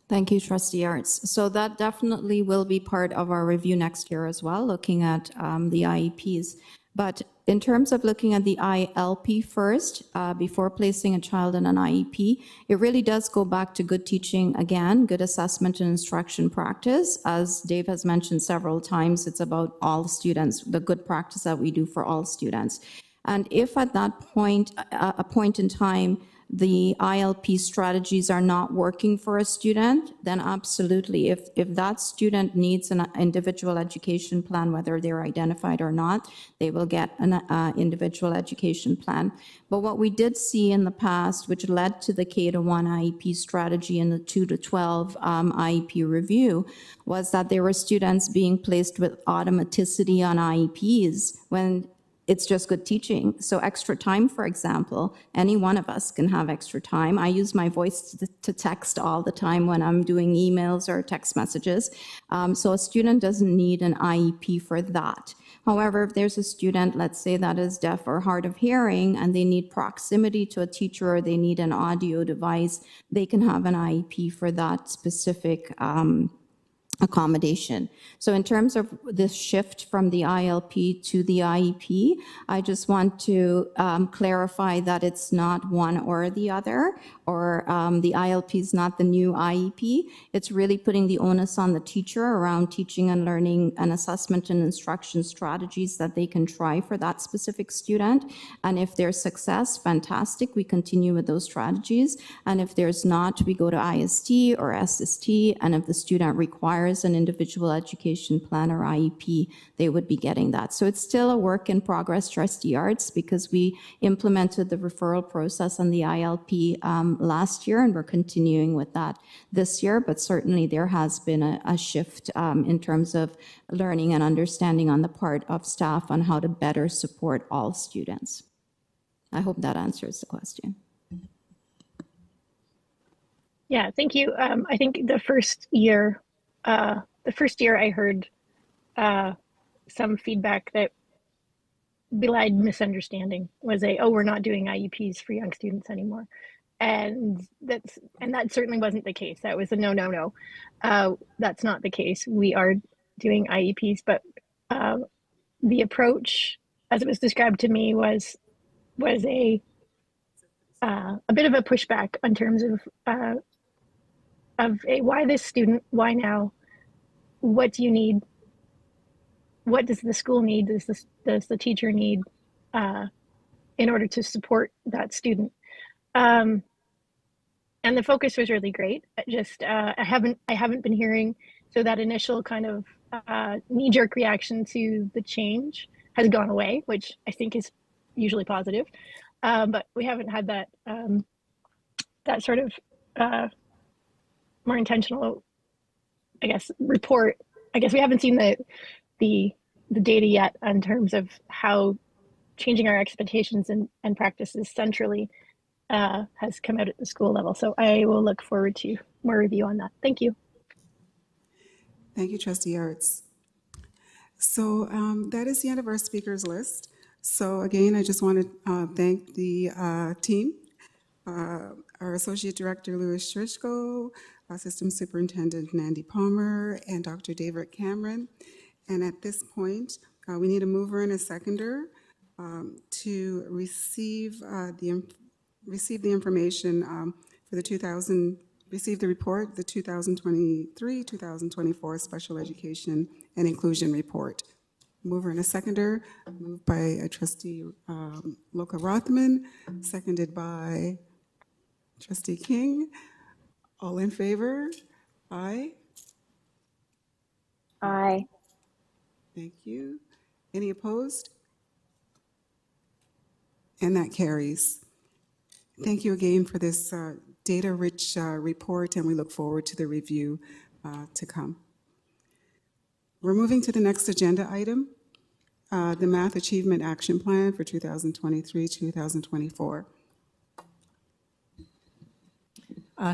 Thank you, Trustee Arts. So that definitely will be part of our review next year as well, looking at the IEPs. But in terms of looking at the ILP first, before placing a child in an IEP, it really does go back to good teaching again, good assessment and instruction practice. As Dave has mentioned several times, it's about all students, the good practice that we do for all students. And if at that point, a point in time, the ILP strategies are not working for a student, then absolutely, if that student needs an individual education plan, whether they're identified or not, they will get an individual education plan. But what we did see in the past, which led to the K-1 IEP strategy and the 2 to 12 IEP review, was that there were students being placed with automaticity on IEPs when it's just good teaching. So extra time, for example, any one of us can have extra time. I use my voice to text all the time when I'm doing emails or text messages. So a student doesn't need an IEP for that. However, if there's a student, let's say, that is deaf or hard of hearing and they need proximity to a teacher or they need an audio device, they can have an IEP for that specific accommodation. So in terms of this shift from the ILP to the IEP, I just want to clarify that it's not one or the other, or the ILP is not the new IEP. It's really putting the onus on the teacher around teaching and learning and assessment and instruction strategies that they can try for that specific student. And if there's success, fantastic, we continue with those strategies. And if there's not, we go to IST or SST, and if the student requires an individual education plan or IEP, they would be getting that. So it's still a work in progress, Trustee Arts, because we implemented the referral process on the ILP last year, and we're continuing with that this year. But certainly there has been a shift in terms of learning and understanding on the part of staff on how to better support all students. I hope that answers the question. Yeah, thank you. I think the first year I heard some feedback that belied misunderstanding. Was we're not doing IEPs for young students anymore, and that certainly wasn't the case. That was a no. That's not the case. We are doing IEPs, but the approach, as it was described to me, was a bit of a pushback in terms of why this student, why now, what do you need, what does the school need, does the teacher need in order to support that student. And the focus was really great. Just I haven't been hearing, so that initial kind of knee-jerk reaction to the change has gone away, which I think is usually positive. But we haven't had that that sort of more intentional, I guess, report. I guess we haven't seen the data yet in terms of how changing our expectations and practices centrally has come out at the school level. So I will look forward to more review on that. Thank you. Thank you, Trustee Arts. So that is the end of our speakers list. So again, I just want to thank the team, our Associate Director, Louis Strichko, Assistant Superintendent Nandy Palmer, and Dr. David Cameron. And at this point, we need a mover and a seconder to receive the information for the receive the report, the 2023-2024 Special Education and Inclusion Report. Mover and a seconder, moved by Trustee Loka Rothman, seconded by Trustee King. All in favor? Aye. Aye. Thank you. Any opposed? And that carries. Thank you again for this data-rich report, and we look forward to the review to come. We're moving to the next agenda item, the Math Achievement Action Plan for 2023-2024.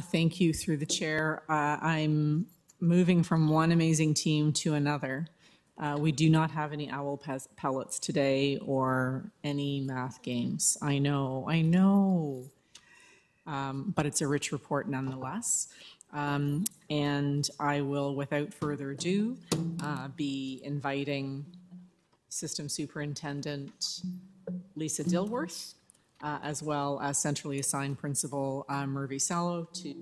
Thank you, through the chair. I'm moving from one amazing team to another. We do not have any owl pellets today or any math games. I know. But it's a rich report nonetheless. And I will, without further ado, be inviting System Superintendent Lisa Dilworth, as well as centrally assigned Principal Murphy Sallow, to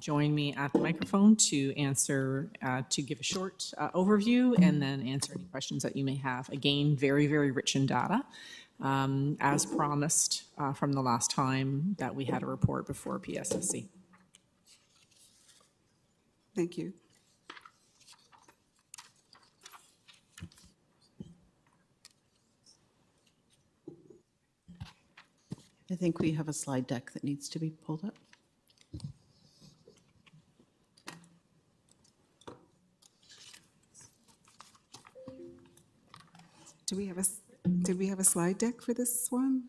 join me at the microphone to answer, to give a short overview and then answer any questions that you may have. Again, very, very rich in data, as promised from the last time that we had a report before PSSC. Thank you. I think we have a slide deck that needs to be pulled up. Did we have a a slide deck for this one?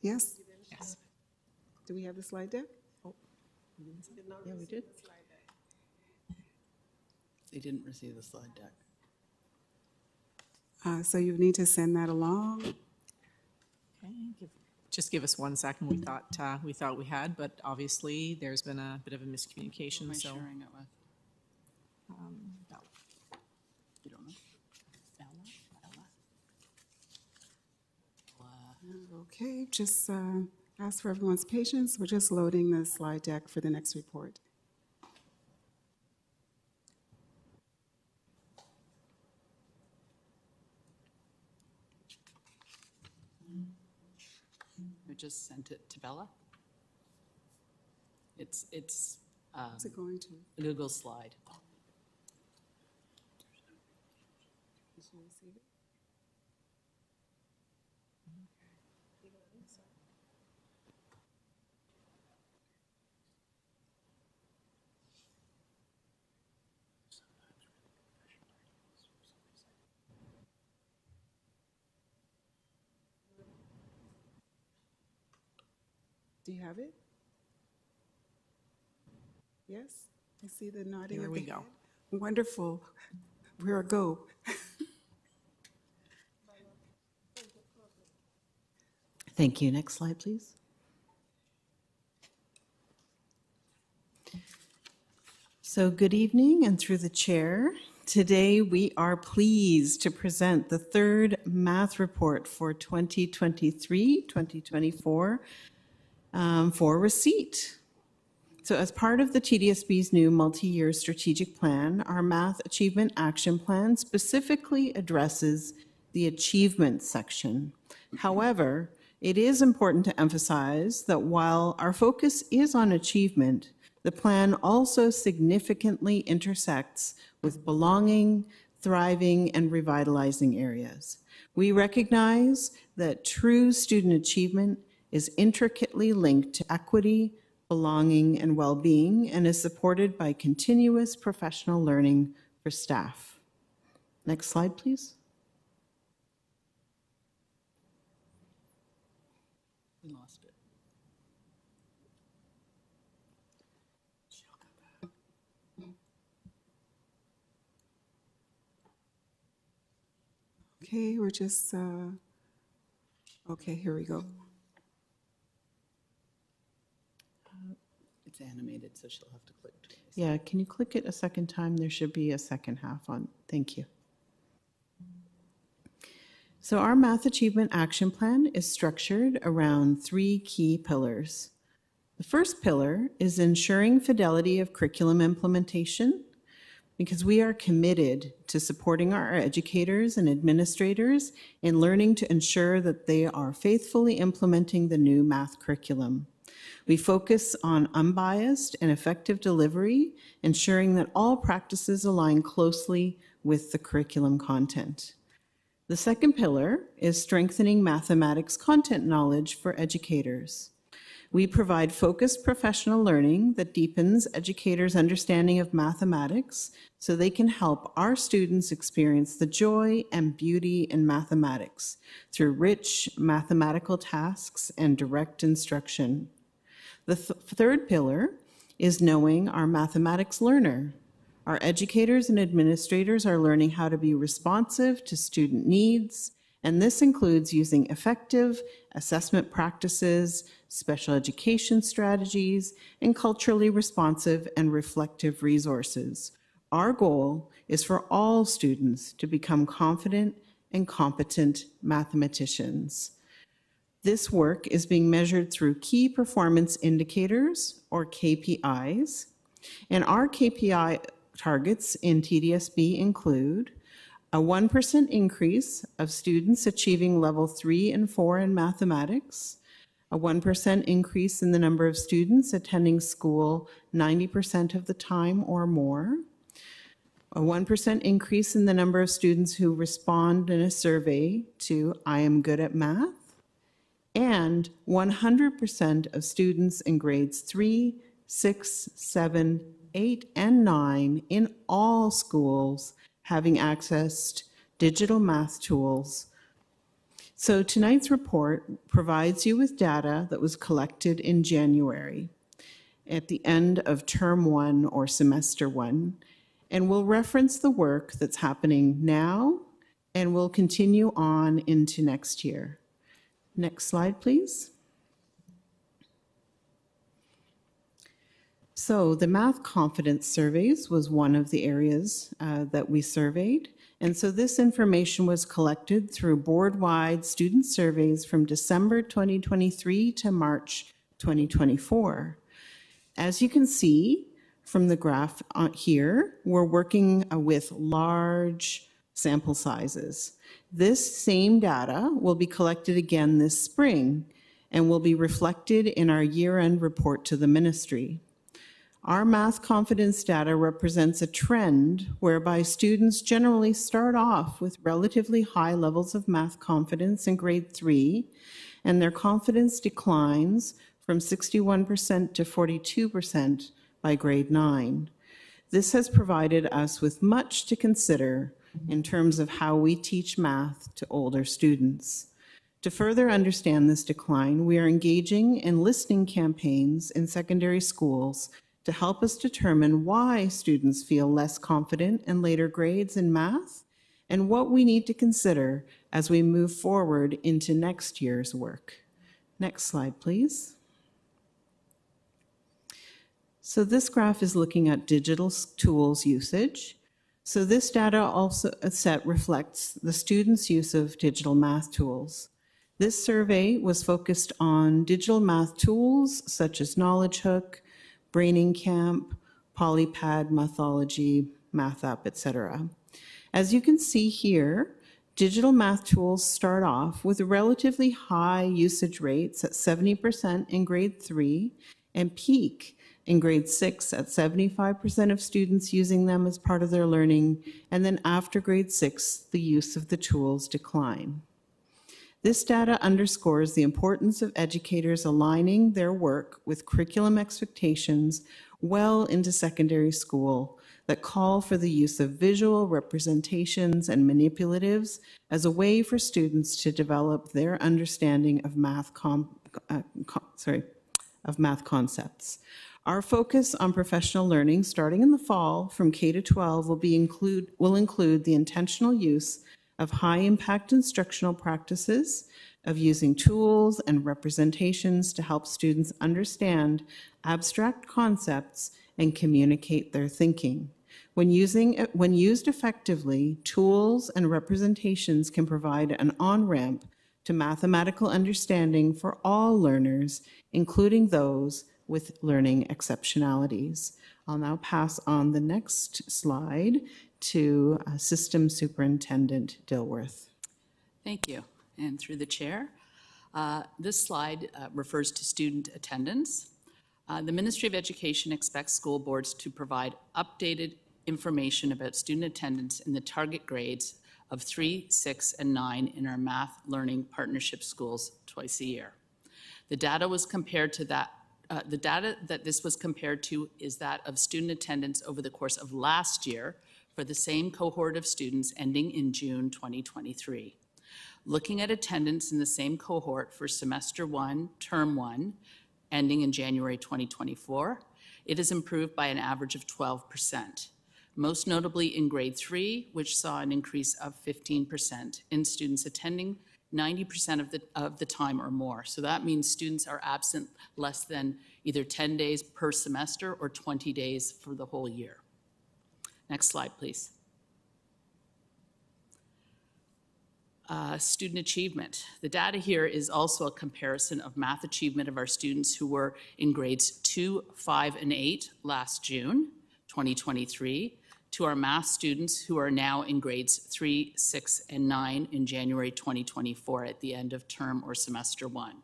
Yes? Yes. Do we have the slide deck? Yeah, we did. They didn't receive the slide deck. So you need to send that along. Okay, just give us 1 second. We thought we had, but obviously there's been a bit of a miscommunication. Who am I So sharing it with? Bella. You don't know? Okay, just ask for everyone's patience. We're just loading the slide deck for the next report. Who just sent it to Bella? It's Is it going to? a Google slide. Did you receive it? Do you have it? Yes? I see the nodding Here of we the go. head. Wonderful. We're a go. Thank you. Next slide, please. So good evening, and through the chair, today we are pleased to present the third math report for 2023-2024 for receipt. So as part of the TDSB's new multi-year strategic plan, our Math Achievement Action Plan specifically addresses the achievement section. However, it is important to emphasize that while our focus is on achievement, the plan also significantly intersects with belonging, thriving, and revitalizing areas. We recognize that true student achievement is intricately linked to equity, belonging, and well-being, and is supported by continuous professional learning for staff. Next slide, please. We lost it. Okay, we're just, okay, here we go. It's animated, so she'll have to click twice. Yeah, can you click it a second time? There should be a second half on. Thank you. So our Math Achievement Action Plan is structured around 3 key pillars. The first pillar is ensuring fidelity of curriculum implementation, because we are committed to supporting our educators and administrators in learning to ensure that they are faithfully implementing the new math curriculum. We focus on unbiased and effective delivery, ensuring that all practices align closely with the curriculum content. The second pillar is strengthening mathematics content knowledge for educators. We provide focused professional learning that deepens educators' understanding of mathematics so they can help our students experience the joy and beauty in mathematics through rich mathematical tasks and direct instruction. The third pillar is knowing our mathematics learner. Our educators and administrators are learning how to be responsive to student needs, and this includes using effective assessment practices, special education strategies, and culturally responsive and reflective resources. Our goal is for all students to become confident and competent mathematicians. This work is being measured through key performance indicators, or KPIs, and our KPI targets in TDSB include a 1% increase of students achieving level 3 and 4 in mathematics, a 1% increase in the number of students attending school 90% of the time or more, a 1% increase in the number of students who respond in a survey to I am good at math, and 100% of students in grades 3, 6, 7, 8, and 9 in all schools having accessed digital math tools So tonight's report provides you with data that was collected in January at the end of term 1 or semester 1, and will reference the work that's happening now and will continue on into next year. Next slide, please. So the math confidence surveys was one of the areas that we surveyed. And so this information was collected through board-wide student surveys from December 2023 to March 2024. As you can see from the graph here, we're working with large sample sizes. This same data will be collected again this spring and will be reflected in our year-end report to the ministry. Our math confidence data represents a trend whereby students generally start off with relatively high levels of math confidence in grade 3, and their confidence declines from 61% to 42% by grade 9. This has provided us with much to consider in terms of how we teach math to older students. To further understand this decline, we are engaging in listening campaigns in secondary schools to help us determine why students feel less confident in later grades in math and what we need to consider as we move forward into next year's work. Next slide, please. So this graph is looking at digital tools usage. So this data also set reflects the students' use of digital math tools. This survey was focused on digital math tools such as Knowledge Hook, Braining Camp, Polypad, Mathology, MathUp, etc. As you can see here, digital math tools start off with relatively high usage rates at 70% in grade 3 and peak in grade 6 at 75% of students using them as part of their learning, and then after grade 6, the use of the tools decline. This data underscores the importance of educators aligning their work with curriculum expectations well into secondary school that call for the use of visual representations and manipulatives as a way for students to develop their understanding of math concepts. Our focus on professional learning starting in the fall from K to 12 will include the intentional use of high-impact instructional practices, of using tools and representations to help students understand abstract concepts and communicate their thinking. When used effectively, tools and representations can provide an on-ramp to mathematical understanding for all learners, including those with learning exceptionalities. I'll now pass on the next slide to System Superintendent Dilworth. Thank you. And through the chair, this slide refers to student attendance. The Ministry of Education expects school boards to provide updated information about student attendance in the target grades of 3, 6, and 9 in our math learning partnership schools twice a year. The data was compared to that. The data that this was compared to is that of student attendance over the course of last year for the same cohort of students ending in June 2023. Looking at attendance in the same cohort for semester 1, term 1, ending in January 2024, it has improved by an average of 12%, most notably in grade 3, which saw an increase of 15% in students attending 90% of the time or more. So that means students are absent less than either 10 days per semester or 20 days for the whole year. Next slide, please. Student achievement. The data here is also a comparison of math achievement of our students who were in grades 2, 5, and 8 last June 2023 to our math students who are now in grades 3, 6, and 9 in January 2024 at the end of term or semester 1.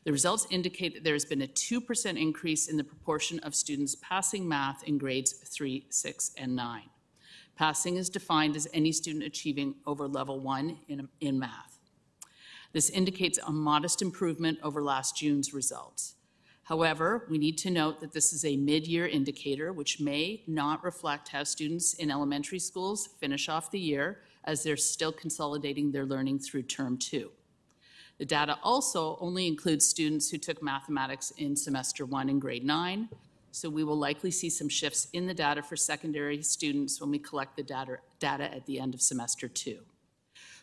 The results indicate that there has been a 2% increase in the proportion of students passing math in grades 3, 6, and 9. Passing is defined as any student achieving over level 1 in math. This indicates a modest improvement over last June's results. However, we need to note that this is a mid-year indicator which may not reflect how students in elementary schools finish off the year as they're still consolidating their learning through term 2. The data also only includes students who took mathematics in semester 1 in grade 9, so we will likely see some shifts in the data for secondary students when we collect the data at the end of semester 2.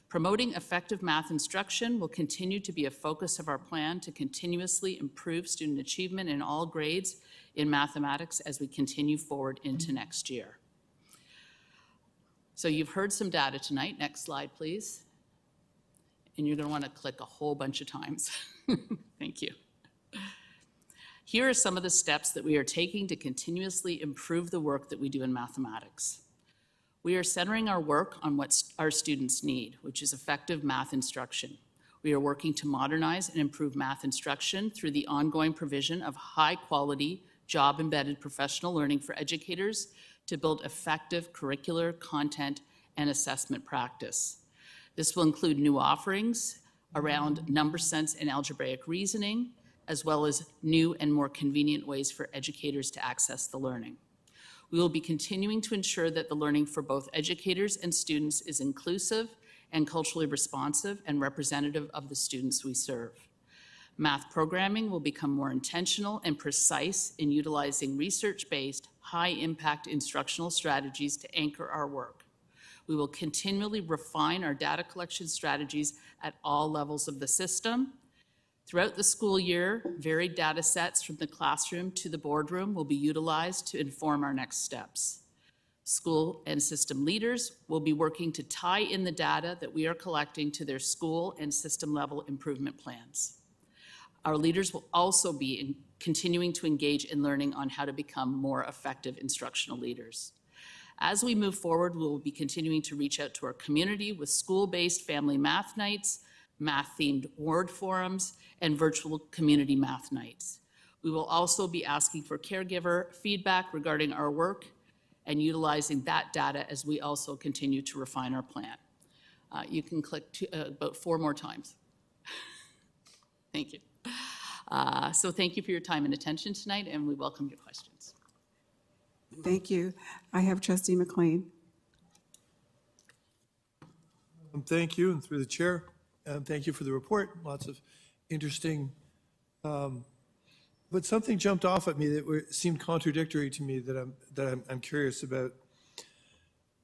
Promoting effective math instruction will continue to be a focus of our plan to continuously improve student achievement in all grades in mathematics as we continue forward into next year. So you've heard some data tonight. Next slide, please. And you're going to want to click a whole bunch of times. Thank you. Here are some of the steps that we are taking to continuously improve the work that we do in mathematics. We are centering our work on what our students need, which is effective math instruction. We are working to modernize and improve math instruction through the ongoing provision of high-quality, job-embedded professional learning for educators to build effective curricular content and assessment practice. This will include new offerings around number sense and algebraic reasoning, as well as new and more convenient ways for educators to access the learning. We will be continuing to ensure that the learning for both educators and students is inclusive and culturally responsive and representative of the students we serve. Math programming will become more intentional and precise in utilizing research-based, high-impact instructional strategies to anchor our work. We will continually refine our data collection strategies at all levels of the system. Throughout the school year, varied data sets from the classroom to the boardroom will be utilized to inform our next steps. School and system leaders will be working to tie in the data that we are collecting to their school and system level improvement plans. Our leaders will also be continuing to engage in learning on how to become more effective instructional leaders. As we move forward, we will be continuing to reach out to our community with school-based family math nights, math-themed ward forums, and virtual community math nights. We will also be asking for caregiver feedback regarding our work and utilizing that data as we also continue to refine our plan. You can click about 4 more times. Thank you. So thank you for your time and attention tonight, and we welcome your questions. Thank you. I have Trustee McLean. Thank you, and through the chair, thank you for the report. Lots of interesting, but something jumped off at me that seemed contradictory to me that I'm curious about.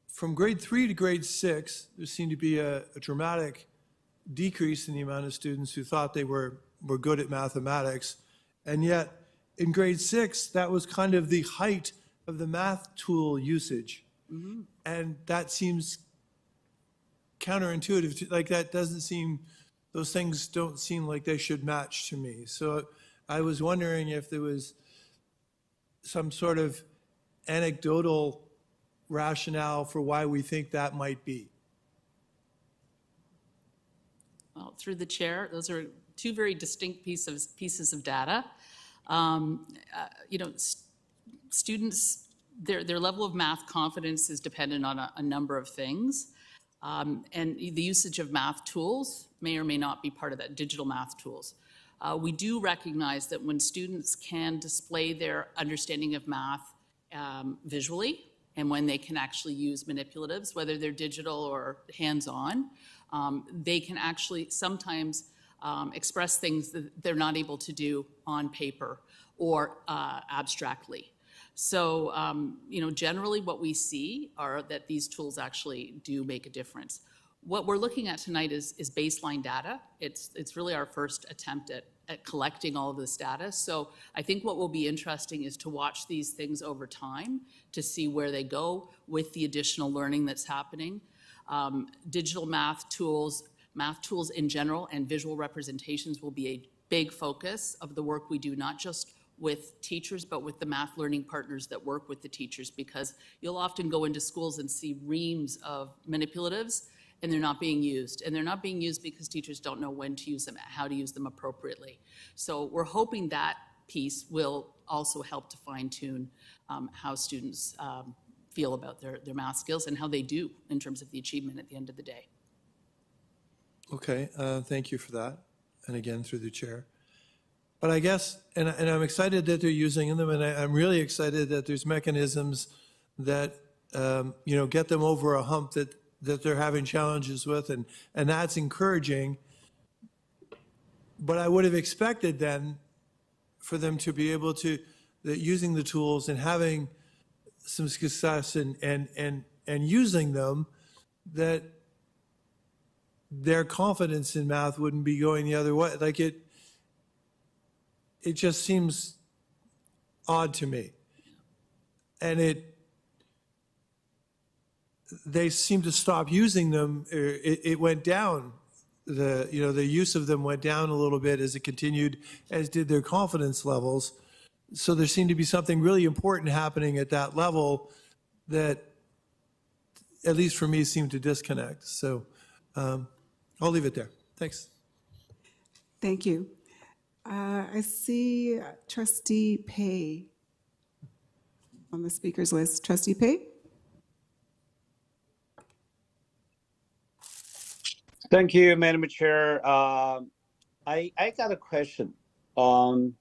From grade 3 to grade 6, there seemed to be a dramatic decrease in the amount of students who thought they were good at mathematics, and yet in grade 6, that was kind of the height of the math tool usage, and that seems counterintuitive. Like that doesn't seem. Those things don't seem like they should match to me. So I was wondering if there was some sort of anecdotal rationale for why we think that might be. Well, through the chair, those are 2 very distinct pieces of data. Students, their level of math confidence is dependent on a number of things. And the usage of math tools may or may not be part of that, digital math tools. We do recognize that when students can display their understanding of math visually, and when they can actually use manipulatives, whether they're digital or hands-on, they can actually sometimes express things that they're not able to do on paper or abstractly. So, generally what we see are that these tools actually do make a difference. What we're looking at tonight is baseline data. It's really our first attempt at collecting all of this data. So I think what will be interesting is to watch these things over time to see where they go with the additional learning that's happening. Digital math tools in general, and visual representations will be a big focus of the work we do, not just with teachers, but with the math learning partners that work with the teachers, because you'll often go into schools and see reams of manipulatives and they're not being used. And they're not being used because teachers don't know when to use them, how to use them appropriately. So we're hoping that piece will also help to fine tune how students feel about their math skills and how they do in terms of the achievement at the end of the day. Okay, thank you for that. And again, through the chair. But I guess, and I'm excited that they're using them, and I'm really excited that there's mechanisms that, get them over a hump that they're having challenges with, and that's encouraging. but I would have expected then for them to be able to, that using the tools and having some success and using them, that their confidence in math wouldn't be going the other way. Like it just seems odd to me. And they seem to stop using them. It went down. The use of them went down a little bit as it continued, as did their confidence levels. So there seemed to be something really important happening at that level that, at least for me, seemed to disconnect. So I'll leave it there. Thanks. Thank you. I see Trustee Pay on the speakers list. Trustee Pay? Thank you, Madam Chair. I got a question. So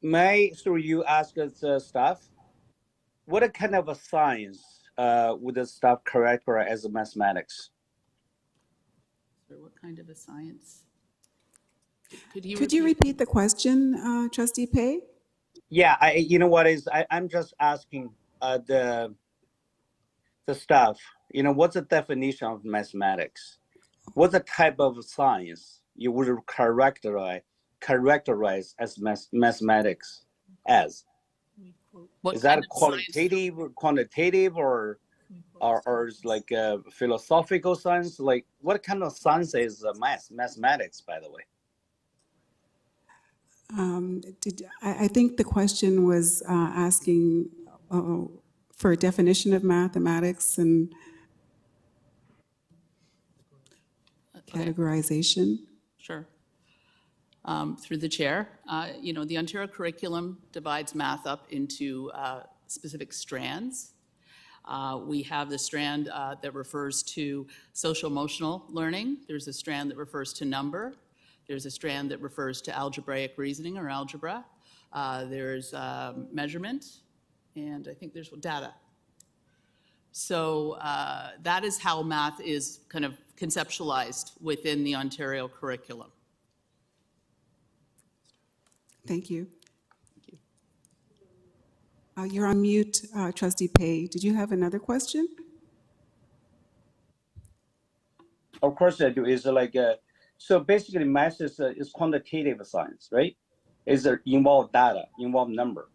through you ask the staff, what kind of a science would the staff characterize as mathematics? So what kind of a science? Could you repeat the question, Trustee Pay? Yeah, I'm just asking the staff, what's the definition of mathematics? What's the type of science you would characterize as mathematics as? What is that kind of quantitative, or is like a philosophical science? Like, what kind of science is mathematics, by the way? I think the question was asking for a definition of mathematics and categorization. Sure. Through the chair, the Ontario curriculum divides math up into specific strands. We have the strand that refers to social emotional learning. There's a strand that refers to number. There's a strand that refers to algebraic reasoning or algebra. There's measurement, and I think there's data. So that is how math is kind of conceptualized within the Ontario curriculum. Thank you. You're on mute, Trustee Pay. Did you have another question? Of course I do. Is like so basically math is quantitative science, right? Is there involve data, involve number?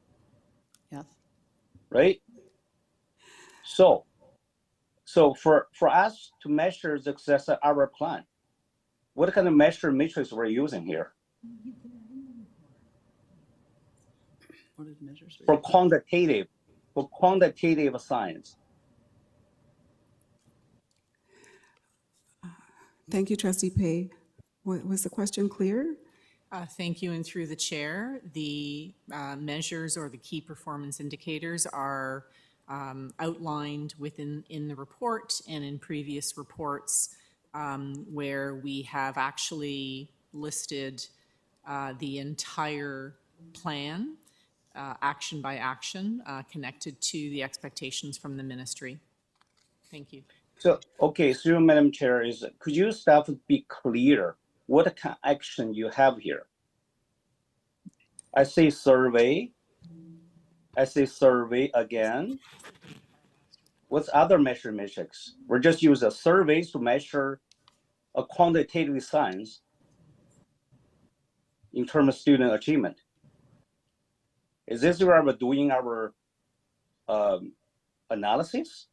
Yes. Right. So for us to measure the success of our plan, what kind of measure matrix we're using here? What are the measures? For quantitative science. Thank you, Trustee Pay. Was the question clear? Thank you, and through the chair, the measures or the key performance indicators are outlined in the report and in previous reports where we have actually listed the entire plan, action by action, connected to the expectations from the ministry. Thank you. So, okay, so Madam Chair, could you staff be clear what kind of action you have here? I say survey. I say survey again. What's other measure metrics? We're just use a survey to measure a quantitative science in terms of student achievement. Is this where we're doing our analysis?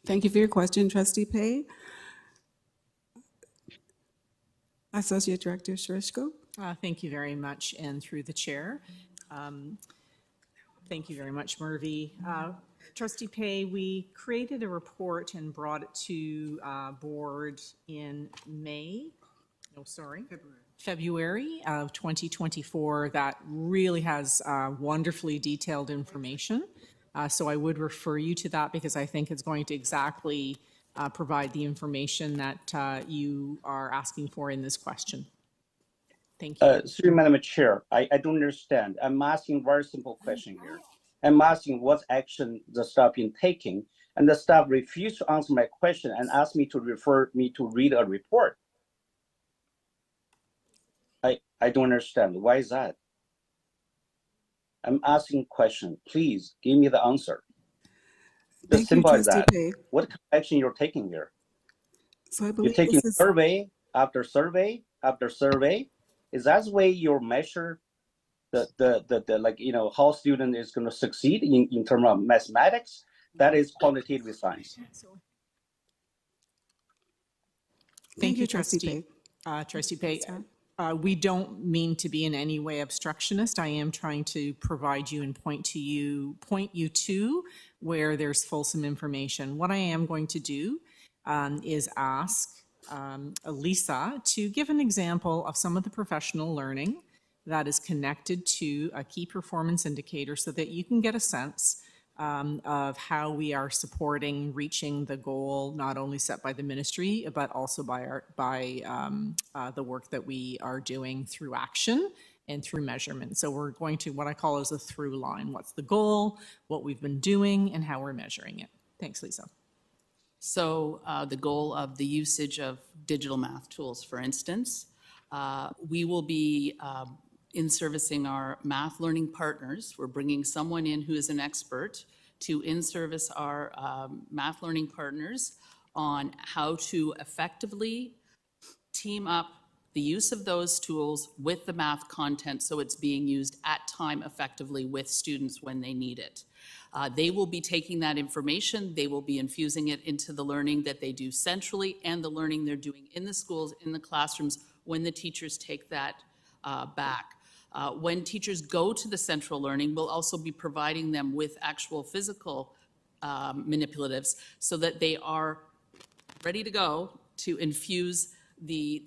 Thank you for your question, Trustee Pay. Associate Director Sherishko. Thank you very much, and through the chair. Thank you very much, Murphy. Trustee Pay, we created a report and brought it to board in February of 2024 that really has wonderfully detailed information. So I would refer you to that because I think it's going to exactly provide the information that you are asking for in this question. Thank you. Sorry, Madam Chair, I don't understand. I'm asking a very simple question here. I'm asking what action the staff been taking and the staff refused to answer my question and asked me to refer me to read a report. I don't understand. Why is that? I'm asking a question. Please give me the answer. The Thank you, simple as Trustee that. Pei. What action you're taking here? So I You're believe taking this is, survey after survey after survey. Is that the way you measure the like, you know, how student is going to succeed in terms of mathematics? That is quantitative science. Thank you, Trustee Trustee. Trustee Pei. We don't mean to be in any way obstructionist. I am trying to provide you and point you to where there's fulsome information. What I am going to do is ask Lisa to give an example of some of the professional learning that is connected to a key performance indicator so that you can get a sense of how we are supporting reaching the goal not only set by the ministry, but also by the work that we are doing through action and through measurement. So we're going to what I call as a through line. What's the goal, what we've been doing, and how we're measuring it. Thanks, Lisa. So the goal of the usage of digital math tools, for instance, we will be in servicing our math learning partners. We're bringing someone in who is an expert to in-service our math learning partners on how to effectively team up the use of those tools with the math content so it's being used at time effectively with students when they need it. They will be taking that information, they will be infusing it into the learning that they do centrally and the learning they're doing in the schools, in the classrooms, when the teachers take that back. When teachers go to the central learning, we'll also be providing them with actual physical manipulatives so that they are ready to go to infuse the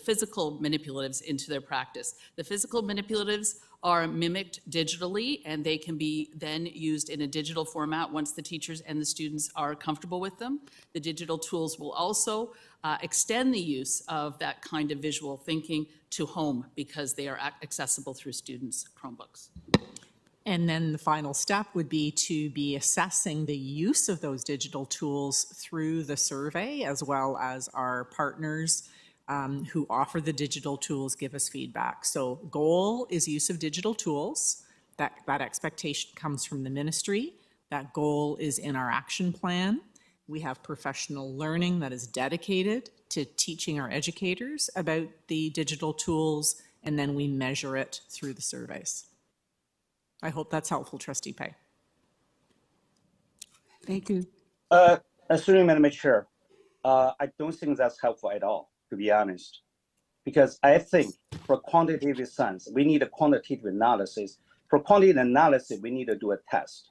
physical manipulatives into their practice. The physical manipulatives are mimicked digitally, and they can be then used in a digital format once the teachers and the students are comfortable with them. The digital tools will also extend the use of that kind of visual thinking to home because they are accessible through students' Chromebooks. And then the final step would be to be assessing the use of those digital tools through the survey, as well as our partners who offer the digital tools give us feedback. So goal is use of digital tools. That expectation comes from the ministry. That goal is in our action plan. We have professional learning that is dedicated to teaching our educators about the digital tools, and then we measure it through the surveys. I hope that's helpful, Trustee Pei. thank you. Assuming Madam Chair, I don't think that's helpful at all, to be honest. Because I think for quantitative science, we need a quantitative analysis. For quantitative analysis, we need to do a test.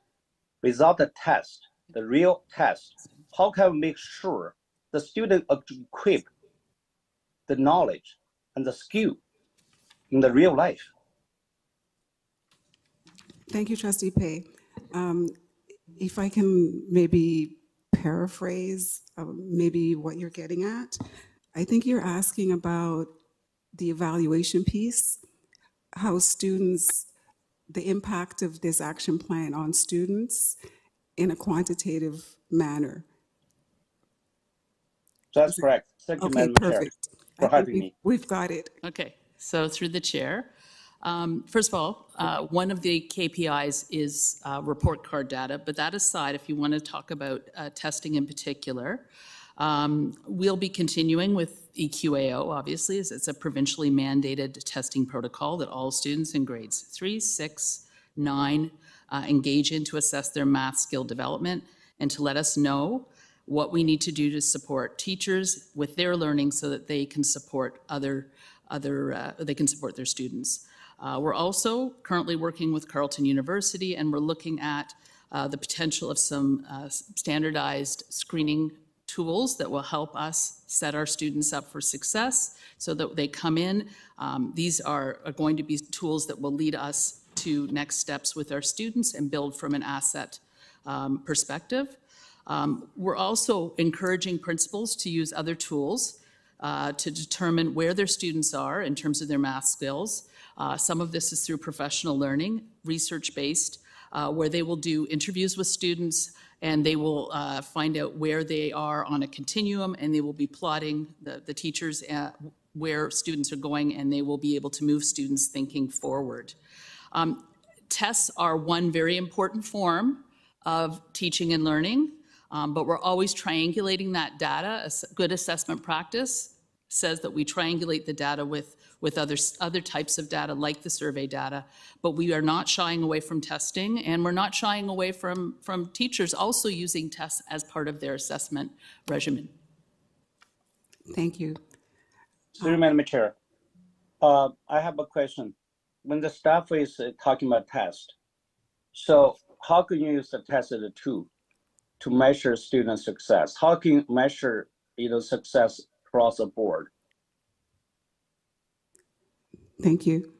Without the test, the real test, how can we make sure the student equip the knowledge and the skill in the real life? Thank you, Trustee Pei. If I can maybe paraphrase maybe what you're getting at, I think you're asking about the evaluation piece, how students, the impact of this action plan on students in a quantitative manner. That's correct. Thank you, Okay, Madam Chair, perfect. for I think having me. we've got it. Okay, so through the chair, first of all, one of the KPIs is report card data, but that aside, if you want to talk about testing in particular, we'll be continuing with EQAO, obviously, as it's a provincially mandated testing protocol that all students in grades 3, 6, 9 engage in to assess their math skill development and to let us know what we need to do to support teachers with their learning so that they can support they can support their students. We're also currently working with Carleton University, and we're looking at the potential of some standardized screening tools that will help us set our students up for success so that they come in. These are going to be tools that will lead us to next steps with our students and build from an asset perspective. We're also encouraging principals to use other tools to determine where their students are in terms of their math skills. Some of this is through professional learning, research-based, where they will do interviews with students And they will find out where they are on a continuum, and they will be plotting the teachers where students are going, and they will be able to move students thinking forward. Tests are one very important form of teaching and learning, but we're always triangulating that data. A good assessment practice says that we triangulate the data with other types of data like the survey data, but we are not shying away from testing, and we're not shying away from teachers also using tests as part of their assessment regimen. Thank you. Through Madam Chair, I have a question. When the staff is talking about test, so how can you use the test as a tool to measure student success? How can you measure success across the board? Thank you.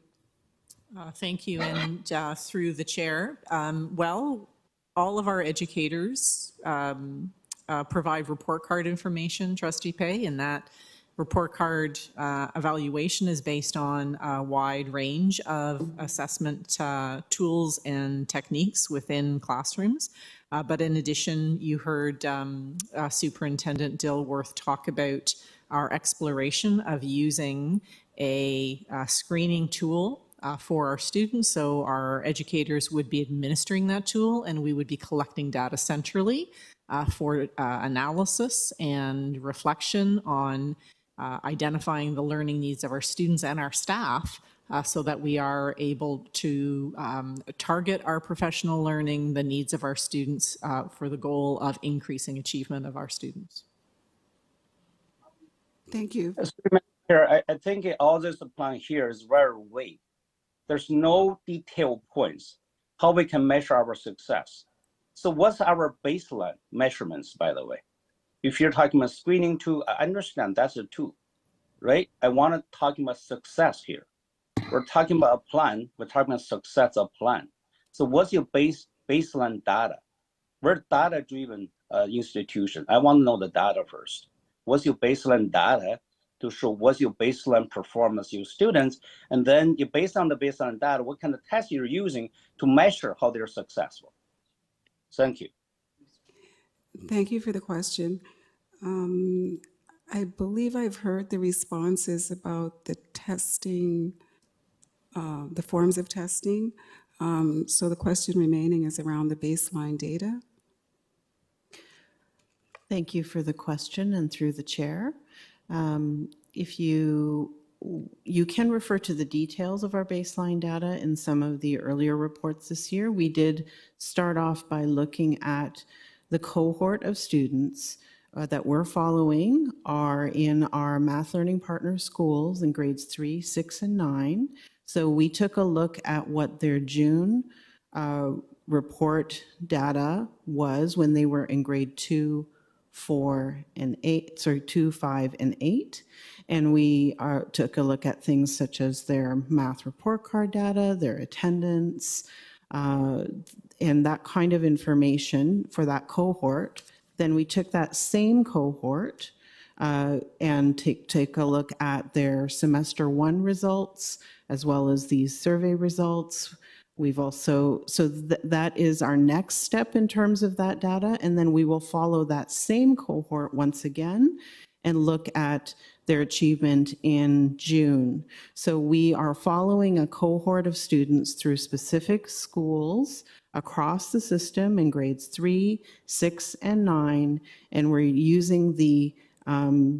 Thank you, and through the chair. Well, all of our educators provide report card information, Trustee Pay, and that report card evaluation is based on a wide range of assessment tools and techniques within classrooms. But in addition, you heard Superintendent Dilworth talk about our exploration of using a screening tool for our students. So our educators would be administering that tool, and we would be collecting data centrally for analysis and reflection on identifying the learning needs of our students and our staff so that we are able to target our professional learning, the needs of our students for the goal of increasing achievement of our students. Thank you. I think all this plan here is very vague. There's no detailed points how we can measure our success. So what's our baseline measurements, by the way? If you're talking about screening tool, I understand that's a tool, right? I want to talk about success here. We're talking about a plan. We're talking about success of plan. So what's your baseline data? We're a data-driven institution. I want to know the data first. What's your baseline data to show what's your baseline performance of your students? And then you, based on the baseline data, what kind of tests you're using to measure how they're successful? Thank you. Thank you for the question. I believe I've heard the responses about the testing, the forms of testing. So the question remaining is around the baseline data. Thank you for the question, and through the chair. If you can refer to the details of our baseline data in some of the earlier reports this year. We did start off by looking at the cohort of students that we're following are in our Math Learning Partner schools in grades 3, 6, and 9. So we took a look at what their June report data was when they were in grade 2, 4, and 8, 2, 5, and 8. And we took a look at things such as their math report card data, their attendance, and that kind of information for that cohort. Then we took that same cohort and take a look at their semester 1 results, as well as these survey results. We've also, that is our next step in terms of that data. And then we will follow that same cohort once again and look at their achievement in June. So we are following a cohort of students through specific schools across the system in grades 3, 6, and 9. And we're using the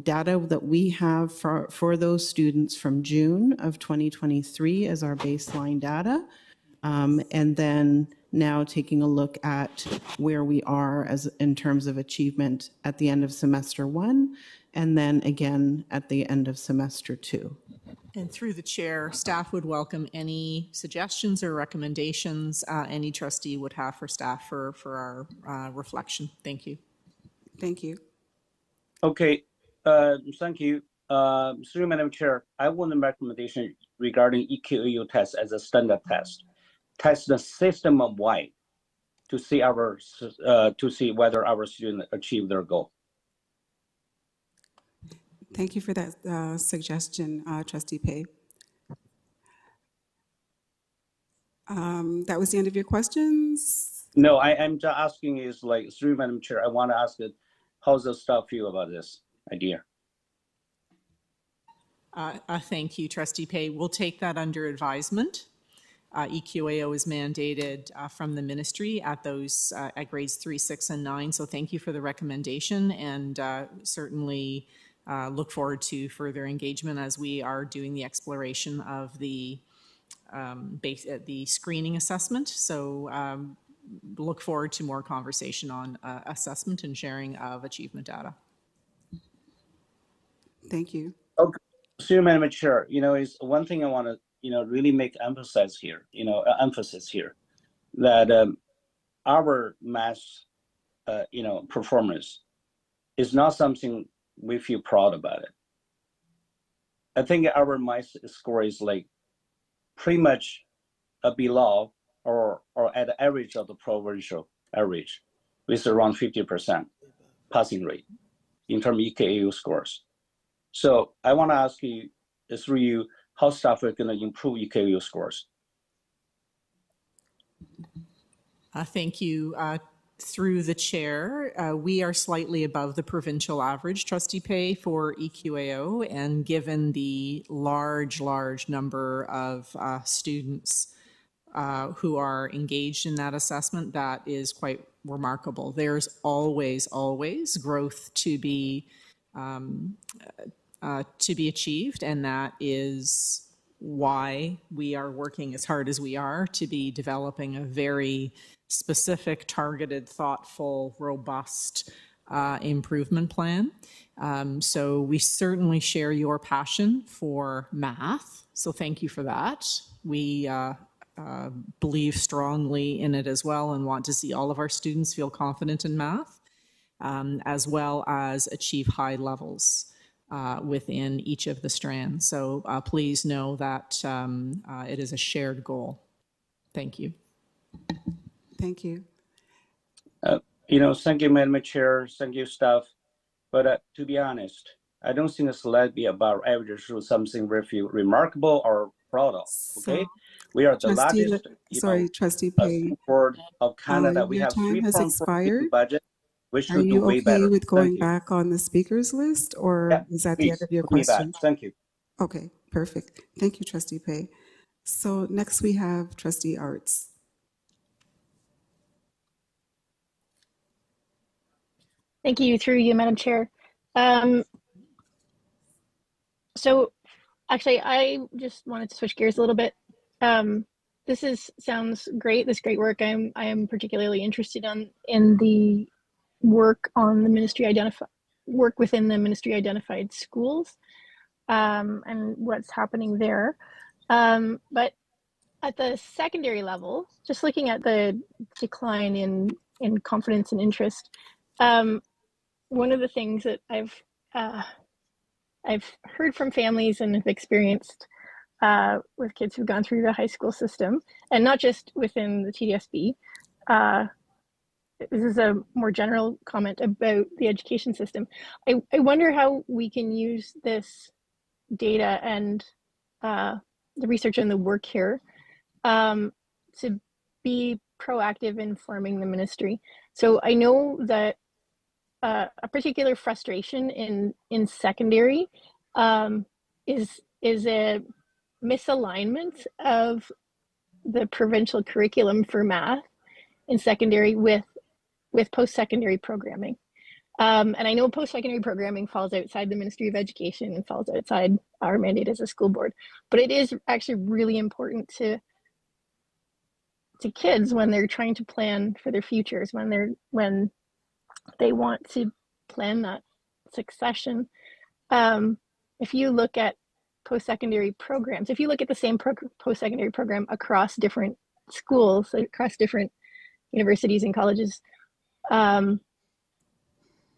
data that we have for those students from June of 2023 as our baseline data. And then now taking a look at where we are in terms of achievement at the end of semester 1, and then again at the end of semester 2. And through the chair, staff would welcome any suggestions or recommendations any trustee would have for staff for our reflection. Thank you. Thank you. Okay, thank you. Through Madam Chair, I want a recommendation regarding EQAU test as a standard test. Test the system-wide to see whether our students achieve their goal. Thank you for that suggestion, Trustee Pei. That was the end of your questions? No, I'm just asking is like, through Madam Chair, I want to ask it, how's the staff feel about this idea? Thank you, Trustee Pay. We'll take that under advisement. EQAO is mandated from the ministry at those at grades 3, 6, and 9. So thank you for the recommendation, and certainly look forward to further engagement as we are doing the exploration of the the screening assessment. So look forward to more conversation on assessment and sharing of achievement data. Thank you. Okay, through Madam Chair, is one thing I want to really make emphasis here, that our math, performance is not something we feel proud about it. I think our math score is like pretty much below or at the average of the provincial average, with around 50% passing rate in terms of EKAU scores. So I want to ask you, through you, how staff are going to improve EKAU scores? Thank you. Through the chair, we are slightly above the provincial average, Trustee Pay, for EQAO, and given the large number of students who are engaged in that assessment, that is quite remarkable. There's always growth to be achieved, and that is why we are working as hard as we are to be developing a very specific, targeted, thoughtful, robust improvement plan. So we certainly share your passion for math, so thank you for that. We believe strongly in it as well and want to see all of our students feel confident in math, as well as achieve high levels within each of the strands. So please know that it is a shared goal. Thank you. Thank you. Thank you, Madam Chair. Thank you, staff. But to be honest, I don't think it's likely be above average or something we feel remarkable or proud of. Okay, we are the largest. Trustee Pay. Board of Canada. We Your have time has 3.4 expired. budget. We Are should do you way okay better. with going back on the speakers list, or is that the end of your Put me back. question? Thank you. Okay, perfect. Thank you, Trustee Pay. So next we have Trustee Arts. Thank you, through you, Madam Chair. So actually, I just wanted to switch gears a little bit. Sounds great. This great work. I am particularly interested in the work on the work within the ministry identified schools, and what's happening there. But at the secondary level, just looking at the decline in confidence and interest, one of the things that I've heard from families and have experienced with kids who've gone through the high school system, and not just within the TDSB. This is a more general comment about the education system. I wonder how we can use this data and the research and the work here to be proactive in forming the ministry. So I know that a particular frustration in secondary is a misalignment of the provincial curriculum for math in secondary with post-secondary programming. And I know post-secondary programming falls outside the Ministry of Education and falls outside our mandate as a school board, but it is actually really important to kids when they're trying to plan for their futures, when they want to plan that succession. If you look at post-secondary programs, if you look at the same post-secondary program across different schools, across different universities and colleges,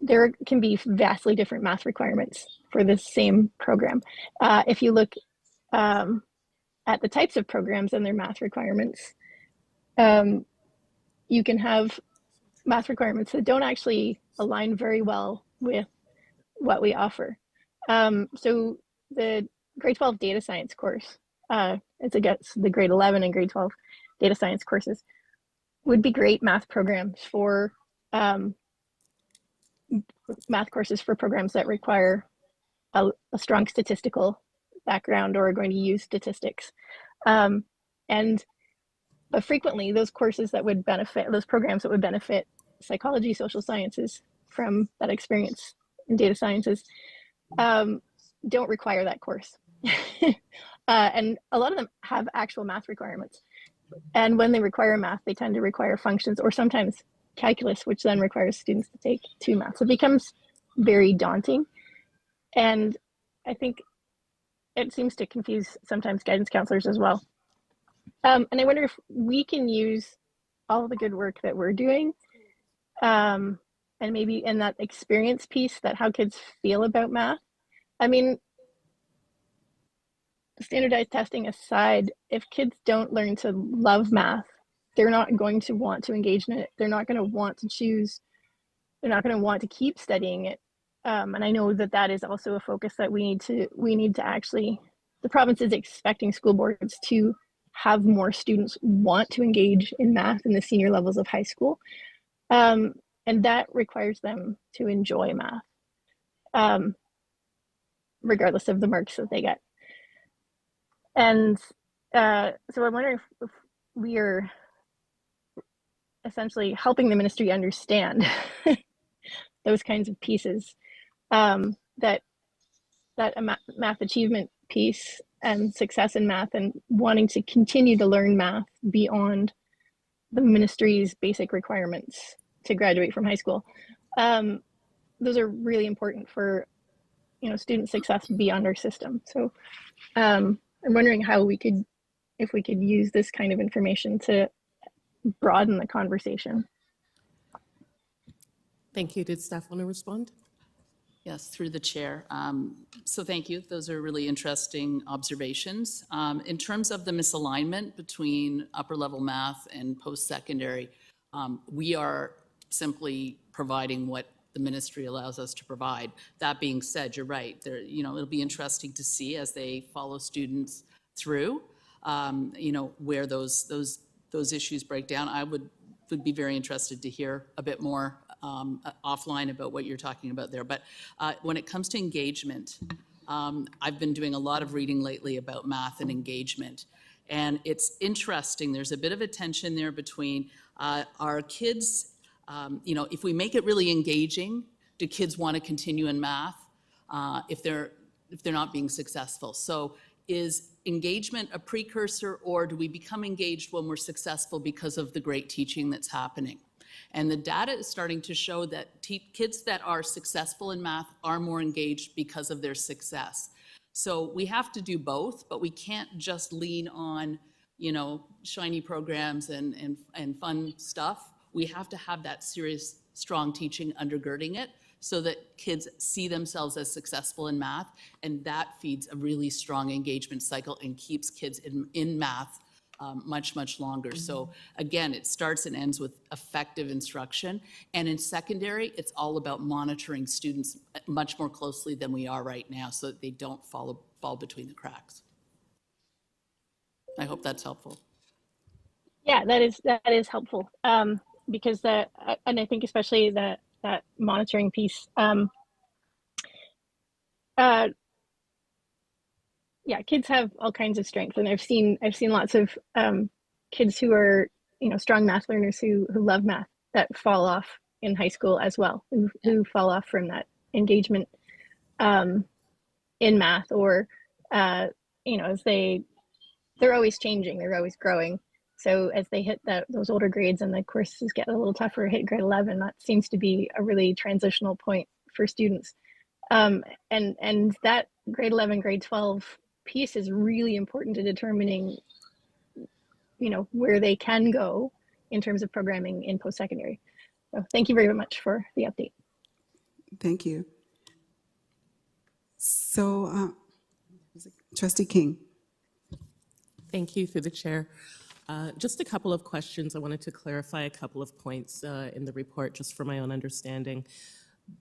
there can be vastly different math requirements for the same program. If you look at the types of programs and their math requirements, you can have math requirements that don't actually align very well with what we offer. So the grade 12 data science course, it's against the grade 11 and grade 12 data science courses. would be great math programs for math courses for programs that require a strong statistical background or are going to use statistics. But frequently those courses that would benefit, those programs that would benefit psychology, social sciences from that experience in data sciences don't require that course. And a lot of them have actual math requirements. And when they require math, they tend to require functions or sometimes calculus, which then requires students to take 2 math. So it becomes very daunting. And I think it seems to confuse sometimes guidance counselors as well. And I wonder if we can use all the good work that we're doing and maybe in that experience piece, that how kids feel about math. I mean, standardized testing aside, if kids don't learn to love math, they're not going to want to engage in it. They're not going to want to choose. They're not going to want to keep studying it. And I know that that is also a focus that we need to actually, the province is expecting school boards to have more students want to engage in math in the senior levels of high school. And that requires them to enjoy math, regardless of the marks that they get. And so I'm wondering if we are essentially helping the ministry understand those kinds of pieces, that a math achievement piece and success in math and wanting to continue to learn math beyond the ministry's basic requirements to graduate from high school. Those are really important for, student success beyond our system. So I'm wondering how if we could use this kind of information to broaden the conversation. Thank you. Did staff want to respond? Yes, through the chair. So thank you. Those are really interesting observations. In terms of the misalignment between upper level math and post-secondary, we are simply providing what the ministry allows us to provide. That being said, you're right. It'll be interesting to see as they follow students through, where those issues break down. I would be very interested to hear a bit more offline about what you're talking about there. But when it comes to engagement, I've been doing a lot of reading lately about math and engagement. And it's interesting, there's a bit of a tension there between our kids, if we make it really engaging, do kids want to continue in math if they're not being successful? So is engagement a precursor, or do we become engaged when we're successful because of the great teaching that's happening? And the data is starting to show that kids that are successful in math are more engaged because of their success. So we have to do both, but we can't just lean on, shiny programs and fun stuff. We have to have that serious, strong teaching undergirding it so that kids see themselves as successful in math, and that feeds a really strong engagement cycle and keeps kids in math much, much longer. So again, it starts and ends with effective instruction. And in secondary, it's all about monitoring students much more closely than we are right now so that they don't fall between the cracks. I hope that's helpful. Yeah, that is helpful, because and I think especially that monitoring piece. Yeah, kids have all kinds of strengths, and I've seen lots of kids who are strong math learners who love math that fall off in high school as well, who fall off from that engagement in math, or as they're always changing, they're always growing. So as they hit those older grades and the courses get a little tougher, hit grade 11, that seems to be a really transitional point for students. And that grade 11, grade 12 piece is really important to determining, where they can go in terms of programming in post-secondary. So thank you very much for the update. Thank you. So, Trustee King. Thank you, through the chair. Just a couple of questions. I wanted to clarify a couple of points in the report, just for my own understanding.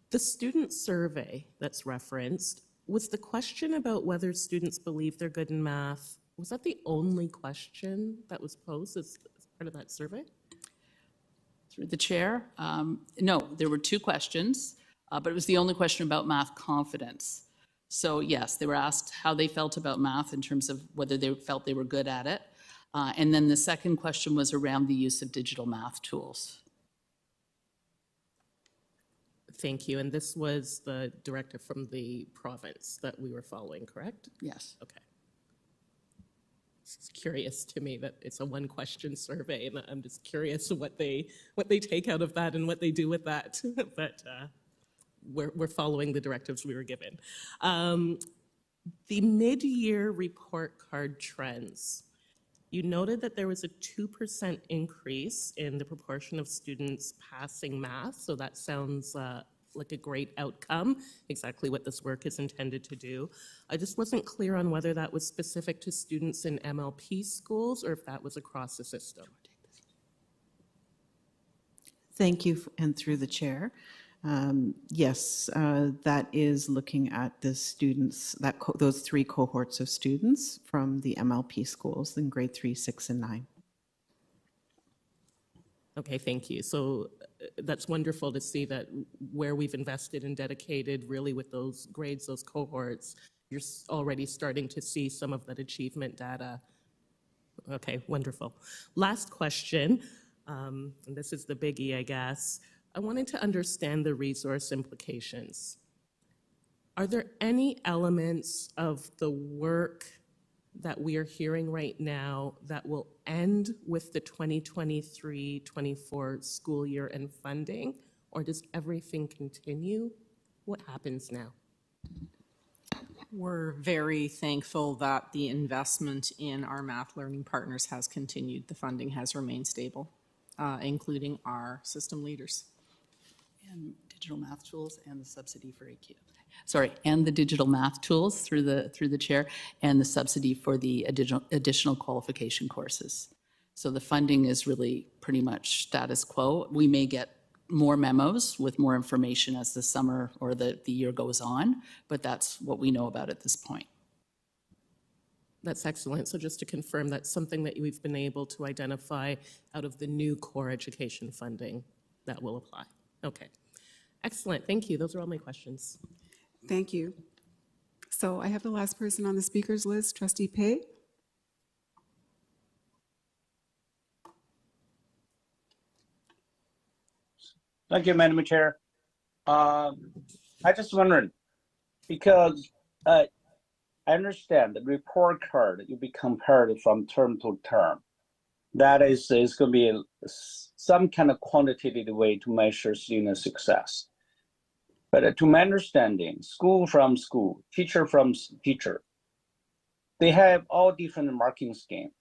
The student survey that's referenced, was the question about whether students believe they're good in math, was that the only question that was posed as part of that survey? Through the chair. No, there were two questions, but it was the only question about math confidence. So yes, they were asked how they felt about math in terms of whether they felt they were good at it. And then the second question was around the use of digital math tools. Thank you. And this was the directive from the province that we were following, correct? Yes. Okay. It's curious to me that it's a one-question survey, and I'm just curious what they take out of that and what they do with that. But we're following the directives we were given. The mid-year report card trends. You noted that there was a 2% increase in the proportion of students passing math, so that sounds like a great outcome, exactly what this work is intended to do. I just wasn't clear on whether that was specific to students in MLP schools or if that was across the system. Thank you, and through the chair. Yes, that is looking at the students, those three cohorts of students from the MLP schools in grade 3, 6, and 9. Okay, thank you. So that's wonderful to see that where we've invested and dedicated really with those grades, those cohorts, you're already starting to see some of that achievement data. Okay, wonderful. Last question, and this is the biggie, I guess. I wanted to understand the resource implications. Are there any elements of the work that we are hearing right now that will end with the 2023-24 school year and funding, or does everything continue? What happens now? We're very thankful that the investment in our math learning partners has continued. The funding has remained stable, including our system leaders. And digital math tools and the subsidy for AQ. Sorry, and the digital math tools through the chair, and the subsidy for the additional qualification courses. So the funding is really pretty much status quo. We may get more memos with more information as the summer or the year goes on, but that's what we know about at this point. That's excellent. So just to confirm, that's something that we've been able to identify out of the new core education funding that will apply. Okay. Excellent. Thank you. Those are all my questions. Thank you. So I have the last person on the speakers list, Trustee Pei. Thank you, Madam Chair. I just wondering, because I understand the report card will be compared from term to term. That is going to be some kind of quantitative way to measure student success. But to my understanding, school from school, teacher from teacher, they have all different marking scheme.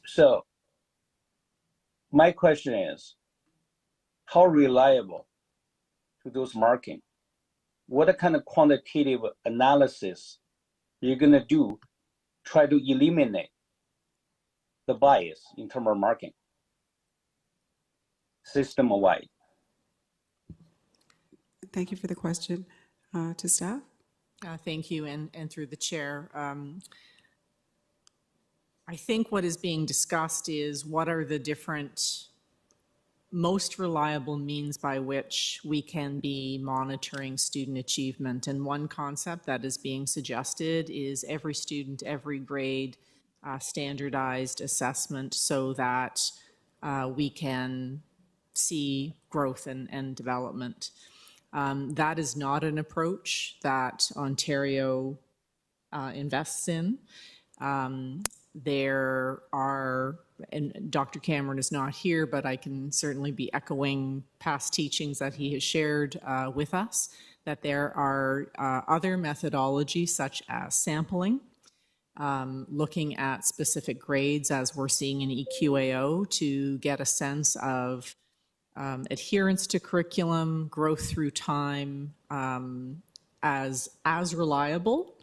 So my question is, how reliable to those marking? What kind of quantitative analysis you're gonna do, try to eliminate the bias in terms of marking, system-wide? Thank you for the question. To staff? Thank you, and through the chair. I think what is being discussed is what are the different most reliable means by which we can be monitoring student achievement. And one concept that is being suggested is every student, every grade, standardized assessment so that we can see growth and development. That is not an approach that Ontario invests in. There are, and Dr. Cameron is not here, but I can certainly be echoing past teachings that he has shared with us, that there are other methodologies such as sampling, looking at specific grades as we're seeing in EQAO to get a sense of adherence to curriculum, growth through time, as reliable,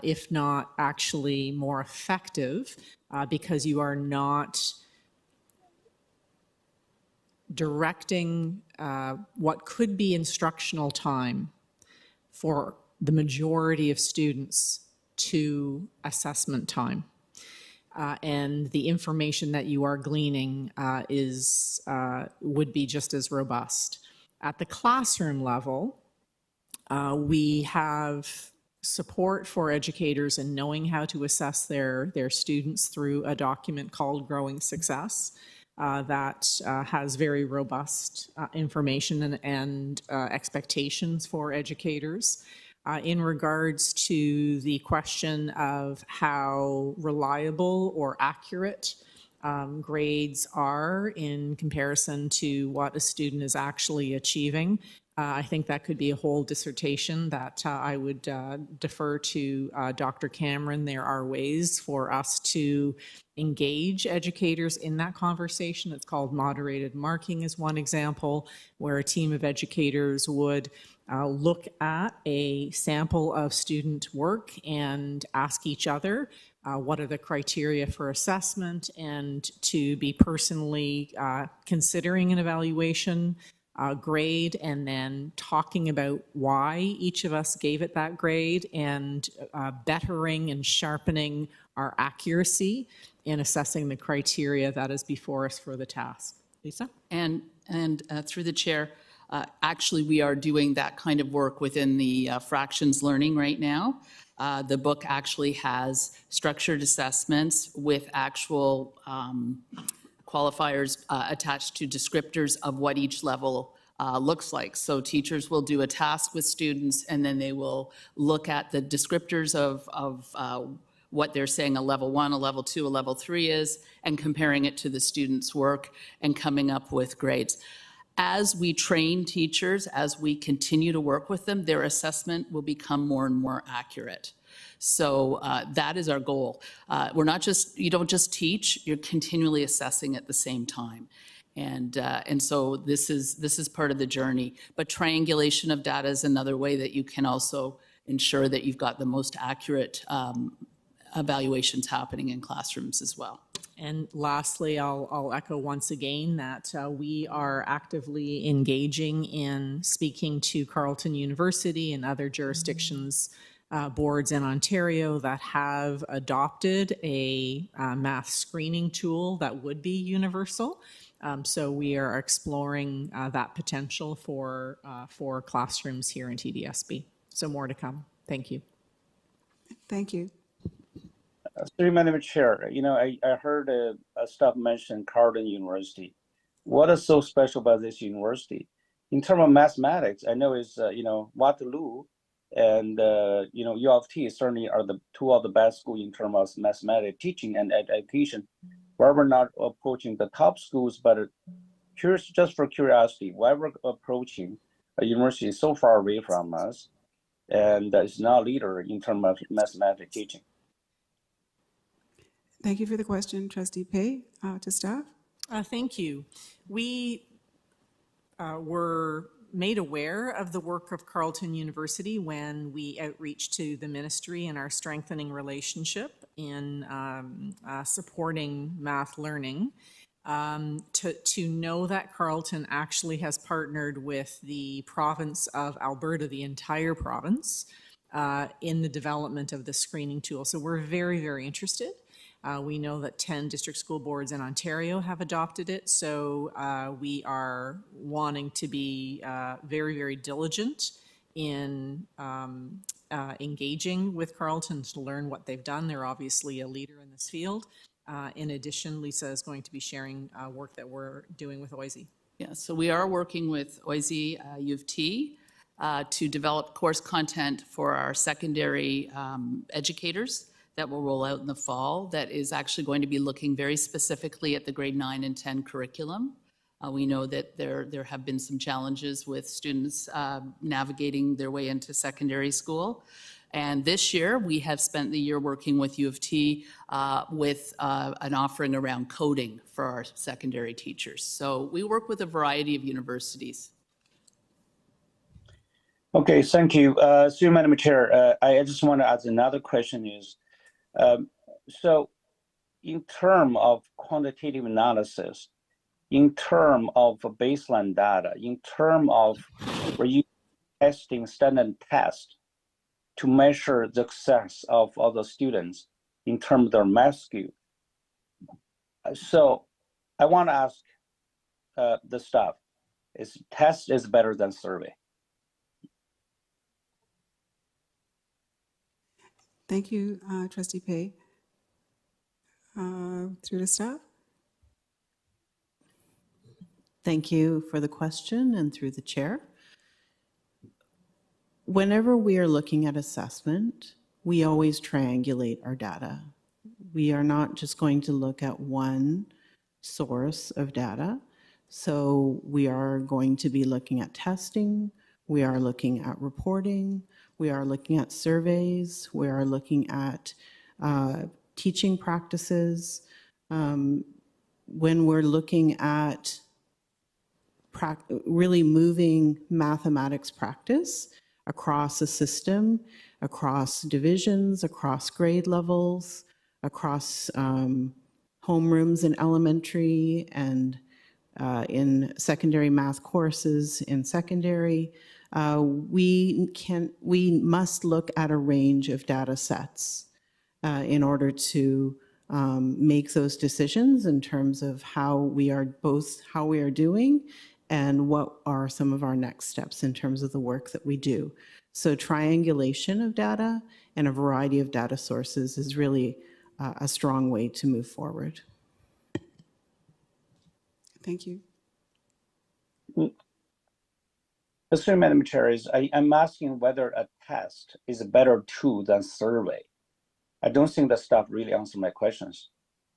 if not actually more effective, because you are not directing what could be instructional time for the majority of students to assessment time. and the information that you are gleaning would be just as robust. At the classroom level, we have support for educators in knowing how to assess their students through a document called Growing Success that has very robust information and expectations for educators. In regards to the question of how reliable or accurate grades are in comparison to what a student is actually achieving, I think that could be a whole dissertation that I would defer to Dr. Cameron. There are ways for us to engage educators in that conversation. It's called moderated marking is one example, where a team of educators would look at a sample of student work and ask each other what are the criteria for assessment, and to be personally considering an evaluation grade, and then talking about why each of us gave it that grade, and bettering and sharpening our accuracy in assessing the criteria that is before us for the task. Lisa? And through the chair, actually, we are doing that kind of work within the fractions learning right now. The book actually has structured assessments with actual qualifiers attached to descriptors of what each level looks like. So teachers will do a task with students, and then they will look at the descriptors of what they're saying a level 1, a level 2, a level 3 is, and comparing it to the student's work and coming up with grades. As we train teachers, as we continue to work with them, their assessment will become more and more accurate. So that is our goal. You don't just teach, you're continually assessing at the same time. And so this is part of the journey. But triangulation of data is another way that you can also ensure that you've got the most accurate evaluations happening in classrooms as well. And lastly, I'll echo once again that we are actively engaging in speaking to Carleton University and other jurisdictions, boards in Ontario that have adopted a math screening tool that would be universal. So we are exploring that potential for classrooms here in TDSB. So more to come. Thank you. Thank you. Through Madam Chair, I heard staff mention Carleton University. What is so special about this university? In terms of mathematics, I know it's, Waterloo and, U of T certainly are the two of the best schools in terms of mathematics teaching and education. Where we're not approaching the top schools, but just for curiosity, why we're approaching a university so far away from us and is not a leader in terms of mathematics teaching? Thank you for the question, Trustee Pei. To staff. Thank you. We were made aware of the work of Carleton University when we outreached to the ministry and our strengthening relationship in supporting math learning. To know that Carleton actually has partnered with the province of Alberta, the entire province, in the development of the screening tool. So we're very, very interested. We know that 10 district school boards in Ontario have adopted it, so we are wanting to be very, very diligent in engaging with Carleton to learn what they've done. They're obviously a leader in this field. In addition, Lisa is going to be sharing work that we're doing with OISE. Yeah, so we are working with OISE U of T to develop course content for our secondary educators that will roll out in the fall, that is actually going to be looking very specifically at the grade 9 and 10 curriculum. We know that there have been some challenges with students navigating their way into secondary school. And this year, we have spent the year working with U of T with an offering around coding for our secondary teachers. So we work with a variety of universities. Okay, thank you. Through Madam Chair, I just want to ask another question is, so in terms of quantitative analysis, in terms of baseline data, in terms of where you testing standard tests to measure the success of other students in terms of their math skill, So I want to ask the staff, is test is better than survey? Thank you, Trustee Pei. Through the staff? Thank you for the question and through the chair. Whenever we are looking at assessment, we always triangulate our data. We are not just going to look at one source of data. So we are going to be looking at testing, we are looking at reporting, we are looking at surveys, we are looking at teaching practices. When we're looking at really moving mathematics practice across a system, across divisions, across grade levels, across homerooms in elementary and in secondary math courses in secondary, we must look at a range of data sets in order to make those decisions in terms of how we are doing and what are some of our next steps in terms of the work that we do. So triangulation of data and a variety of data sources is really a strong way to move forward. Thank you. Madam Chair, I'm asking whether a test is a better tool than survey. I don't think the staff really answered my questions.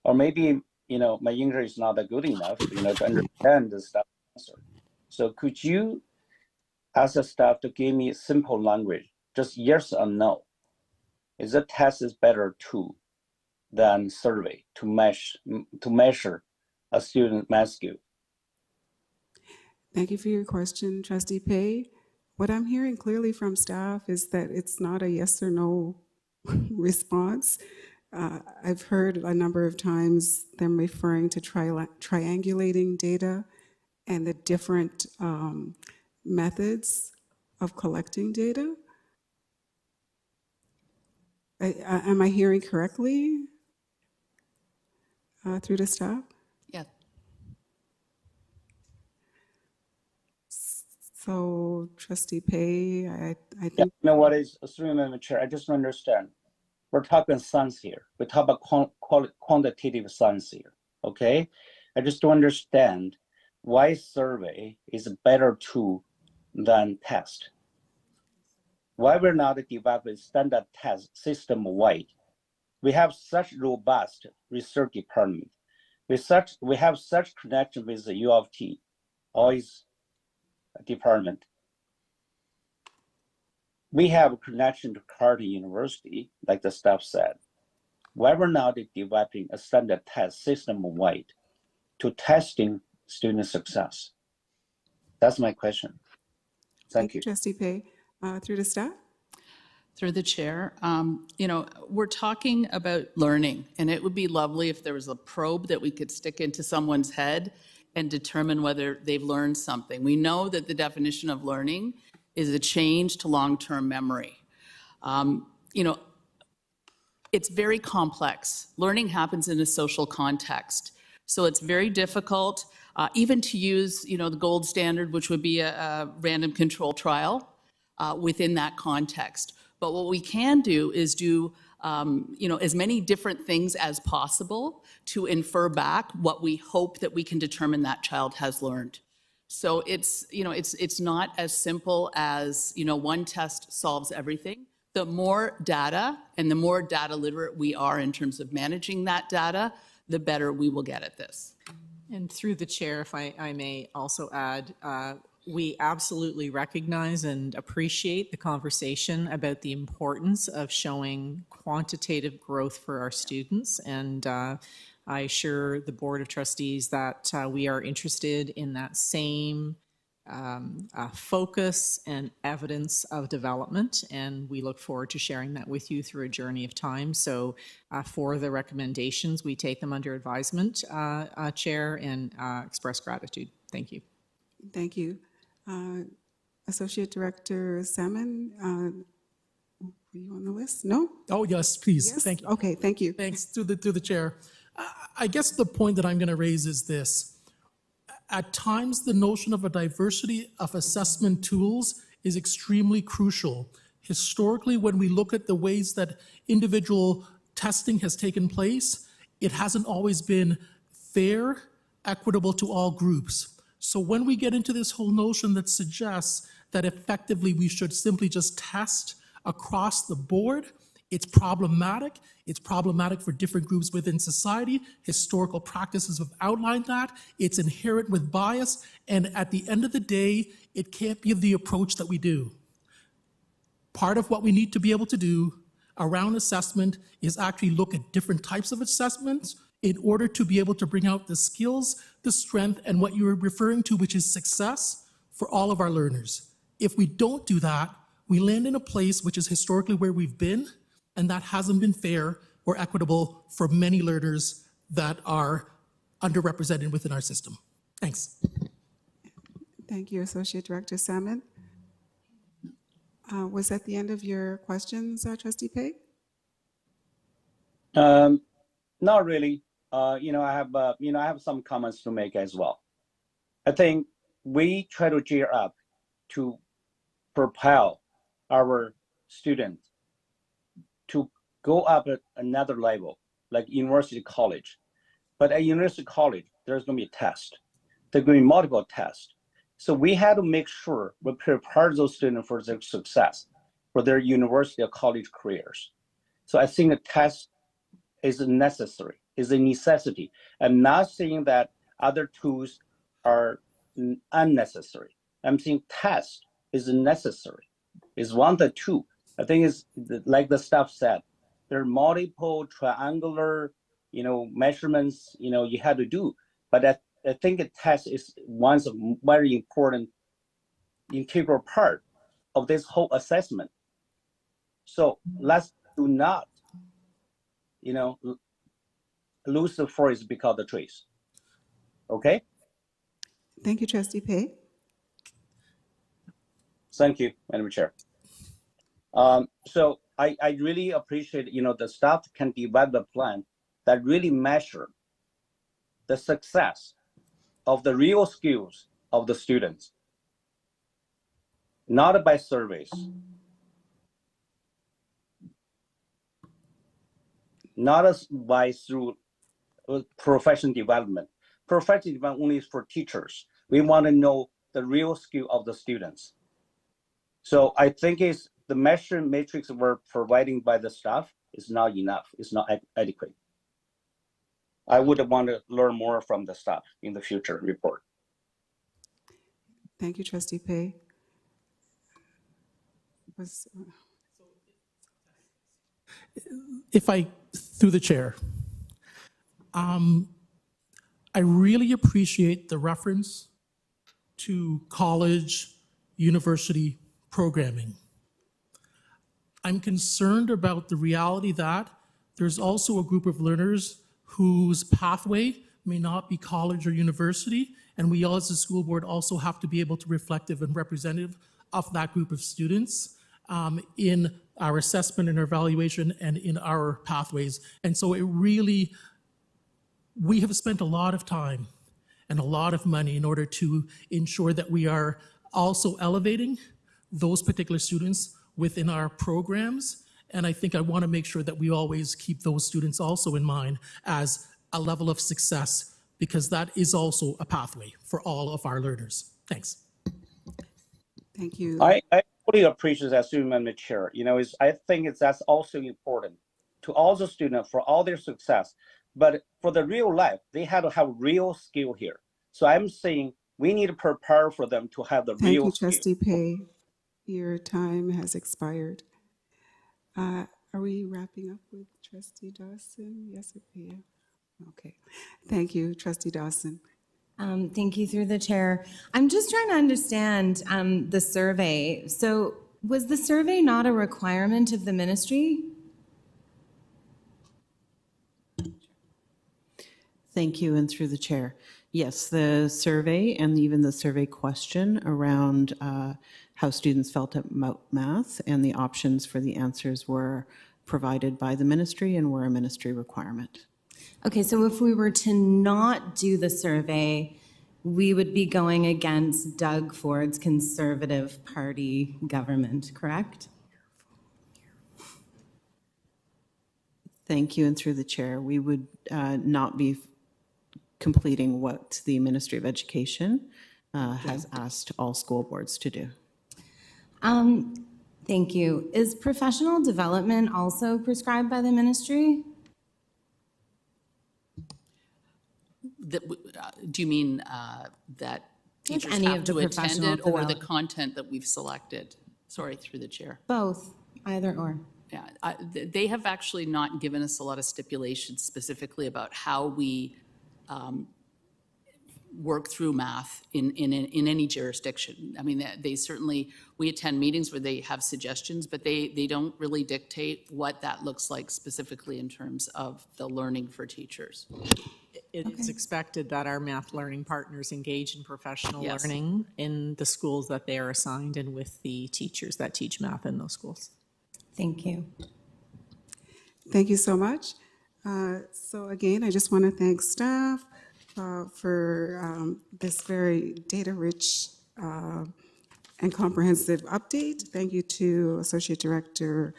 Or maybe, my English is not that good enough, to understand the staff answer. So could you ask the staff to give me simple language, just yes or no? Is a test is better tool than survey to measure a student math skill? Thank you for your question, Trustee Pei. What I'm hearing clearly from staff is that it's not a yes or no response. I've heard a number of times them referring to triangulating data and the different methods of collecting data. Am I hearing correctly through the staff? Yeah. So, Trustee Pei, I think. Yeah, you know what is, Madam Chair, I just don't understand. We're talking science here. We talk about quantitative science here, okay? I just don't understand why survey is a better tool than test. Why we're not developing standard test system-wide? We have such robust research department. We have such connection with the U of T, always department. We have a connection to Carleton University, like the staff said. Why we're not developing a standard test system-wide to testing student success? That's my question. Thank you. Trustee Pei. Through the staff? Through the chair, we're talking about learning, and it would be lovely if there was a probe that we could stick into someone's head and determine whether they've learned something. We know that the definition of learning is a change to long-term memory. It's very complex. Learning happens in a social context. So it's very difficult even to use, the gold standard, which would be a random control trial within that context. But what we can do is do, as many different things as possible to infer back what we hope that we can determine that child has learned. So it's not as simple as, one test solves everything. The more data and the more data literate we are in terms of managing that data, the better we will get at this. And through the chair, if I may also add, we absolutely recognize and appreciate the conversation about the importance of showing quantitative growth for our students. And I assure the Board of Trustees that we are interested in that same focus and evidence of development, and we look forward to sharing that with you through a journey of time. So for the recommendations, we take them under advisement, Chair, and express gratitude. Thank you. Thank you. Associate Director Salmon, were you on the list? No? Oh, yes, please. Yes? Thank you. Okay, thank you. Thanks to the chair. I guess the point that I'm going to raise is this. At times, the notion of a diversity of assessment tools is extremely crucial. Historically, when we look at the ways that individual testing has taken place, it hasn't always been fair, equitable to all groups. So when we get into this whole notion that suggests that effectively we should simply just test across the board, it's problematic. It's problematic for different groups within society. Historical practices have outlined that. It's inherent with bias. And at the end of the day, it can't be the approach that we do. Part of what we need to be able to do around assessment is actually look at different types of assessments in order to be able to bring out the skills, the strength, and what you were referring to, which is success for all of our learners. If we don't do that, we land in a place which is historically where we've been, and that hasn't been fair or equitable for many learners that are underrepresented within our system. Thanks. Thank you, Associate Director Salmon. Was that the end of your questions, Trustee Pei? Not really. I have some comments to make as well. I think we try to gear up to propel our students to go up at another level, like university college. But at university college, there's going to be a test. There's going to be multiple tests. So we had to make sure we prepare those students for their success, for their university or college careers. So I think a test is necessary, is a necessity. I'm not saying that other tools are unnecessary. I'm saying test is necessary. It's one of the two. I think it's like the staff said, there are multiple triangular, measurements, you have to do. But I think a test is one very important integral part of this whole assessment. So let's do not, lose the forest because of the trees. Okay? Thank you, Trustee Pei. Thank you, Madam Chair. So I really appreciate, the staff can develop a plan that really measure the success of the real skills of the students, not by surveys, not as by through professional development. Professional development only is for teachers. We want to know the real skill of the students. So I think the measure matrix we're providing by the staff is not enough. It's not adequate. I would want to learn more from the staff in the future report. Thank you, Trustee Pei. If I, through the chair, I really appreciate the reference to college, university programming. I'm concerned about the reality that there's also a group of learners whose pathway may not be college or university, and we all as a school board also have to be able to reflective and representative of that group of students in our assessment and our evaluation and in our pathways. And so we have spent a lot of time and a lot of money in order to ensure that we are also elevating those particular students within our programs. And I think I want to make sure that we always keep those students also in mind as a level of success, because that is also a pathway for all of our learners. Thanks. Thank you. I fully appreciate that, student Madam Chair. I think that's also important to all the students for all their success. But for the real life, they have to have real skill here. So I'm saying we need to prepare for them to have the real Thank you, skill. Trustee Pei. Your time has expired. Are we wrapping up with Trustee Dawson? Yes, yeah. Okay. Thank you, Trustee Dawson. Thank you through the chair. I'm just trying to understand the survey. So was the survey not a requirement of the ministry? Thank you, and through the chair. Yes, the survey and even the survey question around how students felt about math and the options for the answers were provided by the ministry and were a ministry requirement. Okay, so if we were to not do the survey, we would be going against Doug Ford's Conservative Party government, correct? Thank you, and through the chair, we would not be completing what the Ministry of Education has asked all school boards to do. Thank you. Is professional development also prescribed by the ministry? Do you mean that teachers any have of the to attend professional it, or the development. content that we've selected? Sorry, through the chair. Both, either or. Yeah, they have actually not given us a lot of stipulations specifically about how we work through math in any jurisdiction. I mean, they certainly, we attend meetings where they have suggestions, but they don't really dictate what that looks like specifically in terms of the learning for teachers. It is expected that our math learning partners engage in professional Yes. learning in the schools that they are assigned and with the teachers that teach math in those schools. Thank you. Thank you so much. So again, I just want to thank staff for this very data-rich and comprehensive update. Thank you to Associate Director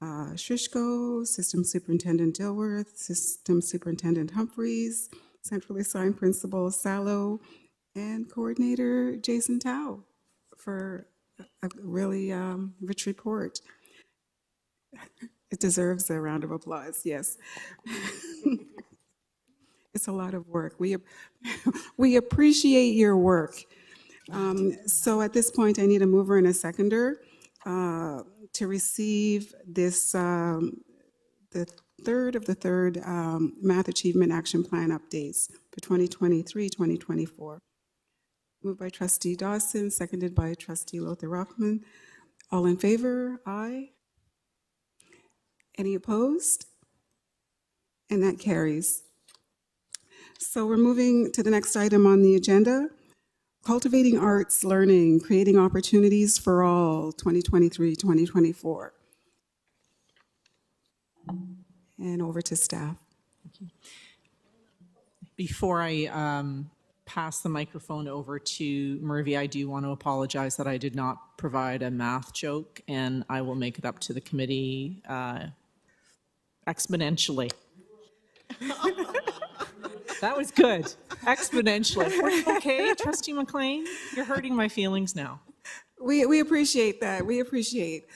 Shishko, System Superintendent Dilworth, System Superintendent Humphreys, Centrally Assigned Principal Salo, and Coordinator Jason Tao for a really rich report. It deserves a round of applause, yes. It's a lot of work. We appreciate your work. So at this point, I need a mover and a seconder to receive this, the third of the third Math Achievement Action Plan updates for 2023-2024. Moved by Trustee Dawson, seconded by Trustee Lothar Rockman. All in favor? Aye. Any opposed? And that carries. So we're moving to the next item on the agenda. Cultivating Arts Learning, Creating Opportunities for All, 2023-2024. And over to staff. Before I pass the microphone over to Murphy, I do want to apologize that I did not provide a math joke, and I will make it up to the committee exponentially. That was good. Exponentially. Okay, Trustee McLean, you're hurting my feelings now. We appreciate that. We appreciate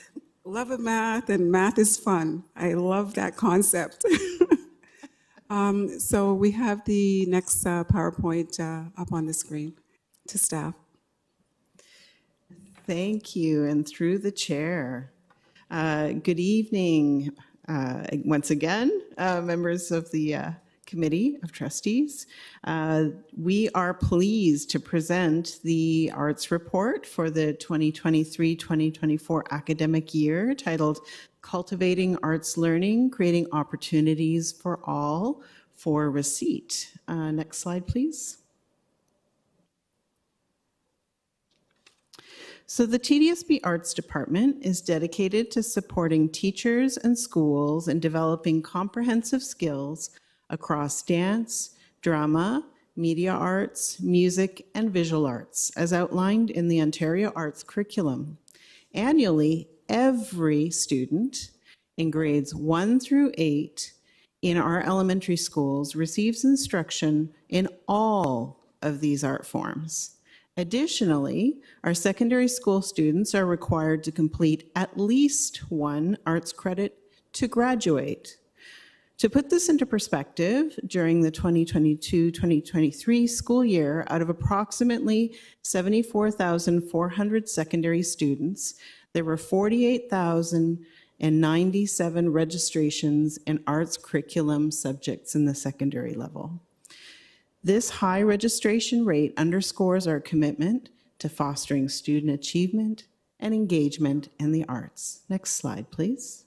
love of math, and math is fun. I love that concept. So we have the next PowerPoint up on the screen to staff. Thank you, and through the chair. Good evening once again, members of the Committee of Trustees. We are pleased to present the arts report for the 2023-2024 academic year titled Cultivating Arts Learning, Creating Opportunities for All for Receipt. Next slide, please. So the TDSB Arts Department is dedicated to supporting teachers and schools in developing comprehensive skills across dance, drama, media arts, music, and visual arts, as outlined in the Ontario Arts Curriculum. Annually, every student in grades 1 through 8 in our elementary schools receives instruction in all of these art forms. Additionally, our secondary school students are required to complete at least one arts credit to graduate. To put this into perspective, during the 2022-2023 school year, out of approximately 74,400 secondary students, there were 48,097 registrations in arts curriculum subjects in the secondary level. This high registration rate underscores our commitment to fostering student achievement and engagement in the arts. Next slide, please.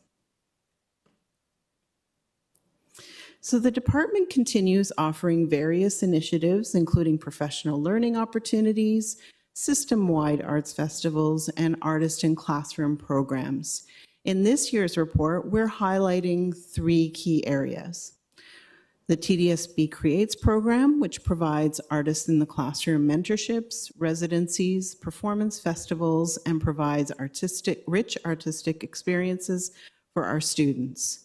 So the department continues offering various initiatives, including professional learning opportunities, system-wide arts festivals, and artist in classroom programs. In this year's report, we're highlighting 3 key areas. The TDSB Creates program, which provides artists in the classroom mentorships, residencies, performance festivals, and provides rich artistic experiences for our students.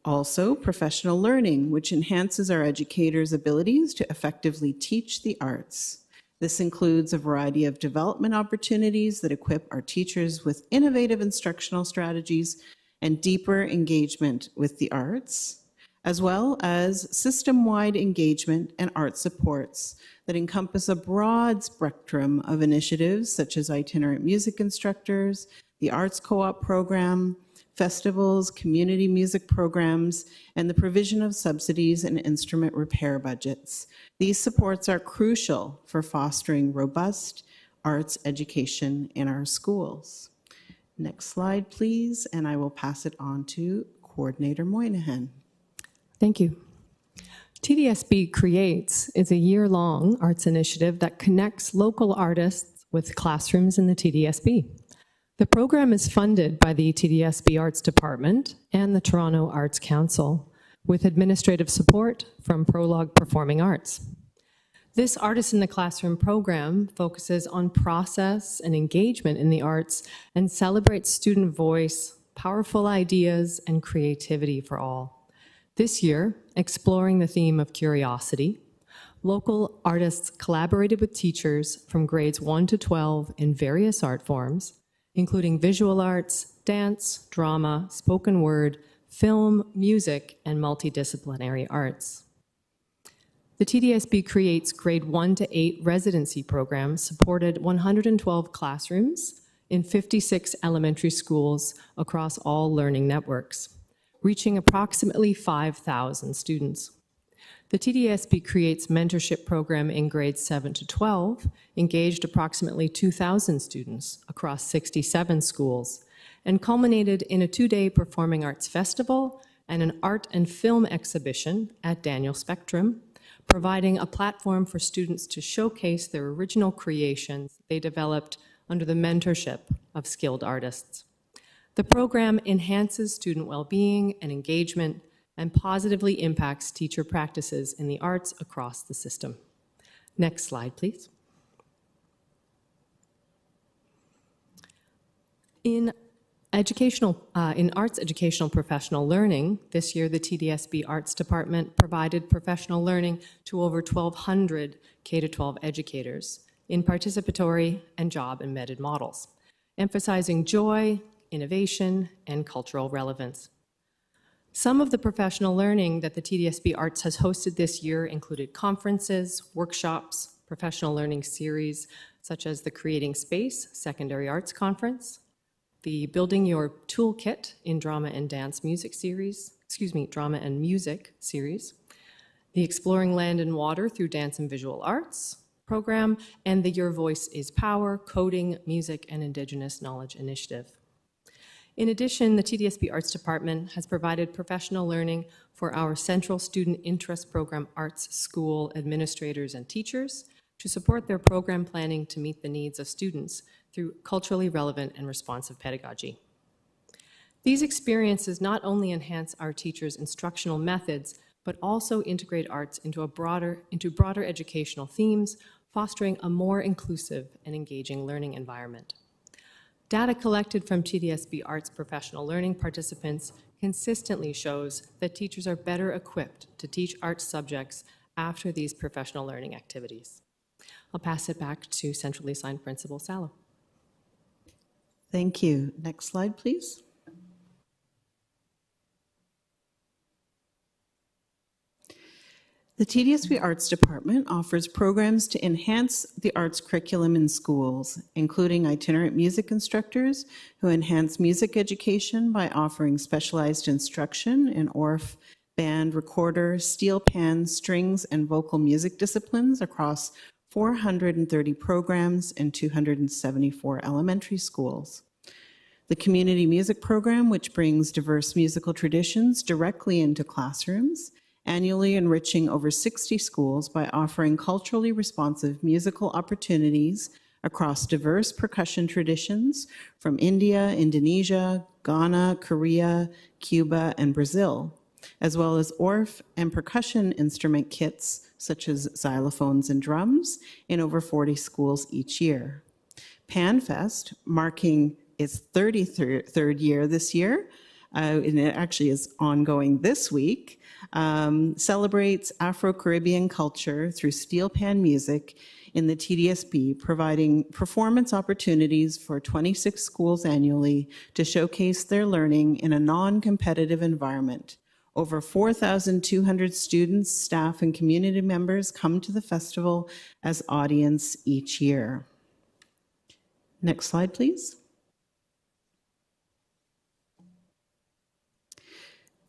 Also, professional learning, which enhances our educators' abilities to effectively teach the arts. This includes a variety of development opportunities that equip our teachers with innovative instructional strategies and deeper engagement with the arts, as well as system-wide engagement and art supports that encompass a broad spectrum of initiatives such as itinerant music instructors, the Arts Co-op program, festivals, community music programs, and the provision of subsidies and instrument repair budgets. These supports are crucial for fostering robust arts education in our schools. Next slide, please, and I will pass it on to Coordinator Moynihan. Thank you. TDSB Creates is a year-long arts initiative that connects local artists with classrooms in the TDSB. The program is funded by the TDSB Arts Department and the Toronto Arts Council, with administrative support from Prologue Performing Arts. This Artists in the Classroom program focuses on process and engagement in the arts and celebrates student voice, powerful ideas, and creativity for all. This year, exploring the theme of curiosity, local artists collaborated with teachers from grades 1 to 12 in various art forms, including visual arts, dance, drama, spoken word, film, music, and multidisciplinary arts. The TDSB Creates grade 1 to 8 residency program supported 112 classrooms in 56 elementary schools across all learning networks, reaching approximately 5,000 students. The TDSB Creates mentorship program in grades 7 to 12 engaged approximately 2,000 students across 67 schools and culminated in a 2-day performing arts festival and an art and film exhibition at Daniel Spectrum, providing a platform for students to showcase their original creations they developed under the mentorship of skilled artists. The program enhances student well-being and engagement and positively impacts teacher practices in the arts across the system. Next slide, please. In arts educational professional learning, this year the TDSB Arts Department provided professional learning to over 1,200 K-12 educators in participatory and job-embedded models, emphasizing joy, innovation, and cultural relevance. Some of the professional learning that the TDSB Arts has hosted this year included conferences, workshops, professional learning series, such as the Creating Space Secondary Arts Conference, the Building Your Toolkit in Drama and Music series, the Exploring Land and Water Through Dance and Visual Arts program, and the Your Voice is Power Coding, Music, and Indigenous Knowledge Initiative. In addition, the TDSB Arts Department has provided professional learning for our Central Student Interest Program Arts School administrators and teachers to support their program planning to meet the needs of students through culturally relevant and responsive pedagogy. These experiences not only enhance our teachers' instructional methods, but also integrate arts into broader educational themes, fostering a more inclusive and engaging learning environment. Data collected from TDSB Arts professional learning participants consistently shows that teachers are better equipped to teach arts subjects after these professional learning activities. I'll pass it back to centrally assigned Principal Salo. Thank you. Next slide, please. The TDSB Arts Department offers programs to enhance the arts curriculum in schools, including itinerant music instructors who enhance music education by offering specialized instruction in ORF, band, recorder, steel pan, strings, and vocal music disciplines across 430 programs in 274 elementary schools. The Community Music Program, which brings diverse musical traditions directly into classrooms, annually enriching over 60 schools by offering culturally responsive musical opportunities across diverse percussion traditions from India, Indonesia, Ghana, Korea, Cuba, and Brazil. as well as ORF and percussion instrument kits, such as xylophones and drums, in over 40 schools each year. PanFest, marking its 33rd year this year, and it actually is ongoing this week, celebrates Afro-Caribbean culture through steel pan music in the TDSB, providing performance opportunities for 26 schools annually to showcase their learning in a non-competitive environment. Over 4,200 students, staff, and community members come to the festival as audience each year. Next slide, please.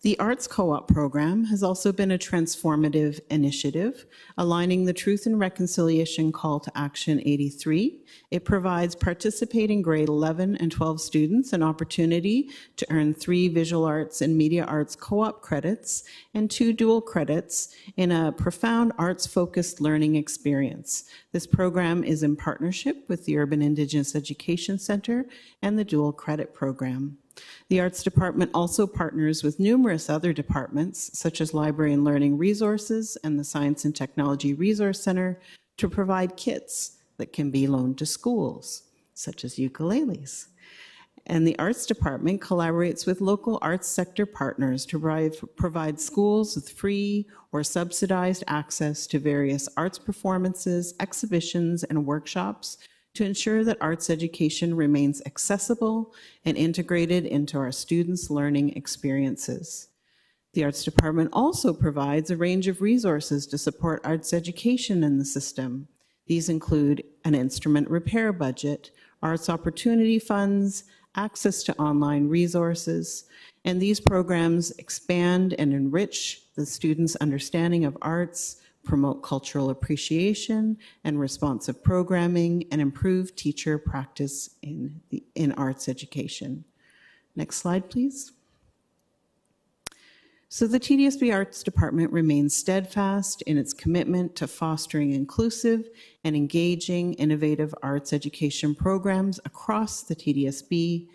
The Arts Co-op program has also been a transformative initiative, aligning the Truth and Reconciliation Call to Action 83. It provides participating grade 11 and 12 students an opportunity to earn 3 visual arts and media arts co-op credits and 2 dual credits in a profound arts-focused learning experience. This program is in partnership with the Urban Indigenous Education Center and the Dual Credit Program. The Arts Department also partners with numerous other departments, such as Library and Learning Resources and the Science and Technology Resource Center, to provide kits that can be loaned to schools, such as ukuleles. And the Arts Department collaborates with local arts sector partners to provide schools with free or subsidized access to various arts performances, exhibitions, and workshops to ensure that arts education remains accessible and integrated into our students' learning experiences. The Arts Department also provides a range of resources to support arts education in the system. These include an instrument repair budget, arts opportunity funds, access to online resources, and these programs expand and enrich the students' understanding of arts, promote cultural appreciation and responsive programming, and improve teacher practice in arts education. Next slide, please. So the TDSB Arts Department remains steadfast in its commitment to fostering inclusive and engaging innovative arts education programs across the TDSB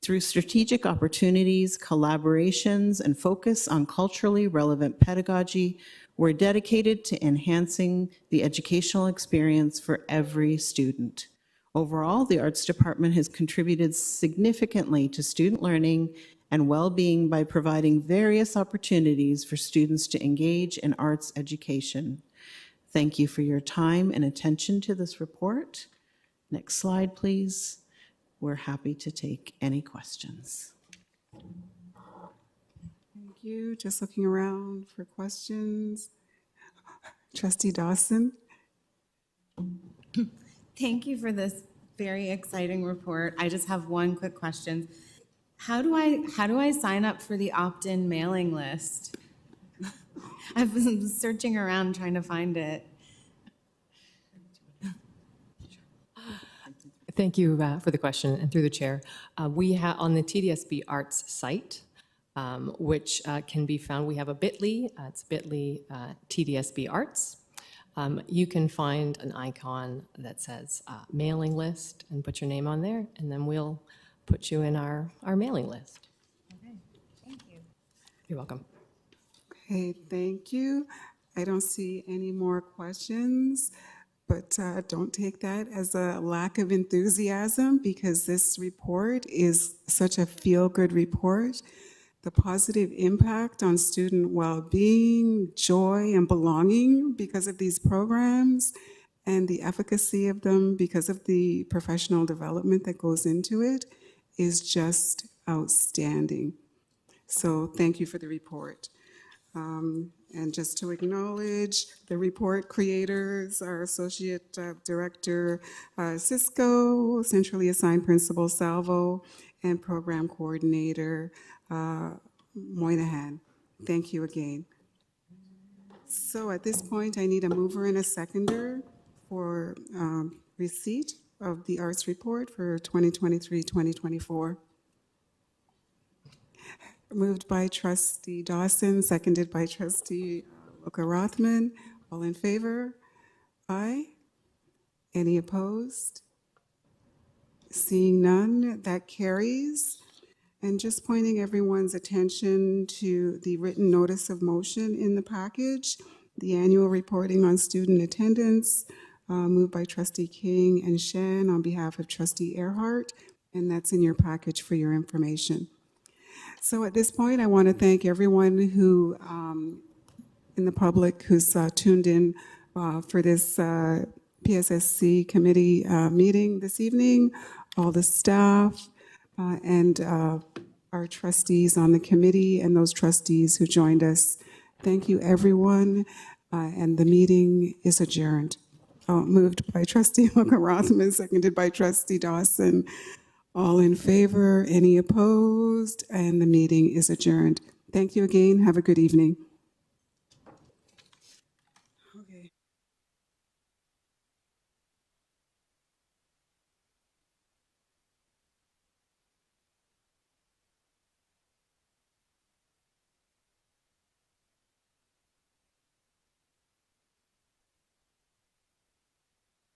through strategic opportunities, collaborations, and focus on culturally relevant pedagogy. We're dedicated to enhancing the educational experience for every student. Overall, the Arts Department has contributed significantly to student learning and well-being by providing various opportunities for students to engage in arts education. Thank you for your time and attention to this report. Next slide, please. We're happy to take any questions. Thank you. Just looking around for questions. Trustee Dawson. Thank you for this very exciting report. I just have one quick question. How do I sign up for the opt-in mailing list? I've been searching around trying to find it. Thank you for the question, and through the chair. We have on the TDSB Arts site, which can be found, we have a bit.ly, it's bit.ly TDSB Arts. You can find an icon that says mailing list and put your name on there, and then we'll put you in our mailing list. Okay, thank you. You're welcome. Okay, thank you. I don't see any more questions, but don't take that as a lack of enthusiasm, because this report is such a feel-good report. The positive impact on student well-being, joy, and belonging because of these programs, and the efficacy of them because of the professional development that goes into it is just outstanding. So thank you for the report. And just to acknowledge the report creators, our Associate Director Cisco, Centrally Assigned Principal Salvo, and Program Coordinator Moynihan. Thank you again. So at this point, I need a mover and a seconder for receipt of the arts report for 2023-2024. Moved by Trustee Dawson, seconded by Trustee Loka Rothman. All in favor? Aye. Any opposed? Seeing none, that carries. And just pointing everyone's attention to the written notice of motion in the package, the annual reporting on student attendance, moved by Trustee King and Shan on behalf of Trustee Earhart, and that's in your package for your information. So at this point, I want to thank everyone who, in the public, who's tuned in for this PSSC committee meeting this evening, all the staff, and our trustees on the committee and those trustees who joined us. Thank you, everyone, and the meeting is adjourned. Moved by Trustee Hooker Rothman, seconded by Trustee Dawson. All in favor, any opposed, and the meeting is adjourned. Thank you again. Have a good evening.